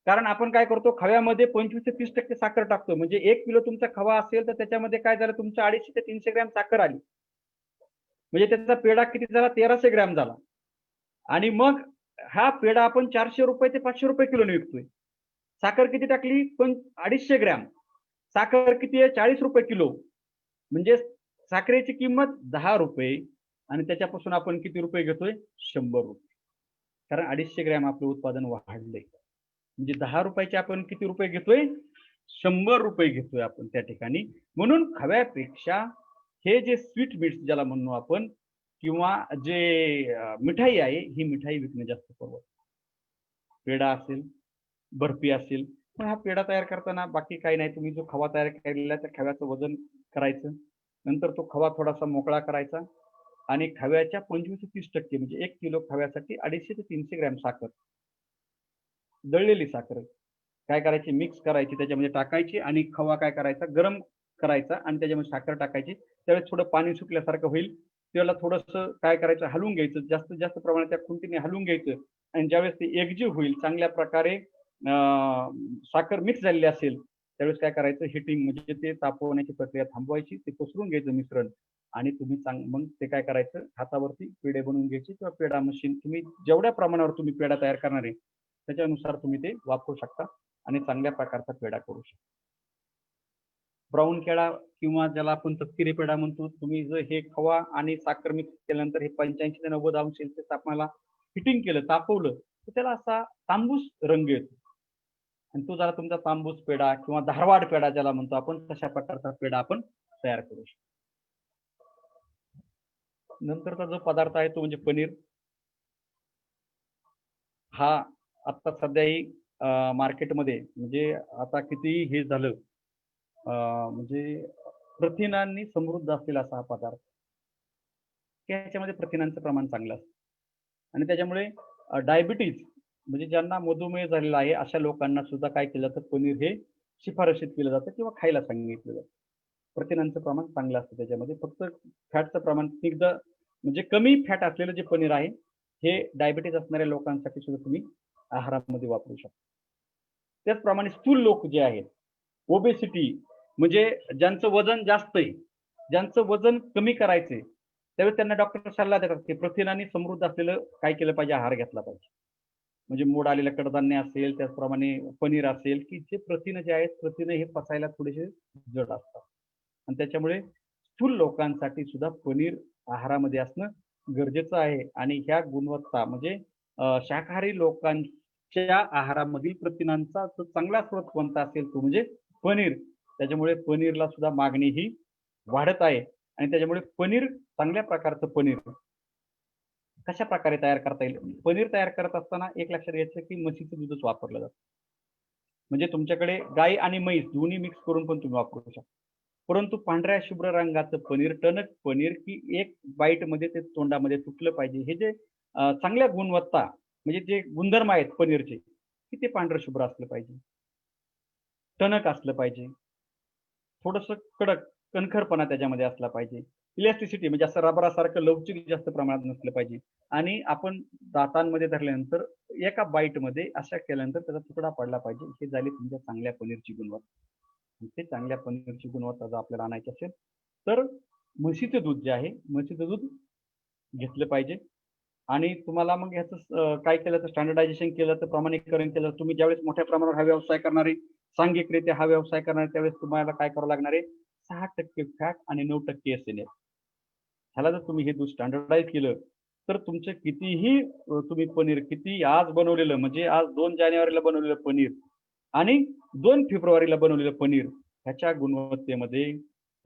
[SPEAKER 3] कारण आपण काय करतो, खव्यामध्ये 25 ते 30% साखर टाकतो. म्हणजे 1 किलो तुमचा खवा असेल तर त्याच्यामध्ये काय झालं, तुमच्या 250 ते 300 ग्रॅम साखर आली, म्हणजे त्याचा पेढा किती झाला, 1300 ग्रॅम झाला. आणि मग हा पेढा आपण 400 रुपये ते 500 रुपये किलोने विकतोय. साखर किती टाकली, पण 250 ग्रॅम. साखर किती आहे, 40 रुपये किलो, म्हणजे साखरेची किंमत 10 रुपये, आणि त्याच्यापासून आपण किती रुपये घेतोय, 100 रुपये. कारण 250 ग्रॅम आपलं उत्पादन वाढलंय, म्हणजे 10 रुपयाचे आपण किती रुपये घेतोय, 100 रुपये घेतोय आपण त्या ठिकाणी. म्हणून खव्यापेक्षा हे जे स्वीट मिट्स ज्याला म्हणू आपण, किंवा जे मिठाई आहे, ही मिठाई विकणं जास्त परवडतं. पेढा असेल, बर्फी असेल, पण हा पेढा तयार करताना बाकी काही नाही, तुम्ही जो खवा तयार केलेला त्या खव्याचं वजन करायचं, नंतर तो खवा थोडासा मोकळा करायचा, आणि खव्याच्या 25 ते 30%, म्हणजे 1 किलो खव्यासाठी 250 ते 300 ग्रॅम साखर, दळलेली साखर काय करायची, मिक्स करायची, त्याच्यामध्ये टाकायची, आणि खवा काय करायचा, गरम करायचा आणि त्याच्यामध्ये साखर टाकायची. त्यावेळेस थोडं पाणी सुटल्यासारखं होईल. त्याला थोडंसं काय करायचं, हलवून घ्यायचं. जास्तीत जास्त प्रमाणात त्या खुंटीने हलवून घ्यायचं आणि ज्यावेळेस ते एकजीव होईल चांगल्या प्रकारे साखर मिक्स झालेली असेल, त्यावेळेस काय करायचं, हिटिंग म्हणजे ते तापवण्याची प्रक्रिया थांबवायची. ते पसरून घ्यायचं मिश्रण आणि तुम्ही मग ते काय करायचं, हातावरती पेढे बनवून घ्यायचे किंवा पेढा मशीन तुम्ही जेवढ्या प्रमाणावर तुम्ही पेढा तयार करणार आहे त्याच्यानुसार तुम्ही ते वापरू शकता आणि चांगल्या प्रकारचा पेढा करू शकता. ब्राऊन केळा किंवा ज्याला आपण तपकिरी पेढा म्हणतो, तुम्ही जर हे खवा आणि साखर मिक्स केल्यानंतर हे 85 ते 90 अंश सेल्सिअस तापमानाला हिटिंग केलं, तापवलं, तर त्याला असा तांबूस रंग येतो आणि तो जरा तुमचा तांबूस पेढा किंवा धारवाड पेढा ज्याला म्हणतो आपण, तशा प्रकारचा पेढा आपण तयार करू शकतो. नंतरचा जो पदार्थ आहे तो म्हणजे पनीर. हा आता सध्याही मार्केटमध्ये म्हणजे आता कितीही हे झालं म्हणजे प्रथिनांनी समृद्ध असलेला असा हा पदार्थ, त्याच्यामध्ये प्रथिनांचं प्रमाण चांगलं असतं आणि त्याच्यामुळे डायबिटीज म्हणजे ज्यांना मधुमेह झालेला आहे अशा लोकांना सुद्धा काय केलं जातं, पनीर हे शिफारशीत केलं जातं किंवा खायला सांगितलं जातं. प्रथिनांचं प्रमाण चांगलं असतं त्याच्यामध्ये. फक्त फॅटचं प्रमाण एकदा म्हणजे कमी फॅट असलेलं जे पनीर आहे हे डायबिटीज असणाऱ्या लोकांसाठी सुद्धा तुम्ही आहारामध्ये वापरू शकता. त्याचप्रमाणे स्थूल लोक जे आहेत, ओबेसिटी म्हणजे ज्यांचं वजन जास्त आहे, ज्यांचं वजन कमी करायचंय, त्यावेळी त्यांना डॉक्टर सल्ला देतात की प्रथिनांनी समृद्ध असलेलं काय केलं पाहिजे, आहार घेतला पाहिजे. म्हणजे मोड आलेलं कडधान्य असेल, त्याचप्रमाणे पनीर असेल, की जे प्रथिन जे आहेत, प्रथिन हे पचायला थोडेसे जड असतात आणि त्याच्यामुळे स्थूल लोकांसाठी सुद्धा पनीर आहारामध्ये असणं गरजेचं आहे आणि ह्या गुणवत्ता म्हणजे शाकाहारी लोकांच्या आहारामधील प्रथिनांचा जो चांगला स्रोत कोणता असेल तो म्हणजे पनीर. त्याच्यामुळे पनीरला सुद्धा मागणी ही वाढत आहे आणि त्याच्यामुळे पनीर, चांगल्या प्रकारचं पनीर कशा प्रकारे तयार करता येईल. पनीर तयार करत असताना एक लक्षात घ्यायचं की म्हशीचं दूधच वापरलं जातं. म्हणजे तुमच्याकडे गाय आणि म्हैस दोन्ही मिक्स करून पण तुम्ही वापरू शकता. परंतु पांढऱ्या शुभ्र रंगाचं पनीर, टणक पनीर की एक बाईट मध्ये ते तोंडामध्ये तुटलं पाहिजे. हे जे चांगल्या गुणवत्ता म्हणजे जे गुणधर्म आहेत पनीरचे, की ते पांढरं शुभ्र असलं पाहिजे, टणक असलं पाहिजे, थोडंसं कडक कणखरपणा त्याच्यामध्ये असला पाहिजे. इलॅस्टिसिटी म्हणजे असं रबरासारखं लवचिक जास्त प्रमाणात नसलं पाहिजे आणि आपण दातांमध्ये धरल्यानंतर एका बाईटमध्ये अशा केल्यानंतर त्याचा तुकडा पडला पाहिजे. हे झाली तुमच्या चांगल्या पनीरची गुणवत्ता. ते चांगल्या पनीरची गुणवत्ता जर आपल्याला आणायची असेल तर म्हशीचं दूध जे आहे, म्हशीचं दूध घेतलं पाहिजे आणि तुम्हाला मग ह्याचं काय केलं तर स्टँडर्डायझेशन केलं तर प्रमाणीकरण केलं. तुम्ही ज्यावेळेस मोठ्या प्रमाणावर हा व्यवसाय करणारे, सांघिकरित्या हा व्यवसाय करणारे, त्यावेळेस तुम्हाला काय करावं लागणार आहे, 6% फॅट आणि 9% एसएनएफ. ह्याला जर तुम्ही हे दूध स्टँडर्डाइज केलं तर तुमचं कितीही तुम्ही पनीर किती आज बनवलेलं म्हणजे आज 2 जानेवारीला बनवलेलं पनीर आणि 2 फेब्रुवारीला बनवलेलं पनीर ह्याच्या गुणवत्तेमध्ये,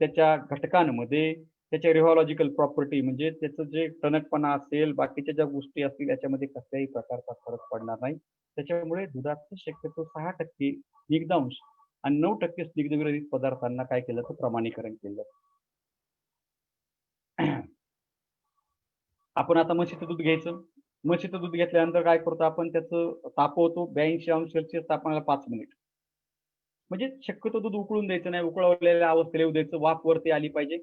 [SPEAKER 3] त्याच्या घटकांमध्ये, त्याच्या रिव्हॉलॉजिकल प्रॉपर्टी म्हणजे त्याचं जे टणकपणा असेल, बाकीच्या ज्या गोष्टी असतील याच्यामध्ये कसल्याही प्रकारचा फरक पडणार नाही. त्याच्यामुळे दुधाचं शक्यतो 6% स्निग्धांश आणि 9% स्निग्धविरहित पदार्थांना काय केलं तर प्रमाणीकरण केलं. आपण आता म्हशीचं दूध घ्यायचं. म्हशीचं दूध घेतल्यानंतर काय करतो आपण, त्याचं तापवतो 82 अंश सेल्सिअस तापमानाला 5 मिनिट. म्हणजे शक्यतो दूध उकळून द्यायचं नाही, उकळवलेल्या अवस्थेला येऊ द्यायचं, वाफ वरती आली पाहिजे.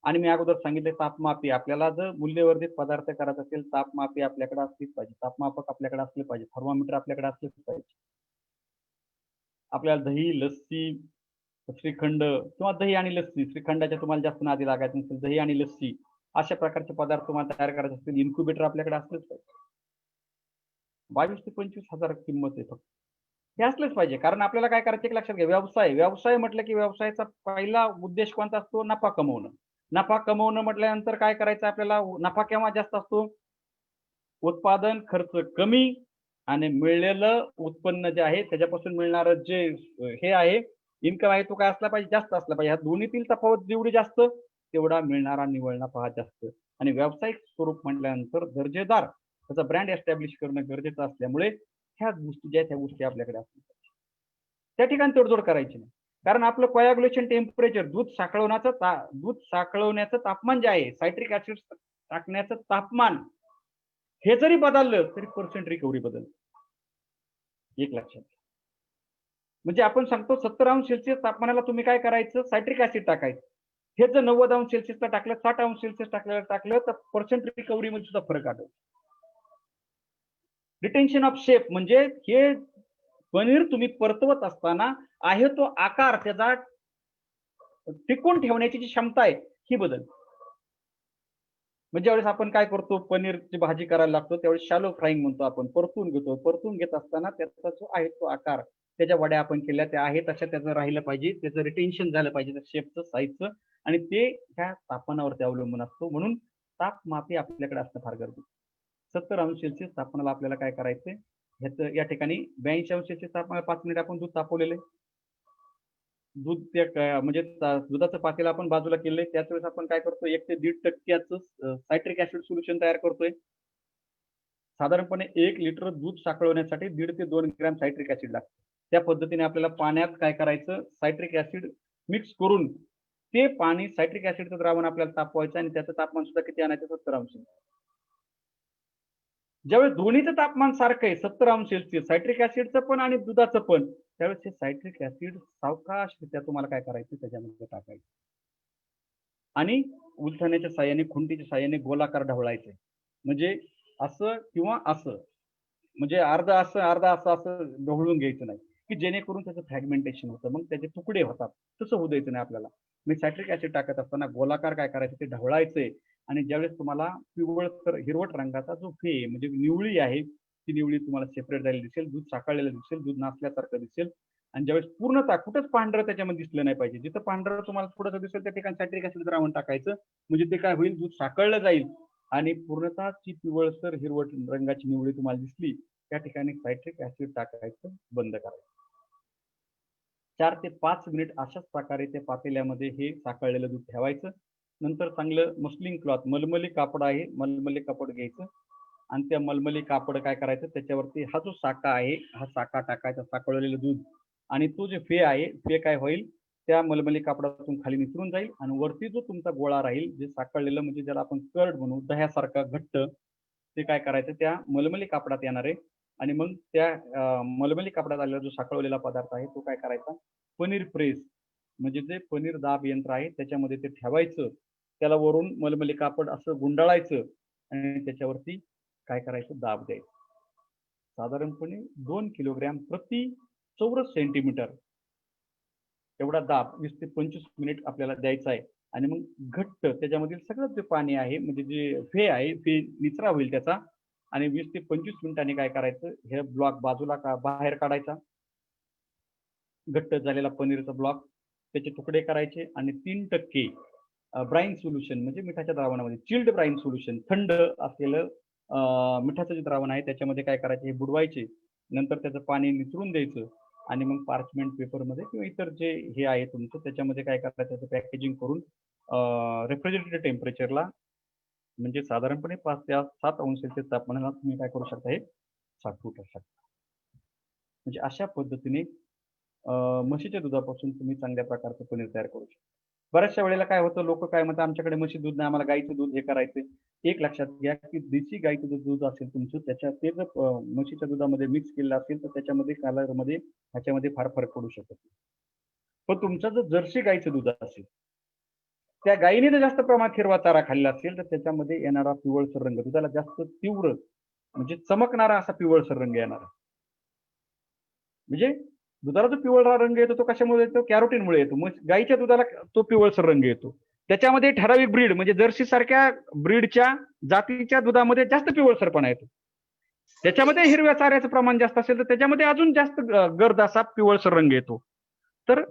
[SPEAKER 3] आणि मी अगोदर सांगितले तापमापी, आपल्याला जर मूल्यवर्धित पदार्थ करायचा असेल तापमापी आपल्याकडे असलीच पाहिजे, तापमापक आपल्याकडे असले पाहिजे, थर्मामीटर आपल्याकडे असलेच पाहिजे. आपल्याला दही, लस्सी, श्रीखंड किंवा दही आणि लस्सी, श्रीखंडाच्या तुम्हाला जास्त नादी लागायचं नसेल, दही आणि लस्सी अशा प्रकारचे पदार्थ तुम्हाला तयार करायचे असतील, इन्क्युबेटर आपल्याकडे असलेच पाहिजे. 22 ते 25 हजार किंमत आहे फक्त. हे असलंच पाहिजे कारण आपल्याला काय करायचं एक लक्षात घ्या, व्यवसाय म्हटलं की व्यवसायाचा पहिला उद्देश कोणता असतो, नफा कमवणं. नफा कमवणं म्हटल्यानंतर काय करायचं आपल्याला, नफा केव्हा जास्त असतो, उत्पादन खर्च कमी आणि मिळलेलं उत्पन्न जे आहे त्याच्यापासून मिळणारं जे हे आहे इन्कम आहे तो काय असला पाहिजे, जास्त असला पाहिजे. ह्या दोन्हीतील तफावत जेवढी जास्त तेवढा मिळणारा निव्वळ नफा जास्त. आणि व्यावसायिक स्वरूप म्हटल्यानंतर दर्जेदार त्याचा ब्रँड एस्टॅब्लिश करणं गरजेचं असल्यामुळे ह्या गोष्टी ज्या त्या गोष्टी आपल्याकडे असल्या पाहिजे. त्या ठिकाणी तडजोड करायची नाही कारण आपलं कोॲग्युलेशन टेम्परेचर, दूध साखळवण्याचं तापमान जे आहे, सायट्रिक ऍसिड टाकण्याचं तापमान हे जरी बदललं तरी पर्सेंट रिकव्हरी बदलते. एक लक्षात घ्या. म्हणजे आपण सांगतो 70°C तापमानाला तुम्ही काय करायचं, सायट्रिक ऍसिड टाकायचं. हे जर 90°C टाकलं, 60°C टाकलं तर पर्सेंट रिकव्हरी मध्ये सुद्धा फरक आढळतो. रिटेन्शन ऑफ शेप म्हणजे हे पनीर तुम्ही परतवत असताना आहे तो आकार त्याचा टिकून ठेवण्याची जी क्षमता आहे ही बदल. म्हणजे ज्यावेळेस आपण काय करतो, पनीरची भाजी करायला लागतो त्यावेळेस शॅलो फ्राईंग म्हणतो आपण, परतून घेतो. परतून घेत असताना त्याचा जो आहे तो आकार, त्याच्या वड्या आपण केल्या त्या आहे तशा त्याचं राहिलं पाहिजे, त्याचं रिटेन्शन झालं पाहिजे त्या शेपचं, साईजचं, आणि ते त्या तापमानावरती अवलंबून असतो. म्हणून तापमापी आपल्याकडे असणं फार गरजेचं. 70°C तापमानाला आपल्याला काय करायचंय, ह्याचं या ठिकाणी 82°C तापमानाला 5 मिनिट आपण दूध तापवलेलं आहे. दूध त्या म्हणजे दुधाचं पातेलं आपण बाजूला केलंय. त्याच वेळेस आपण काय करतो, 1 ते 1.5% सायट्रिक ऍसिड सोल्युशन तयार करतोय. साधारणपणे 1 लिटर दूध साखळवण्यासाठी 1.5 ते 2 ग्रॅम सायट्रिक ऍसिड लागतं. त्या पद्धतीने आपल्याला पाण्यात काय करायचं, सायट्रिक ऍसिड मिक्स करून ते पाणी सायट्रिक ऍसिडचं द्रावण आपल्याला तापवायचं आणि त्याचं तापमान सुद्धा किती आणायचं, 70°C. ज्यावेळेस दोन्हीचं तापमान सारखं आहे, 70°C, सायट्रिक ऍसिडचं पण आणि दुधाचं पण, त्यावेळेस हे सायट्रिक ऍसिड सावकाशरित्या तुम्हाला काय करायचं, त्याच्यामध्ये टाकायचं आणि उलथण्याच्या साह्याने, खुंटीच्या साह्याने गोलाकार ढवळायचे. म्हणजे असं किंवा असं, म्हणजे अर्धा असं अर्धा असं असं ढवळून घ्यायचं नाही, की जेणेकरून त्याचं फ्रॅगमेंटेशन होतं, मग त्याचे तुकडे होतात. तसं होऊ द्यायचं नाही आपल्याला. मी सायट्रिक ऍसिड टाकत असताना गोलाकार काय करायचं, ते ढवळायचंय. आणि ज्यावेळेस तुम्हाला पिवळसर हिरवट रंगाचा जो फे म्हणजे निवळी आहे, ती निवळी तुम्हाला सेपरेट झालेली दिसेल, दूध साखळलेलं दिसेल, दूध नासल्यासारखं दिसेल. आणि ज्यावेळेस पूर्णतः कुठंच पांढरं त्याच्यामध्ये दिसलं नाही पाहिजे, जिथं पांढरं तुम्हाला थोडंसं दिसेल त्या ठिकाणी सायट्रिक ऍसिड द्रावण टाकायचं. म्हणजे ते काय होईल, दूध साखळलं जाईल आणि पूर्णतः जी पिवळसर हिरवट रंगाची निवळी तुम्हाला दिसली त्या ठिकाणी सायट्रिक ऍसिड टाकायचं बंद करायचं. 4 ते 5 मिनिट अशाच प्रकारे त्या पातेल्यामध्ये हे साखळलेलं दूध ठेवायचं. नंतर चांगलं मस्लिन क्लॉथ, मलमली कापड आहे, मलमली कापड घ्यायचं आणि त्या मलमली कापड काय करायचं, त्याच्यावरती हा जो साका आहे हा साका टाकायचा, साखळलेलं दूध, आणि तो जे फे आहे, फे काय होईल, त्या मलमली कापडातून खाली निसरून जाईल आणि वरती जो तुमचा गोळा राहील, जे साखळलेलं म्हणजे ज्याला आपण कर्ड म्हणू, दह्यासारखा घट्ट, ते काय करायचं त्या मलमली कापडात येणार आहे. आणि मग त्या मलमली कापडात आलेला जो साखळवलेला पदार्थ आहे तो काय करायचा, पनीर प्रेस म्हणजे जे पनीर दाब यंत्र आहे त्याच्यामध्ये ते ठेवायचं. त्याला वरून मलमली कापड असं गुंडाळायचं आणि त्याच्यावरती काय करायचं, दाब द्यायचं. साधारणपणे 2 किलोग्रॅम प्रति चौरस सेंटीमीटर एवढा दाब 20 ते 25 मिनिट आपल्याला द्यायचा आहे. आणि मग घट्ट त्याच्यामधील सगळं जे पाणी आहे, म्हणजे जे फे आहे, फे निचरा होईल त्याचा. आणि 20 ते 25 मिनिटांनी काय करायचं, हे ब्लॉक बाजूला बाहेर काढायचा, घट्ट झालेला पनीरचा ब्लॉक, त्याचे तुकडे करायचे आणि 3% ब्राईन सोल्युशन म्हणजे मिठाच्या द्रावणामध्ये, चिल्ड ब्राईन सोल्युशन, थंड असलेलं मिठाचं जे द्रावण आहे त्याच्यामध्ये काय करायचे, हे बुडवायचे. नंतर त्याचं पाणी निचरून द्यायचं आणि मग पार्चमेंट पेपरमध्ये किंवा इतर जे हे आहे तुमचं त्याच्यामध्ये काय करायचं, त्याचं पॅकेजिंग करून रेफ्रिजरेटर टेम्परेचरला म्हणजे साधारणपणे 5 ते 7°C तापमानाला तुम्ही काय करू शकता, हे साठवू शकता. म्हणजे अशा पद्धतीने म्हशीच्या दुधापासून तुम्ही चांगल्या प्रकारचं पनीर तयार करू शकता. बऱ्याचशा वेळेला काय होतं, लोक काय म्हणतात, आमच्याकडे म्हशी दूध नाही, आम्हाला गाईचं दूध हे करायचंय. एक लक्षात घ्या की देशी गाईचं जे दूध असेल तुमचं, त्याच्या ते जर म्हशीच्या दुधामध्ये मिक्स केलेलं असेल तर त्याच्यामध्ये कलरमध्ये ह्याच्यामध्ये फार फरक पडू शकत नाही. पण तुमचं जर जर्सी गाईचं दूध असेल, त्या गायीने जर जास्त प्रमाणात हिरवा चारा खाल्ला असेल तर त्याच्यामध्ये येणारा पिवळसर रंग, दुधाला जास्त तीव्र म्हणजे चमकणारा असा पिवळसर रंग येणार. म्हणजे दुधाला जो पिवळा रंग येतो तो कशामुळे येतो, कॅरोटीनमुळे येतो. मग गाईच्या दुधाला तो पिवळसर रंग येतो. त्याच्यामध्ये ठराविक ब्रीड म्हणजे जर्सी सारख्या ब्रीडच्या जातीच्या दुधामध्ये जास्त पिवळसरपणा येतो. त्याच्यामध्ये हिरव्या चाऱ्याचं प्रमाण जास्त असेल तर त्याच्यामध्ये अजून जास्त गर्द असा पिवळसर रंग येतो. तर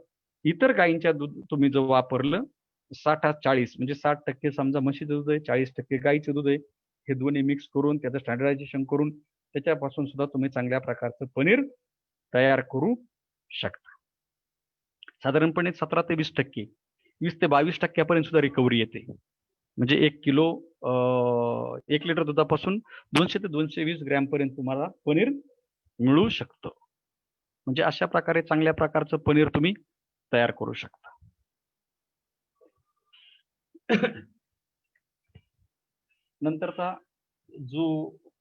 [SPEAKER 3] इतर गायींच्या दूध तुम्ही जर वापरलं 60-40 म्हणजे 60% समजा म्हशीचं दूध आहे, 40% गाईचं दूध आहे, हे दोन्ही मिक्स करून त्याचं स्टँडर्डायझेशन करून त्याच्यापासून सुद्धा तुम्ही चांगल्या प्रकारचं पनीर तयार करू शकता. साधारणपणे 17 ते 20%, 20 ते 22% सुद्धा रिकव्हरी येते. म्हणजे 1 किलो 1 लिटर दुधापासून 200 ते 220 ग्रॅम पर्यंत तुम्हाला पनीर मिळू शकतं. म्हणजे अशा प्रकारे चांगल्या प्रकारचं पनीर तुम्ही तयार करू शकता. नंतरचा जो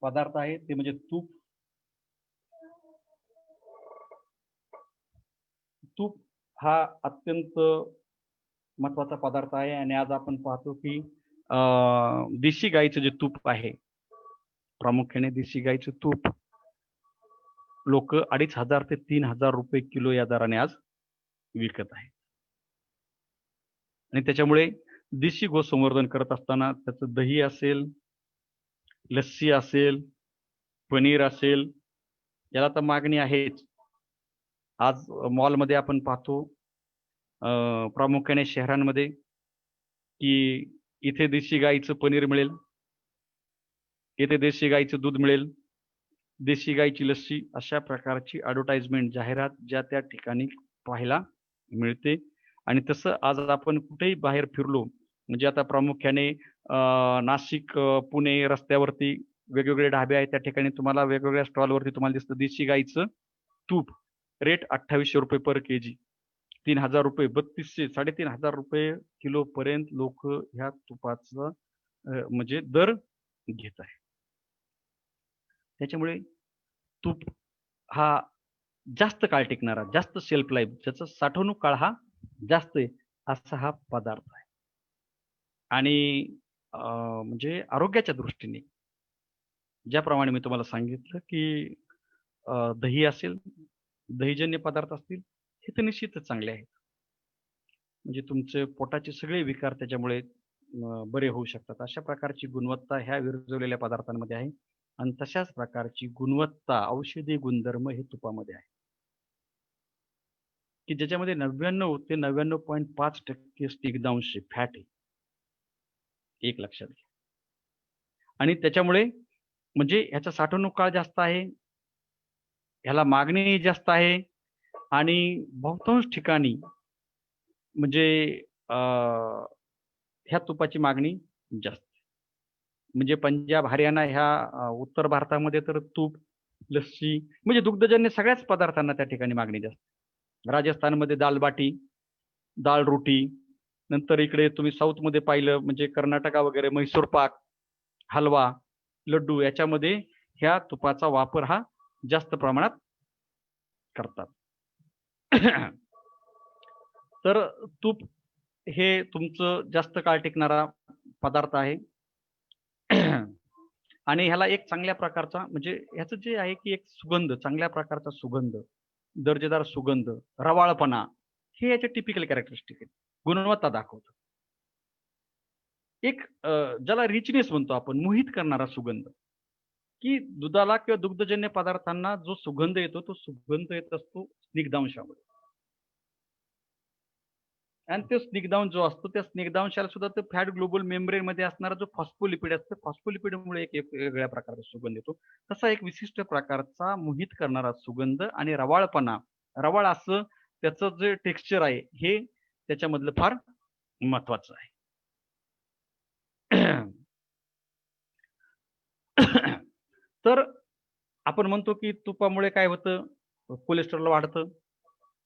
[SPEAKER 3] पदार्थ आहे ते म्हणजे तूप. तूप हा अत्यंत महत्वाचा पदार्थ आहे आणि आज आपण पाहतो की देशी गाईचं जे तूप आहे, प्रामुख्याने देशी गाईचं तूप लोक 2,500 ते 3,000 रुपये किलो या दराने आज विकत आहे. आणि त्याच्यामुळे देशी गोसंवर्धन करत असताना त्याचं दही असेल, लस्सी असेल, पनीर असेल, याला तर मागणी आहेच. आज मॉलमध्ये आपण पाहतो प्रामुख्याने शहरांमध्ये की इथे देशी गाईचं पनीर मिळेल, इथे देशी गाईचं दूध मिळेल, देशी गाईची लस्सी, अशा प्रकारची ॲडव्हर्टाइजमेंट, जाहिरात ज्या त्या ठिकाणी पाहायला मिळते. आणि तसं आज आपण कुठेही बाहेर फिरलो म्हणजे आता प्रामुख्याने नाशिक पुणे रस्त्यावरती वेगवेगळे ढाबे आहेत, त्या ठिकाणी तुम्हाला वेगवेगळ्या स्टॉलवरती तुम्हाला दिसतं देशी गाईचं तूप, रेट 2800 रुपये पर केजी, 3,000 रुपये, 3200, 3,500 रुपये किलो पर्यंत लोक ह्या तुपाचं म्हणजे दर घेत आहे. त्याच्यामुळे तूप हा जास्त काळ टिकणारा, जास्त शेल्फ लाईफ, ज्याचा साठवणूक काळ हा जास्त आहे, असा हा पदार्थ आहे. आणि म्हणजे आरोग्याच्या दृष्टीने ज्याप्रमाणे मी तुम्हाला सांगितलं की दही असेल, दहीजन्य पदार्थ असतील, हे तर निश्चितच चांगले आहेत. म्हणजे तुमचे पोटाचे सगळे विकार त्याच्यामुळे बरे होऊ शकतात. अशा प्रकारची गुणवत्ता ह्या विरजवलेल्या पदार्थांमध्ये आहे आणि तशाच प्रकारची गुणवत्ता, औषधी गुणधर्म हे तुपामध्ये आहे की ज्याच्यामध्ये 99 ते 99.5% स्निग्धांश फॅट आहे. एक लक्षात घ्या. आणि त्याच्यामुळे म्हणजे ह्याचा साठवणूक काळ जास्त आहे, ह्याला मागणी जास्त आहे आणि बहुतांश ठिकाणी म्हणजे ह्या तुपाची मागणी जास्त. म्हणजे पंजाब, हरियाणा ह्या उत्तर भारतामध्ये तर तूप, लस्सी म्हणजे दुग्धजन्य सगळ्याच पदार्थांना त्या ठिकाणी मागणी जास्त. राजस्थानमध्ये दाल बाटी, दाल रोटी, नंतर इकडे तुम्ही साऊथमध्ये पाहिलं म्हणजे कर्नाटका वगैरे म्हैसूर पाक, हलवा, लड्डू, याच्यामध्ये ह्या तुपाचा वापर हा जास्त प्रमाणात करतात. तर तूप हे तुमचं जास्त काळ टिकणारा पदार्थ आहे. आणि ह्याला एक चांगल्या प्रकारचा म्हणजे ह्याचं जे आहे की एक सुगंध, चांगल्या प्रकारचा सुगंध, दर्जेदार सुगंध, रवाळपणा, हे याचे टिपिकल कॅरेक्टरिस्टिक आहेत, गुणवत्ता दाखवतं. एक ज्याला रिचनेस म्हणतो आपण, मोहित करणारा सुगंध, की दुधाला किंवा दुग्धजन्य पदार्थांना जो सुगंध येतो तो सुगंध येत असतो स्निग्धांशामुळे. आणि तो स्निग्धांश जो असतो त्या स्निग्धांशाला सुद्धा तो फॅट ग्लोबल मेम्ब्रेन मध्ये असणारा जो फॉस्फोलिपिड असतो, फॉस्फोलिपिडमुळे एक वेगळ्या प्रकारचा सुगंध येतो. तसा एक विशिष्ट प्रकारचा मोहित करणारा सुगंध आणि रवाळपणा, रवाळ असं त्याचं जे टेक्स्चर आहे हे त्याच्यामधलं फार महत्वाचं आहे. तर आपण म्हणतो की तुपामुळे काय होतं, कोलेस्ट्रॉल वाढतं,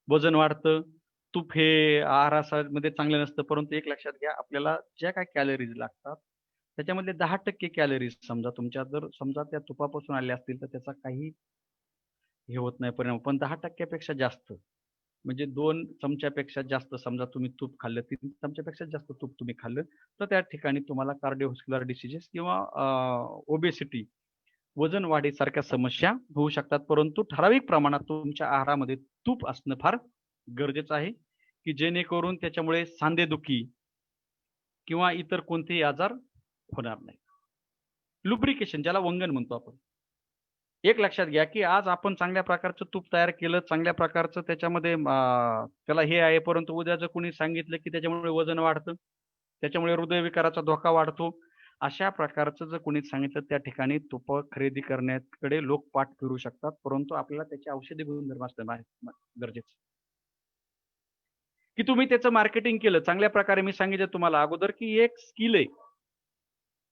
[SPEAKER 3] वजन वाढतं, तूप हे आहारामध्ये चांगलं नसतं. परंतु एक लक्षात घ्या, आपल्याला ज्या काही कॅलरीज लागतात त्याच्यामधले 10% कॅलरीज समजा तुमच्या जर समजा त्या तुपापासून आल्या असतील तर त्याचा काही हे होत नाही परिणाम. पण 10% पेक्षा जास्त म्हणजे 2 चमच्यापेक्षा जास्त समजा तुम्ही तूप खाल्लं, 3 चमच्यापेक्षा जास्त तूप तुम्ही खाल्लं तर त्या ठिकाणी तुम्हाला कार्डिओव्हास्क्युलर डिसीजेस किंवा ओबेसिटी, वजन वाढीसारख्या समस्या होऊ शकतात. परंतु ठराविक प्रमाणात तुमच्या आहारामध्ये तूप असणं फार गरजेचं आहे की जेणेकरून त्याच्यामुळे सांधेदुखी किंवा इतर कोणतेही आजार होणार नाही. लुब्रिकेशन, ज्याला वंगण म्हणतो आपण, एक लक्षात घ्या की आज आपण चांगल्या प्रकारचं तूप तयार केलं, चांगल्या प्रकारचं त्याच्यामध्ये त्याला हे आहे, परंतु उद्या जर कोणी सांगितलं की त्याच्यामुळे वजन वाढतं, त्याच्यामुळे हृदयविकाराचा धोका वाढतो, अशा प्रकारचं जर कोणी सांगितलं त्या ठिकाणी तुप खरेदी करण्याकडे लोक पाठ फिरू शकतात. परंतु आपल्याला त्याचे औषधी गुणधर्म असणं गरजेचं की तुम्ही त्याचं मार्केटिंग केलं चांगल्या प्रकारे. मी सांगितलं तुम्हाला अगोदर की एक स्किल आहे.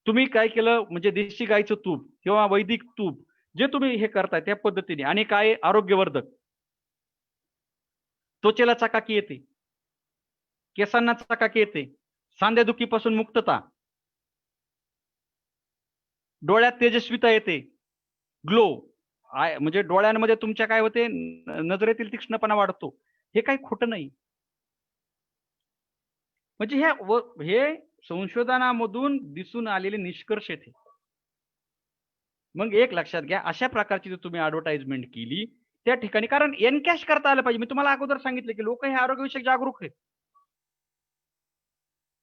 [SPEAKER 3] तुम्ही काय केलं म्हणजे देशी गाईचं तूप किंवा वैदिक तूप जे तुम्ही हे करताय त्या पद्धतीने, आणि काय आरोग्यवर्धक, त्वचेला चकाकी येते, केसांना चकाकी येते, सांधेदुखीपासून मुक्तता, डोळ्यात तेजस्विता येते, ग्लो म्हणजे डोळ्यांमध्ये तुमच्या काय होते, नजरेतील तीक्ष्णपणा वाढतो, हे काही खोटं नाही. म्हणजे हे संशोधनामधून दिसून आलेले निष्कर्ष आहेत. मग एक लक्षात घ्या, अशा प्रकारची जर तुम्ही ॲडव्हर्टाइजमेंट केली त्या ठिकाणी, कारण एनकॅश करता आलं पाहिजे. मी तुम्हाला अगोदर सांगितलं की लोक हे आरोग्यविषयक जागरूक आहेत.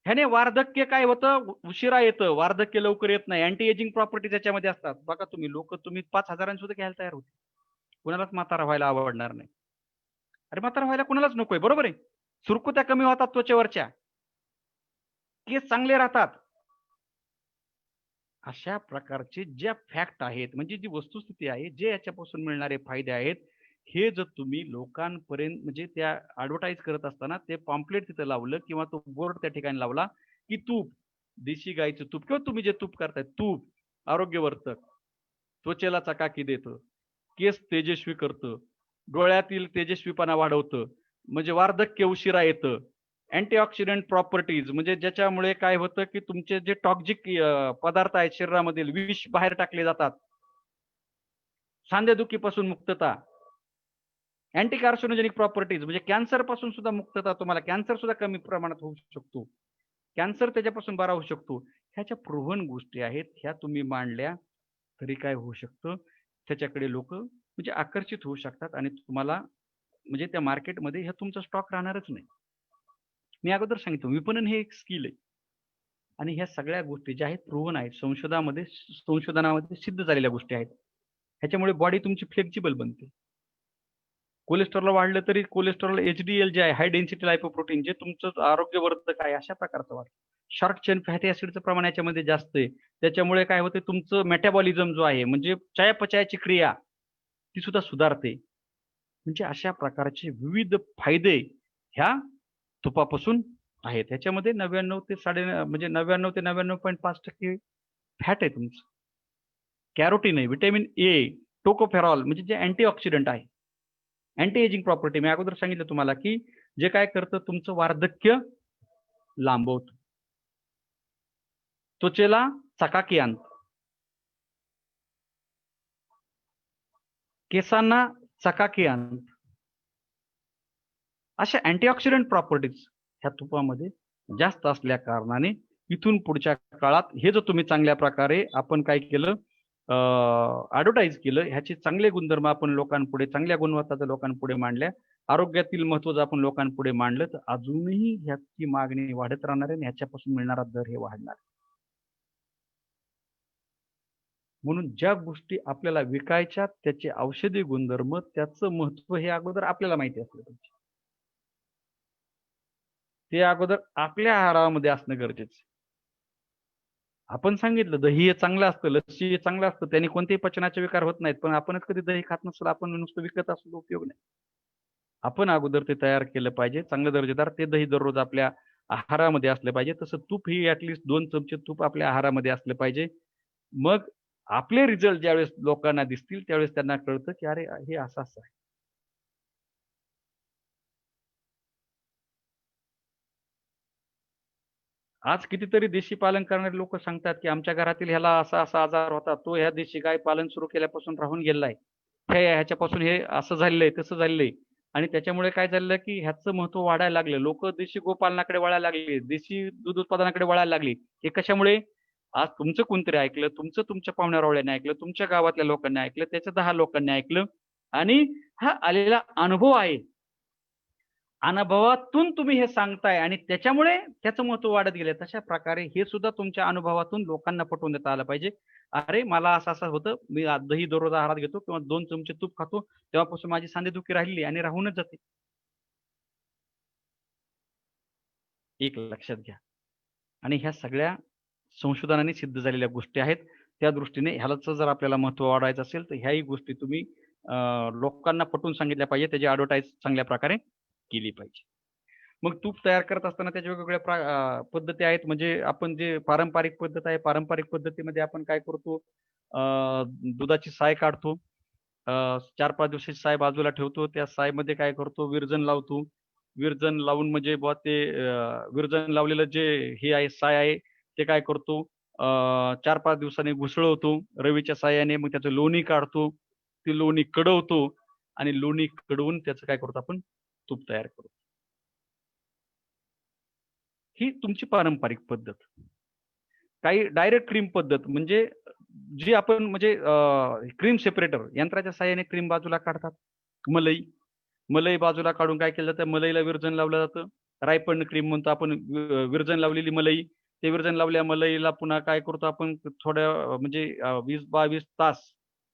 [SPEAKER 3] ह्याने वार्धक्य काय होतं, उशिरा येतं, वार्धक्य लवकर येत नाही. अँटी एजिंग प्रॉपर्टी त्याच्यामध्ये असतात. बघा तुम्ही 5,000 सुद्धा घ्यायला तयार होते. कुणालाच म्हातारा व्हायला आवडणार नाही. अरे म्हातारा व्हायला कुणालाच नकोय, बरोबर आहे. सुरकुत्या कमी होतात त्वचेवरच्या, केस चांगले राहतात. अशा प्रकारचे ज्या फॅक्ट आहेत, म्हणजे जी वस्तुस्थिती आहे, जे याच्यापासून मिळणारे फायदे आहेत, हे जर तुम्ही लोकांपर्यंत म्हणजे त्या ॲडव्हर्टाइज करत असताना ते पॉम्पलेट तिथं लावलं किंवा तो बोर्ड त्या ठिकाणी लावला की तूप, देशी गाईचं तूप किंवा तुम्ही जे तूप करताय तूप आरोग्यवर्धक, त्वचेला चकाकी देतं, केस तेजस्वी करतं, डोळ्यातील तेजस्वीपणा वाढवतं, म्हणजे वार्धक्य उशिरा येतं, अँटीऑक्सिडंट प्रॉपर्टीज म्हणजे ज्याच्यामुळे काय होतं की तुमचे जे टॉक्झिक पदार्थ आहेत शरीरामधील विष बाहेर टाकले जातात, सांधेदुखीपासून मुक्तता, अँटी कार्सिनोजेनिक प्रॉपर्टीज म्हणजे कॅन्सर पासून सुद्धा मुक्तता, तुम्हाला कॅन्सर सुद्धा कमी प्रमाणात होऊ शकतो, कॅन्सर त्याच्यापासून बरा होऊ शकतो. ह्याच्या प्रूव्हन गोष्टी आहेत, ह्या तुम्ही मांडल्या तरी काय होऊ शकतं, त्याच्याकडे लोक म्हणजे आकर्षित होऊ शकतात आणि तुम्हाला म्हणजे त्या मार्केटमध्ये ह्या तुमचा स्टॉक राहणारच नाही. मी अगोदर सांगितलं विपणन हे एक स्किल आहे आणि ह्या सगळ्या गोष्टी ज्या आहेत प्रूव्हन आहेत, संशोधनामध्ये सिद्ध झालेल्या गोष्टी आहेत. ह्याच्यामुळे बॉडी तुमची फ्लेक्झिबल बनते. कोलेस्ट्रॉल वाढलं तरी कोलेस्ट्रॉल HDL जे आहे हाय डेन्सिटी लायपोप्रोटीन जे तुमचं आरोग्यवर्धक आहे अशा प्रकारचं वाढतं. शॉर्ट चेन फॅटी ऍसिडचं प्रमाण याच्यामध्ये जास्त आहे. त्याच्यामुळे काय होते तुमचं मेटाबॉलिझम जो आहे म्हणजे चयापचयाची क्रिया ती सुद्धा सुधारते. म्हणजे अशा प्रकारचे विविध फायदे ह्या तुपापासून आहेत. ह्याच्यामध्ये 99 ते 99.5% फॅट आहे तुमचं. कॅरोटीन आहे, व्हिटॅमिन ए, टोकोफेरॉल म्हणजे जे अँटीऑक्सिडंट आहे. अँटी एजिंग प्रॉपर्टी मी अगोदर सांगितलं तुम्हाला की जे काय करतं तुमचं वार्धक्य लांबवतं, त्वचेला चकाकी आणतं, केसांना चकाकी आणतं. अशा अँटीऑक्सिडंट प्रॉपर्टीज ह्या तुपामध्ये जास्त असल्या कारणाने इथून पुढच्या काळात हे जर तुम्ही चांगल्या प्रकारे आपण काय केलं ॲडव्हर्टाइज केलं, ह्याचे चांगले गुणधर्म आपण लोकांपुढे चांगल्या गुणवत्ताच्या लोकांपुढे मांडल्या, आरोग्यातील महत्त्व जर आपण लोकांपुढे मांडलं तर अजूनही ह्याची मागणी वाढत राहणार आहे आणि ह्याच्यापासून मिळणारा दर हे वाढणार आहे. म्हणून ज्या गोष्टी आपल्याला विकायच्या त्याचे औषधी गुणधर्म त्याचं महत्त्व हे अगोदर आपल्याला माहिती असलं पाहिजे. ते अगोदर आपल्या आहारामध्ये असणं गरजेचं आहे. आपण सांगितलं दही हे चांगलं असतं, लस्सी हे चांगलं असतं, त्याने कोणतेही पचनाचे विकार होत नाहीत, पण आपणच कधी दही खात नसलो, आपण नुसतं विकत असलो उपयोग नाही. आपण अगोदर ते तयार केलं पाहिजे, चांगलं दर्जेदार ते दही दररोज आपल्या आहारामध्ये असलं पाहिजे. तसं तूप ही ऍटलिस्ट 2 चमचे तूप आपल्या आहारामध्ये असलं पाहिजे. मग आपले रिझल्ट ज्यावेळेस लोकांना दिसतील त्यावेळेस त्यांना कळतं की अरे हे असं असं आहे. आज कितीतरी देशी पालन करणारे लोक सांगतात की आमच्या घरातील ह्याला असा असा आजार होता, तो ह्या देशी गाय पालन सुरू केल्यापासून राहून गेलाय, ह्याच्यापासून हे असं झालेलं आहे तसं झालेलं आहे. आणि त्याच्यामुळे काय झालं की ह्याचं महत्व वाढायला लागलं, लोक देशी गोपालनाकडे वळायला लागले, देशी दूध उत्पादनाकडे वळायला लागली. हे कशामुळे? आज तुमचं कोणतरी ऐकलं, तुमच्या पाहुण्यारावळ्याने ऐकलं, तुमच्या गावातल्या लोकांनी ऐकलं, त्याच्या 10 लोकांनी ऐकलं आणि हा आलेला अनुभव आहे, अनुभवातून तुम्ही हे सांगताय आणि त्याच्यामुळे त्याचं महत्व वाढत गेलं. तशा प्रकारे हे सुद्धा तुमच्या अनुभवातून लोकांना पटवून देता आलं पाहिजे. अरे मला असं असं होतं, मी दही दररोज आहारात घेतो किंवा 2 चमचे तूप खातो, तेव्हापासून माझी सांधेदुखी राहिली आणि राहूनच जाते. एक लक्षात घ्या. आणि ह्या सगळ्या संशोधनाने सिद्ध झालेल्या गोष्टी आहेत. त्या दृष्टीने ह्यालाच जर आपल्याला महत्व वाढवायचं असेल तर ह्याही गोष्टी तुम्ही लोकांना पटवून सांगितल्या पाहिजे, त्याची ॲडव्हर्टाइज चांगल्या प्रकारे केली पाहिजे. मग तूप तयार करत असताना त्याच्या वेगवेगळ्या पद्धती आहेत. म्हणजे आपण जे पारंपरिक पद्धत आहे, पारंपरिक पद्धतीमध्ये आपण काय करतो, दुधाची साय काढतो, 4-5 दिवसाची साय बाजूला ठेवतो, त्या सायमध्ये काय करतो विरजण लावतो. विरजण लावून म्हणजे बुवा ते विरजण लावलेलं जे हे आहे साय आहे ते काय करतो 4-5 दिवसांनी घुसळवतो रवीच्या साह्याने, मग त्याचं लोणी काढतो, ती लोणी कडवतो आणि लोणी कडवून त्याचं काय करतो आपण तूप तयार करू. ही तुमची पारंपरिक पद्धत. काही डायरेक्ट क्रीम पद्धत म्हणजे जी आपण म्हणजे क्रीम सेपरेटर यंत्राच्या साहाय्याने क्रीम बाजूला काढतात. मलई बाजूला काढून काय केलं जातं, मलईला विरजण लावलं जातं. रायपण क्रीम म्हणतो आपण, विरजण लावलेली मलई. ते विरजण लावल्या मलईला पुन्हा काय करतो आपण थोड्या म्हणजे 20-22 तास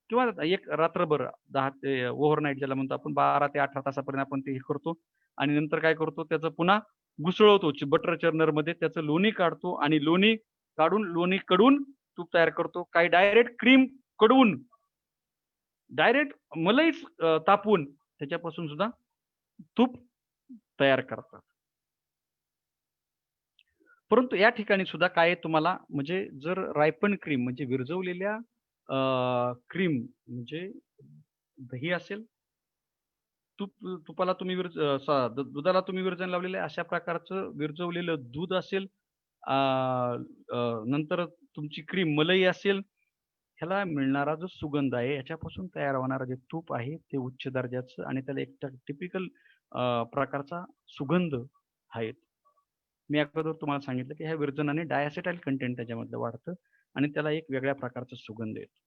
[SPEAKER 3] किंवा एक रात्रभर 10 ते ओव्हरनाईट ज्याला म्हणतो आपण 12 ते 18 तासापर्यंत आपण ते हे करतो आणि नंतर काय करतो त्याचं पुन्हा घुसळवतो बटर चर्नर मध्ये, त्याचं लोणी काढतो आणि लोणी कडून तूप तयार करतो. काही डायरेक्ट क्रीम कडवून डायरेक्ट मलईच तापवून त्याच्यापासून सुद्धा तूप तयार करतात. परंतु या ठिकाणी सुद्धा काय तुम्हाला म्हणजे जर रायपन क्रीम म्हणजे विरजवलेल्या क्रीम म्हणजे दही असेल, तुपाला तुम्ही दुधाला तुम्ही विरजण लावलेलं आहे अशा प्रकारचं विरजवलेलं दूध असेल, नंतर तुमची क्रीम मलई असेल, ह्याला मिळणारा जो सुगंध आहे याच्यापासून तयार होणारं जे तूप आहे ते उच्च दर्जाचं आणि त्याला एक टिपिकल प्रकारचा सुगंध आहे. मी अगोदर तुम्हाला सांगितलं की ह्या विरजणाने डायॲसिटाइल कंटेंट त्याच्यामधलं वाढतं आणि त्याला एक वेगळ्या प्रकारचा सुगंध येतो.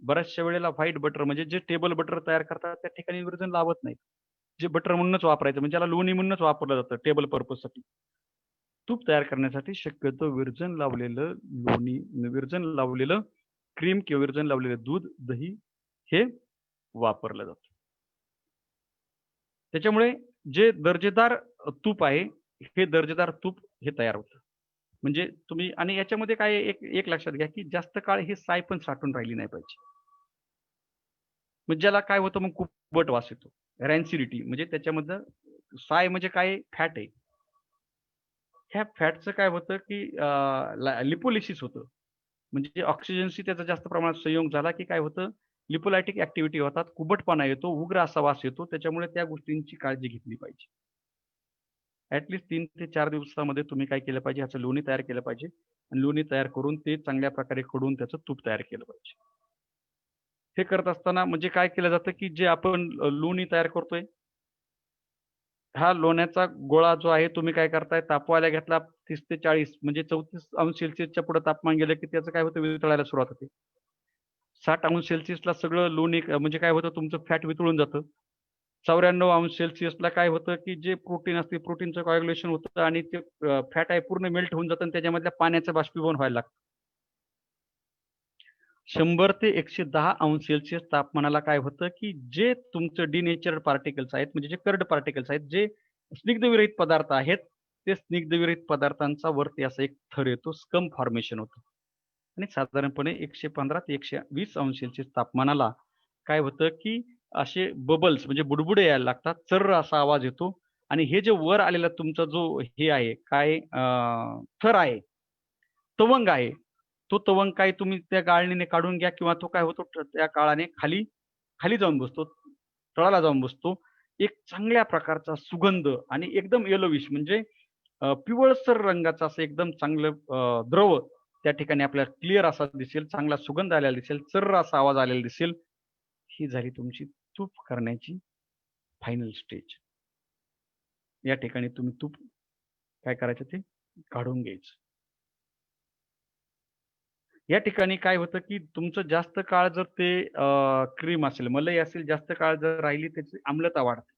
[SPEAKER 3] बऱ्याचशा वेळेला व्हाईट बटर म्हणजे जे टेबल बटर तयार करतात त्या ठिकाणी विरजण लावत नाहीत. जे बटर म्हणूनच वापरायचं म्हणजे त्याला लोणी म्हणूनच वापरलं जातं टेबल पर्पजसाठी. तूप तयार करण्यासाठी शक्यतो विरजण लावलेलं क्रीम किंवा विरजण लावलेलं दूध, दही हे वापरलं जातं. त्याच्यामुळे जे दर्जेदार तूप आहे हे दर्जेदार तूप हे तयार होतं. म्हणजे तुम्ही आणि याच्यामध्ये काय एक लक्षात घ्या की जास्त काळ ही साय पण साठून राहिली नाही पाहिजे. म्हणजे ज्याला काय होतं मग कुबट वास येतो. रॅन्सिडिटी म्हणजे त्याच्यामधलं साय म्हणजे काय फॅट आहे. ह्या फॅटचं काय होतं की लिपोलिसिस होतं. म्हणजे ऑक्सिजनशी त्याचा जास्त प्रमाणात संयोग झाला की काय होतं, लिपोलायटिक ऍक्टिव्हिटी होतात, कुबटपणा येतो, उग्र असा वास येतो. त्याच्यामुळे त्या गोष्टींची काळजी घेतली पाहिजे. ऍटलिस्ट 3 ते 4 दिवसामध्ये तुम्ही काय केलं पाहिजे, ह्याचं लोणी तयार केलं पाहिजे आणि लोणी तयार करून ते चांगल्या प्रकारे कडून त्याचं तूप तयार केलं पाहिजे. हे करत असताना म्हणजे काय केलं जातं की जे आपण लोणी तयार करतोय, हा लोण्याचा गोळा जो आहे तुम्ही काय करताय तापवायला घेतला 30 ते 40 म्हणजे 34°C पुढे तापमान गेलं की त्याचं काय होतं वितळायला सुरुवात होते. 60°C सगळं लोणी म्हणजे काय होतं तुमचं फॅट वितळून जातं. 94°C काय होतं की जे प्रोटीन असते प्रोटीनचं कोॲग्युलेशन होतं आणि ते फॅट आहे पूर्ण मेल्ट होऊन जातं आणि त्याच्यामधल्या पाण्याचं बाष्पीभवन व्हायला लागतं. 100 ते 110° तापमानाला काय होतं की जे तुमचं डिनेचर्ड पार्टिकल्स आहेत म्हणजे जे कर्ड पार्टिकल्स आहेत, जे स्निग्धविरहित पदार्थ आहेत, ते स्निग्धविरहित पदार्थांचा वरती असा एक थर येतो, स्कम फॉर्मेशन होतं. आणि साधारणपणे 115 ते 120° तापमानाला काय होतं की असे बबल्स म्हणजे बुडबुडे यायला लागतात, चर्र असा आवाज येतो आणि हे जे वर आलेला तुमचा जो हे आहे काय थर आहे, तवंग आहे, तो तवंग काय तुम्ही त्या गाळणीने काढून घ्या किंवा तो काय होतो त्या काळाने खाली जाऊन बसतो, तळाला जाऊन बसतो. एक चांगल्या प्रकारचा सुगंध आणि एकदम येलोविश म्हणजे पिवळसर रंगाचा असं एकदम चांगलं द्रव त्या ठिकाणी आपल्याला क्लिअर असा दिसेल, चांगला सुगंध आलेला दिसेल, चर्र असा आवाज आलेला दिसेल. ही झाली तुमची तूप करण्याची फायनल स्टेज. या ठिकाणी तुम्ही तूप काय करायचं ते काढून घ्यायचं. या ठिकाणी काय होतं की तुमचं जास्त काळ जर ते क्रीम असेल, मलई असेल, जास्त काळ जर राहिली त्याची आम्लता वाढते.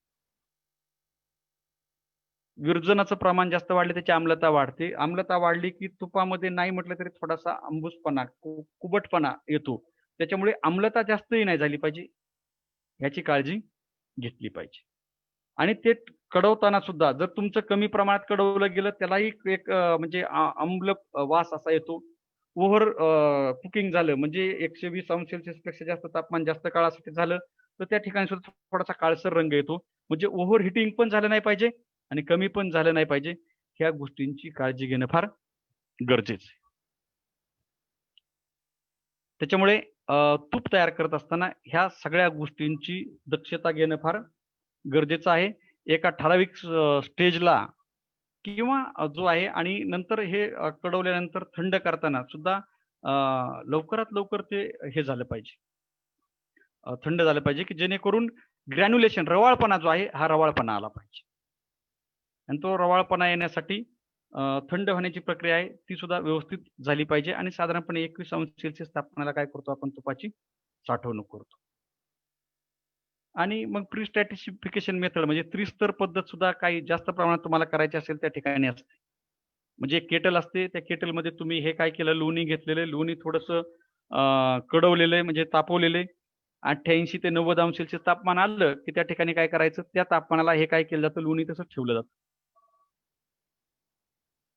[SPEAKER 3] विरजनाचं प्रमाण जास्त वाढले त्याची आम्लता वाढते. आम्लता वाढली की तुपामध्ये नाही म्हटलं तरी थोडासा आंबूसपणा, कुबटपणा येतो. त्याच्यामुळे आम्लता जास्तही नाही झाली पाहिजे, याची काळजी घेतली पाहिजे. आणि ते कडवताना सुद्धा जर तुमचं कमी प्रमाणात कडवलं गेलं त्यालाही एक म्हणजे आम्ल वास असा येतो. ओव्हर कुकिंग झालं म्हणजे 120° पेक्षा जास्त तापमान जास्त काळासाठी झालं तर त्या ठिकाणी सुद्धा थोडासा काळसर रंग येतो. म्हणजे ओव्हर हिटिंग पण झालं नाही पाहिजे आणि कमी पण झालं नाही पाहिजे. ह्या गोष्टींची काळजी घेणं फार गरजेचं आहे. त्याच्यामुळे तूप तयार करत असताना ह्या सगळ्या गोष्टींची दक्षता घेणं फार गरजेचं आहे. एका ठराविक स्टेजला किंवा जो आहे आणि नंतर हे कडवल्यानंतर थंड करताना सुद्धा लवकरात लवकर ते हे झालं पाहिजे. थंड झालं पाहिजे की जेणेकरून ग्रॅन्युलेशन रवाळपणा जो आहे हा रवाळपणा आला पाहिजे. आणि तो रवाळपणा येण्यासाठी थंड होण्याची प्रक्रिया आहे ती सुद्धा व्यवस्थित झाली पाहिजे आणि साधारणपणे 21 अंश सेल्सिअस तापमानाला काय करतो आपण तुपाची साठवणूक करतो. आणि मग प्री स्ट्रॅटिफिकेशन मेथड म्हणजे त्रिस्तर पद्धत सुद्धा काही जास्त प्रमाणात तुम्हाला करायची असेल त्या ठिकाणी असते. म्हणजे एक केटल असते, त्या केटलमध्ये तुम्ही हे काय केलं, लोणी घेतलेलं, लोणी थोडंसं कडवलेलं आहे म्हणजे तापवलेलं आहे. 88 ते 90 अंश सेल्सिअस तापमान आलं की त्या ठिकाणी काय करायचं, त्या तापमानाला हे काय केलं जातं, लोणी तसं ठेवलं जातं.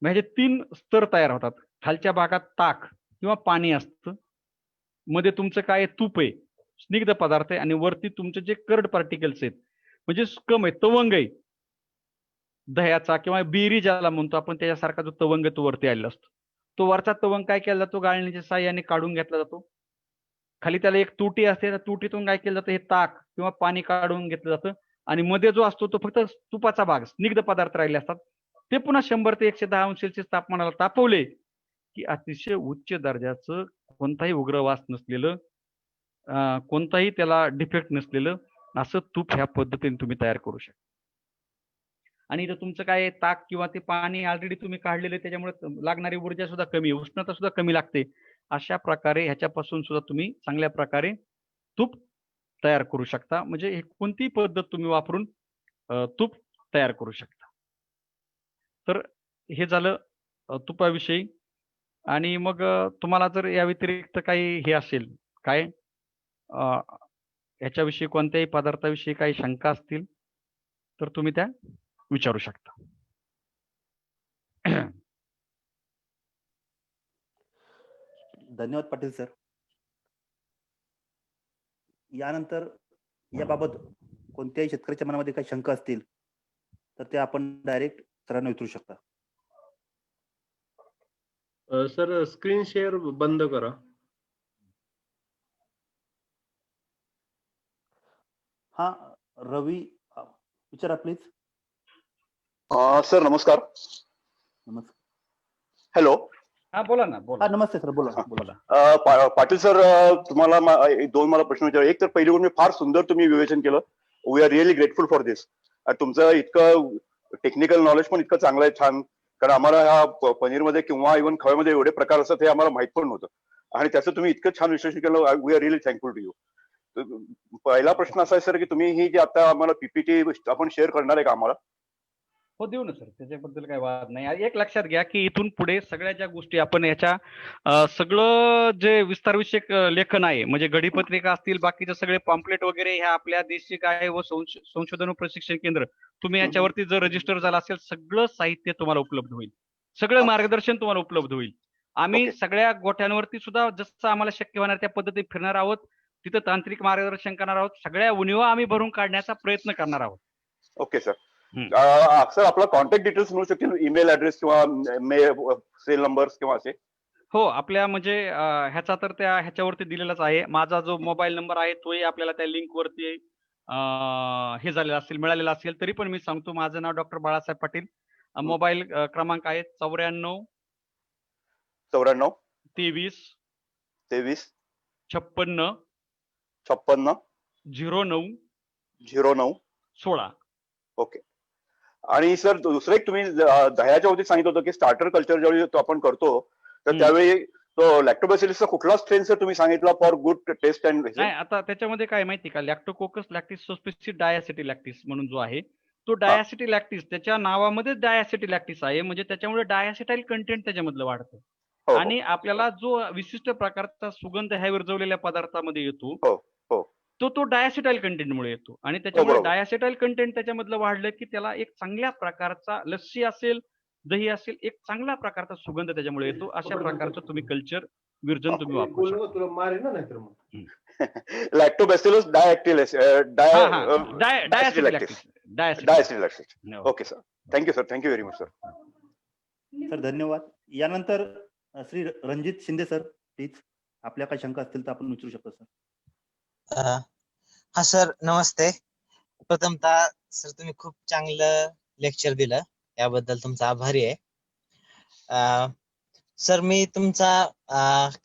[SPEAKER 3] म्हणजे 3 स्तर तयार होतात. खालच्या भागात ताक किंवा पाणी असतं, मध्ये तुमचं काय आहे, तूप आहे, स्निग्ध पदार्थ आहे आणि वरती तुमचे जे कर्ड पार्टिकल्स आहेत म्हणजे स्कम आहे, तवंग आहे दह्याचा किंवा बेरी ज्याला म्हणतो आपण त्याच्यासारखा जो तवंग तो वरती आलेला असतो. तो वरचा तवंग काय केला जातो, गाळणीच्या साहाय्याने काढून घेतला जातो. खाली त्याला एक तुटी असते, त्या तुटीतून काय केलं जातं, हे ताक किंवा पाणी काढून घेतलं जातं आणि मध्ये जो असतो तो फक्त तुपाचा भाग, स्निग्ध पदार्थ राहिले असतात. ते पुन्हा 100 ते 110 अंश सेल्सिअस तापमानाला तापवले की अतिशय उच्च दर्जाचं कोणताही उग्रवास नसलेलं, कोणताही त्याला डिफेक्ट नसलेलं असं तूप ह्या पद्धतीने तुम्ही तयार करू शकता. आणि इथं तुमचं काय आहे, ताक किंवा ते पाणी ऑलरेडी तुम्ही काढलेलं आहे, त्याच्यामुळे लागणारी ऊर्जा सुद्धा कमी आहे, उष्णता सुद्धा कमी लागते. अशा प्रकारे ह्याच्यापासून सुद्धा तुम्ही चांगल्या प्रकारे तूप तयार करू शकता. म्हणजे हे कोणतीही पद्धत तुम्ही वापरून तूप तयार करू शकता. तर हे झालं तुपाविषयी. आणि मग तुम्हाला जर या व्यतिरिक्त काही हे असेल काय ह्याच्याविषयी कोणत्याही पदार्थाविषयी काही शंका असतील तर तुम्ही त्या विचारू शकता.
[SPEAKER 2] धन्यवाद पाटील सर. यानंतर याबाबत कोणत्याही शेतकऱ्याच्या मनामध्ये काही शंका असतील तर ते आपण डायरेक्ट सरांना विचारू शकता.
[SPEAKER 1] सर स्क्रीन शेअर बंद करा.
[SPEAKER 2] हा रवी विचारा प्लीज.
[SPEAKER 4] सर नमस्कार.
[SPEAKER 2] नमस्कार.
[SPEAKER 4] हॅलो.
[SPEAKER 3] हा बोला ना, बोला.
[SPEAKER 2] हा नमस्ते सर, बोला बोला.
[SPEAKER 4] पाटील सर, तुम्हाला दोन मला प्रश्न विचार. एक तर पहिली गोष्ट, फार सुंदर तुम्ही विवेचन केलं. We are really grateful for this. तुमचं इतकं टेक्निकल नॉलेज पण इतकं चांगलं आहे, छान. कारण आम्हाला ह्या पनीरमध्ये किंवा इव्हन खव्यामध्ये एवढे प्रकार असतात हे आम्हाला माहित पण नव्हतं आणि त्याचं तुम्ही इतकं छान विश्लेषण केलं. We are really thankful to you. पहिला प्रश्न असा आहे सर की तुम्ही ही जी आता आम्हाला पीपीटी आपण शेअर करणार आहे का आम्हाला?
[SPEAKER 3] हो देऊ ना सर, त्याच्याबद्दल काही वाद नाही. एक लक्षात घ्या की इथून पुढे सगळ्या ज्या गोष्टी आपण याच्या सगळं जे विस्तारविषयक लेखन आहे म्हणजे घडीपत्रिका असतील, बाकीचे सगळे पॉम्पलेट वगैरे ह्या आपल्या देशचे काय व संशोधन व प्रशिक्षण केंद्र, तुम्ही याच्यावरती जर रजिस्टर झाला असेल सगळं साहित्य तुम्हाला उपलब्ध होईल, सगळं मार्गदर्शन तुम्हाला उपलब्ध होईल. आम्ही सगळ्या गोठ्यांवरती सुद्धा जसं आम्हाला शक्य होणार त्या पद्धतीने फिरणार आहोत, तिथं तांत्रिक मार्गदर्शन करणार आहोत, सगळ्या उणिवा आम्ही भरून काढण्याचा प्रयत्न करणार आहोत.
[SPEAKER 4] Okay sir. सर आपला कॉन्टॅक्ट डिटेल्स मिळू शकतील, ईमेल ऍड्रेस किंवा सेल नंबर्स किंवा असे?
[SPEAKER 3] हो, आपल्या म्हणजे ह्याचा तर त्या ह्याच्यावरती दिलेलाच आहे. माझा जो मोबाईल नंबर आहे तोही आपल्याला त्या लिंक वरती हे झालेला असेल, मिळालेला असेल. तरी पण मी सांगतो, माझं नाव डॉक्टर बाळासाहेब पाटील. मोबाईल क्रमांक आहे 94
[SPEAKER 4] 94
[SPEAKER 3] 23
[SPEAKER 4] 23
[SPEAKER 3] 56
[SPEAKER 4] 56
[SPEAKER 3] 09
[SPEAKER 4] 09
[SPEAKER 3] 16.
[SPEAKER 4] ओके. आणि सर दुसरं एक तुम्ही दह्याच्या वरती सांगितलं होतं की स्टार्टर कल्चर ज्यावेळी तो आपण करतो तर त्यावेळी तो लॅक्टोबॅसिलसचा कुठला स्ट्रेन सर तुम्ही सांगितला फॉर गुड टेस्ट अँड?
[SPEAKER 3] नाही, आता त्याच्यामध्ये काय माहिती का, लॅक्टोकोकस लॅक्टिस सोस्पेसिस डायसिटी लॅक्टिस म्हणून जो आहे तो डायसिटी लॅक्टिस, त्याच्या नावामध्ये डायसिटी लॅक्टिस आहे, म्हणजे त्याच्यामुळे डायसिटाईल कंटेंट त्याच्यामधलं वाढतं. आणि आपल्याला जो विशिष्ट प्रकारचा सुगंध ह्या विरजवलेल्या पदार्थामध्ये येतो तो डायसिटाईल कंटेंटमुळे येतो. आणि त्याच्यामुळे डायसिटाईल कंटेंट त्याच्यामधलं वाढलं की त्याला एक चांगल्या प्रकारचा लस्सी असेल, दही असेल, एक चांगल्या प्रकारचा सुगंध त्याच्यामुळे येतो. अशा प्रकारचं तुम्ही कल्चर विरजन तुम्ही वापरू शकता.
[SPEAKER 4] Lactobacillus diacetylactis. Okay sir, thank you sir, thank you very much sir.
[SPEAKER 2] Sir धन्यवाद. यानंतर श्री रणजित शिंदे सर, प्लीज आपल्या काही शंका असतील तर आपण विचारू शकतो सर.
[SPEAKER 5] हा सर नमस्ते. प्रथमतः सर तुम्ही खूप चांगलं लेक्चर दिलं, याबद्दल तुमचा आभारी आहे. सर मी तुमचा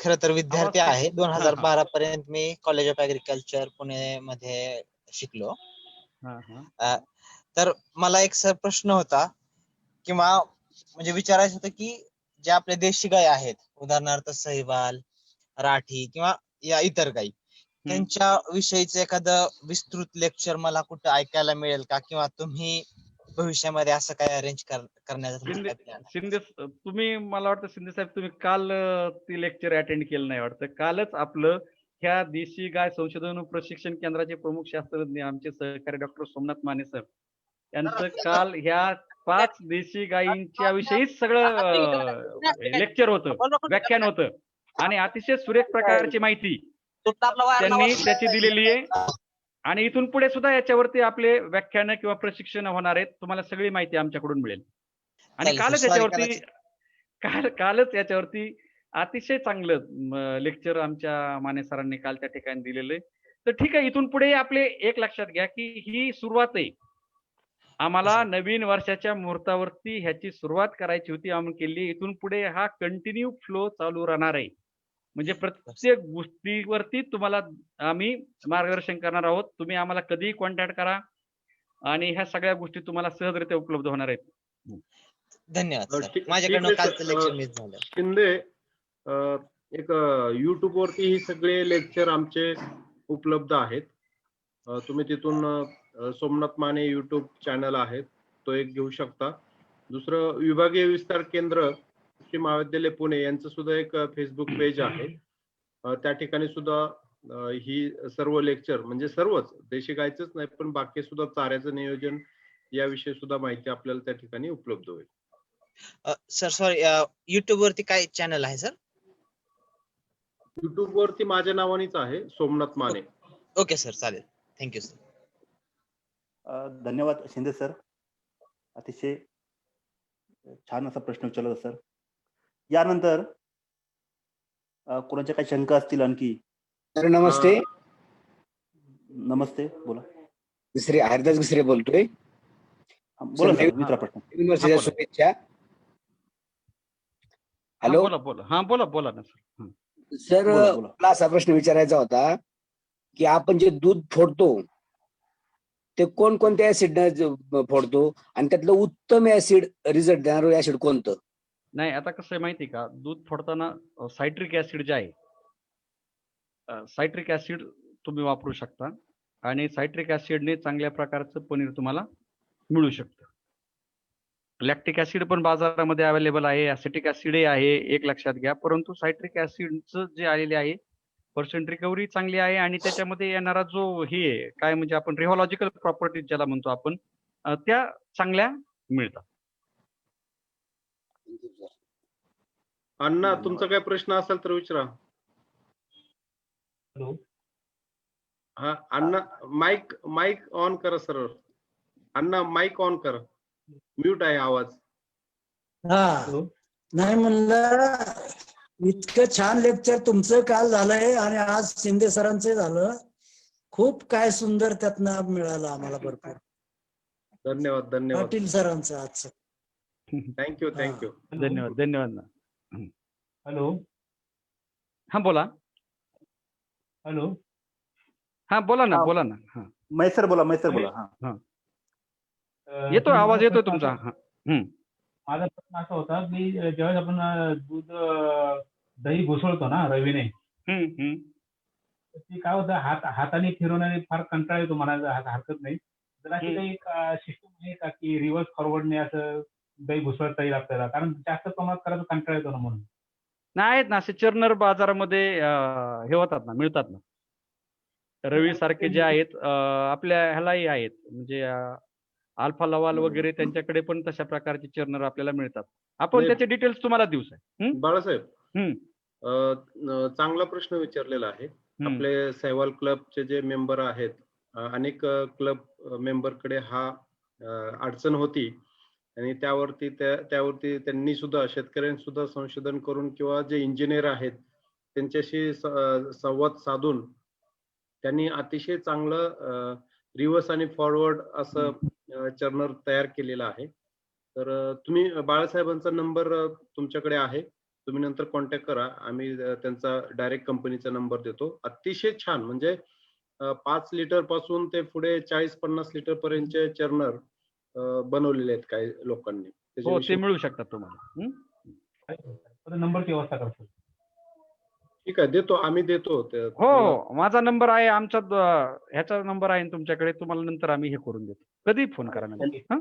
[SPEAKER 5] खरं तर विद्यार्थी
[SPEAKER 3] आवाज-
[SPEAKER 5] आहे. 2012 पर्यंत मी कॉलेज ऑफ ऍग्रिकल्चर पुणे मध्ये शिकलो.
[SPEAKER 3] हा हा
[SPEAKER 5] तर मला एक सर प्रश्न होता किंवा म्हणजे विचारायचं होतं की जे आपले देशी गाय आहेत, उदाहरणार्थ सहीवाल, राठी किंवा या इतर गायी, त्यांच्या विषयीचं एखादं विस्तृत लेक्चर मला कुठं ऐकायला मिळेल का, किंवा तुम्ही भविष्यामध्ये असं काय अरेंज करण्याचा तुमचा काय plan आहे?
[SPEAKER 3] शिंदे तुम्ही, मला वाटतं शिंदे साहेब तुम्ही काल ती लेक्चर अटेंड केलं नाही वाटतं. कालच आपलं ह्या देशी गाय संशोधन व प्रशिक्षण केंद्राचे प्रमुख शास्त्रज्ञ आमचे सहकारी डॉक्टर सोमनाथ माने सर यांचं काल ह्या 5 देशी गायींच्या विषयीच सगळं लेक्चर होतं, व्याख्यान होतं आणि अतिशय सुरेख प्रकारची माहिती त्यांनी त्याची दिलेली आहे. आणि इथून पुढे सुद्धा याच्यावरती आपले व्याख्यान किंवा प्रशिक्षण होणार आहेत. तुम्हाला सगळी माहिती आमच्याकडून मिळेल. आणि
[SPEAKER 5] चालेल,
[SPEAKER 3] कालच
[SPEAKER 5] सर. Sorry
[SPEAKER 3] याच्यावरती कालच याच्यावरती अतिशय चांगलं लेक्चर आमच्या माने सरांनी काल त्या ठिकाणी दिलेलं आहे. तर ठीक आहे, इथून पुढे आपले एक लक्षात घ्या की ही सुरुवात आहे. आम्हाला नवीन वर्षाच्या मुहूर्तावरती ह्याची सुरुवात करायची होती, आम्ही केली. इथून पुढे हा कंटिन्यू फ्लो चालू राहणार आहे. म्हणजे प्रत्येक गोष्टीवरती तुम्हाला आम्ही मार्गदर्शन करणार आहोत. तुम्ही आम्हाला कधीही कॉन्टॅक्ट करा आणि ह्या सगळ्या गोष्टी तुम्हाला सहजरित्या उपलब्ध होणार आहेत.
[SPEAKER 5] धन्यवाद सर.
[SPEAKER 1] ठीक
[SPEAKER 5] माझ्याकडनं
[SPEAKER 1] आहे,
[SPEAKER 5] कालचं
[SPEAKER 1] सर.
[SPEAKER 5] लेक्चर मिस झालं.
[SPEAKER 1] शिंदे, एक YouTube वरती ही सगळे लेक्चर आमचे उपलब्ध आहेत. तुम्ही तिथून सोमनाथ माने YouTube चॅनल आहे, तो एक घेऊ शकता. दुसरं, विभागीय विस्तार केंद्र कृषी महाविद्यालय पुणे यांचं सुद्धा एक फेसबुक पेज आहे. त्या ठिकाणी सुद्धा ही सर्व लेक्चर, म्हणजे सर्वच देशी गायचंच नाही पण बाकी सुद्धा चाऱ्याचं नियोजन याविषयी सुद्धा माहिती आपल्याला त्या ठिकाणी उपलब्ध होईल.
[SPEAKER 5] सर सॉरी, युट्यूब वरती काय चॅनल आहे सर?
[SPEAKER 1] YouTube वरती माझ्या नावानेच आहे, सोमनाथ माने.
[SPEAKER 5] ओके सर, चालेल. Thank you sir.
[SPEAKER 2] धन्यवाद शिंदे सर, अतिशय छान असा प्रश्न विचारला सर. यानंतर कोणाच्या काही शंका असतील आणखी?
[SPEAKER 6] सर नमस्ते.
[SPEAKER 2] नमस्ते, बोला.
[SPEAKER 6] दुसरे हरदास दुसरे बोलतोय.
[SPEAKER 2] बोला सर, विचारा प्रश्न.
[SPEAKER 6] युनिव्हर्सिटीच्या शुभेच्छा. हॅलो,
[SPEAKER 3] बोला. हा बोला ना सर.
[SPEAKER 6] सर
[SPEAKER 2] बोला, बोला.
[SPEAKER 6] मला असा प्रश्न विचारायचा होता की आपण जे दूध फोडतो ते कोणकोणत्या ऍसिड फोडतो आणि त्यातलं उत्तम ऍसिड रिझल्ट देणारं ऍसिड कोणतं?
[SPEAKER 3] नाही, आता कसं आहे माहिती का, दूध फोडताना सायट्रिक ऍसिड जे आहे, सायट्रिक ऍसिड तुम्ही वापरू शकता आणि सायट्रिक ऍसिडने चांगल्या प्रकारचं पनीर तुम्हाला मिळू शकतं. लॅक्टिक ऍसिड पण बाजारामध्ये अवेलेबल आहे, ऍसिटिक ऍसिडही आहे, एक लक्षात घ्या. परंतु सायट्रिक ऍसिडचं जे आलेले आहे पर्सेंट रिकव्हरी चांगली आहे आणि त्याच्यामध्ये येणारा जो हे काय म्हणजे आपण रिहोलॉजिकल प्रॉपर्टीज ज्याला म्हणतो आपण, त्या चांगल्या मिळतात.
[SPEAKER 1] अण्णा, तुमचा काय प्रश्न असेल तर विचारा.
[SPEAKER 7] हॅलो,
[SPEAKER 1] हा अण्णा, माईक ऑन करा सर. अण्णा, माईक ऑन करा, म्यूट आहे आवाज.
[SPEAKER 7] हॅलो.
[SPEAKER 8] नाही म्हणलं, इतकं छान लेक्चर तुमचं काल झालंय आणि आज शिंदे सरांचं झालं. खूप काय सुंदर त्यातनं मिळालं आम्हाला भरपूर.
[SPEAKER 1] धन्यवाद.
[SPEAKER 8] पाटील सरांचं आजचं.
[SPEAKER 1] थँक्यू.
[SPEAKER 3] धन्यवाद ना.
[SPEAKER 7] हॅलो.
[SPEAKER 3] हा बोला.
[SPEAKER 7] हॅलो.
[SPEAKER 3] हा बोला ना. हा,
[SPEAKER 2] मैसर बोला. हा,
[SPEAKER 3] येतोय आवाज, येतोय तुमचा. हा.
[SPEAKER 7] माझा प्रश्न असा होता की ज्यावेळेस आपण दूध दही घुसळतो ना रवीने, ते काय होतं, हाताने फिरवण्याने फार कंटाळा येतो, म्हणायला हरकत नाही. तर अशी काही सिस्टम आहे का की रिव्हर्स फॉरवर्डने असं दही घुसळता येईल आपल्याला? कारण जास्त प्रमाणात करायचं कंटाळा येतो ना म्हणून.
[SPEAKER 3] नाही, आहेत ना असे चर्नर बाजारामध्ये, हे होतात ना, मिळतात ना. रवी सारखे जे आहेत, आपल्या ह्यालाही आहेत, म्हणजे अल्फा लवाल वगैरे त्यांच्याकडे पण तशा प्रकारचे चर्नर आपल्याला मिळतात. आपण त्याचे डिटेल्स तुम्हाला देऊ साहेब.
[SPEAKER 1] बाळासाहेब, चांगला प्रश्न विचारलेला आहे. आपले सहवाल क्लबचे जे मेंबर आहेत, अनेक क्लब मेंबरकडे हा अडचण होती आणि त्यावरती त्यांनी सुद्धा, शेतकऱ्यांनी सुद्धा संशोधन करून किंवा जे इंजिनियर आहेत त्यांच्याशी संवाद साधून त्यांनी अतिशय चांगलं रिव्हर्स आणि फॉरवर्ड असं चर्नर तयार केलेलं आहे. तर तुम्ही बाळासाहेबांचा नंबर तुमच्याकडे आहे, तुम्ही नंतर कॉन्टॅक्ट करा. आम्ही त्यांचा डायरेक्ट कंपनीचा नंबर देतो. अतिशय छान म्हणजे 5 लिटर पासून ते पुढे 40-50 लिटर पर्यंतचे चर्नर बनवलेले आहेत काही लोकांनी.
[SPEAKER 3] हो, ते
[SPEAKER 1] त्याच्याविषयी
[SPEAKER 3] मिळू शकतात तुम्हाला.
[SPEAKER 7] नंबरची व्यवस्था करतो.
[SPEAKER 1] ठीक आहे, देतो आम्ही देतो.
[SPEAKER 3] हो, माझा नंबर आहे, आमचा ह्याचा नंबर आहे तुमच्याकडे. तुम्हाला नंतर आम्ही हे करून देतो. कधीही फोन करा मला.
[SPEAKER 7] ओके.
[SPEAKER 3] हं?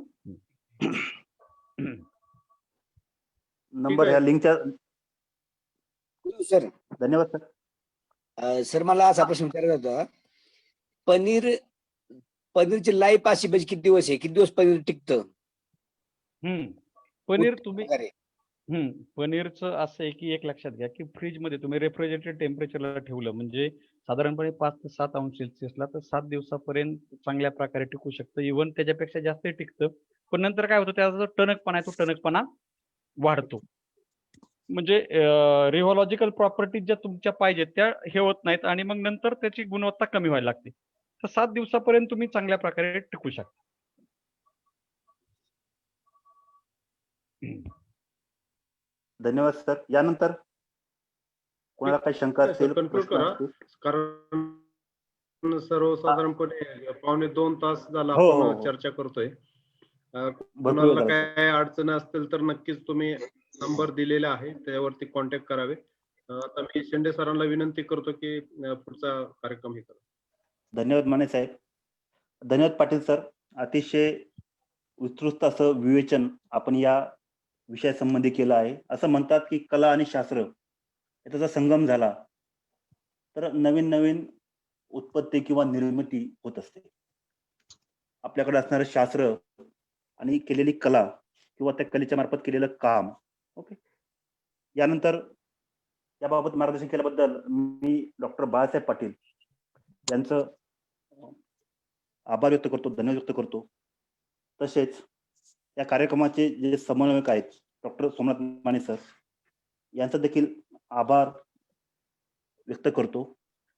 [SPEAKER 2] नंबर
[SPEAKER 1] आहे.
[SPEAKER 2] ह्या लिंकच्या
[SPEAKER 6] सर
[SPEAKER 2] धन्यवाद सर.
[SPEAKER 6] सर मला असा प्रश्न विचारायचा होता, पनीरची लाईफ अशी म्हणजे किती दिवस आहे, किती दिवस पनीर टिकतं?
[SPEAKER 3] पनीर तुम्ही
[SPEAKER 6] वगैरे.
[SPEAKER 3] पनीरचं असं आहे की एक लक्षात घ्या की फ्रीजमध्ये तुम्ही रेफ्रिजरेटेड टेम्परेचरला ठेवलं म्हणजे साधारणपणे 5 ते 7 अंश सेल्सिअसला तर 7 दिवसापर्यंत चांगल्या प्रकारे टिकू शकतं. इव्हन त्याच्यापेक्षा जास्तही टिकतं. पण नंतर काय होतं, त्याचा जो टणकपणा आहे तो टणकपणा वाढतो. म्हणजे रिव्होलॉजिकल प्रॉपर्टीज ज्या तुमच्या पाहिजेत त्या हे होत नाहीत आणि मग नंतर त्याची गुणवत्ता कमी व्हायला लागते. तर 7 दिवसापर्यंत तुम्ही चांगल्या प्रकारे टिकू शकता.
[SPEAKER 2] धन्यवाद सर. यानंतर कोणाला काही शंका असतील,
[SPEAKER 1] कन्क्लूड
[SPEAKER 2] प्रश्न
[SPEAKER 1] करा.
[SPEAKER 2] असतील?
[SPEAKER 1] कारण सर्वसाधारणपणे 1.5-2 तास झाला
[SPEAKER 2] हो,
[SPEAKER 1] आपण
[SPEAKER 2] हो.
[SPEAKER 1] चर्चा करतोय.
[SPEAKER 2] भरपूर वेळ
[SPEAKER 1] कोणाला
[SPEAKER 2] झाला सर.
[SPEAKER 1] काय अडचण असतील तर नक्कीच तुम्ही नंबर दिलेला आहे त्यावरती कॉन्टॅक्ट करावे. आता मी शेंडे सरांना विनंती करतो की पुढचा कार्यक्रम हे करा.
[SPEAKER 2] धन्यवाद माने साहेब. धन्यवाद पाटील सर. अतिशय उत्कृष्ट असं विवेचन आपण या विषयासंबंधी केलं आहे. असं म्हणतात की कला आणि शास्त्र याचा जर संगम झाला तर नवीन नवीन उत्पत्ती किंवा निर्मिती होत असते. आपल्याकडे असणारं शास्त्र आणि केलेली कला किंवा त्या कलेच्या मार्फत केलेलं काम. ओके. यानंतर याबाबत मार्गदर्शन केल्याबद्दल मी डॉक्टर बाळासाहेब पाटील यांचं आभार व्यक्त करतो, धन्यवाद व्यक्त करतो. तसेच या कार्यक्रमाचे जे समन्वयक आहेत डॉक्टर सोमनाथ माने सर यांचा देखील आभार व्यक्त करतो.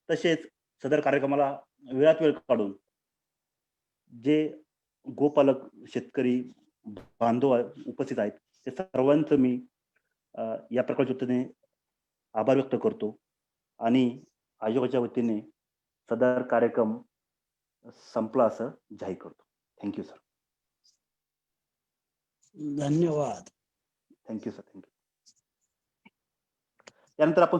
[SPEAKER 2] तसेच सदर कार्यक्रमाला वेळात वेळ काढून जे गोपालक, शेतकरी बांधव उपस्थित आहेत ते सर्वांचं मी या प्रकारच्या वतीने आभार व्यक्त करतो आणि आयोगाच्या वतीने सदर कार्यक्रम संपला असं जाहीर करतो. Thank you sir.
[SPEAKER 8] धन्यवाद.
[SPEAKER 2] Thank you sir. थँक्यू. त्यानंतर आपण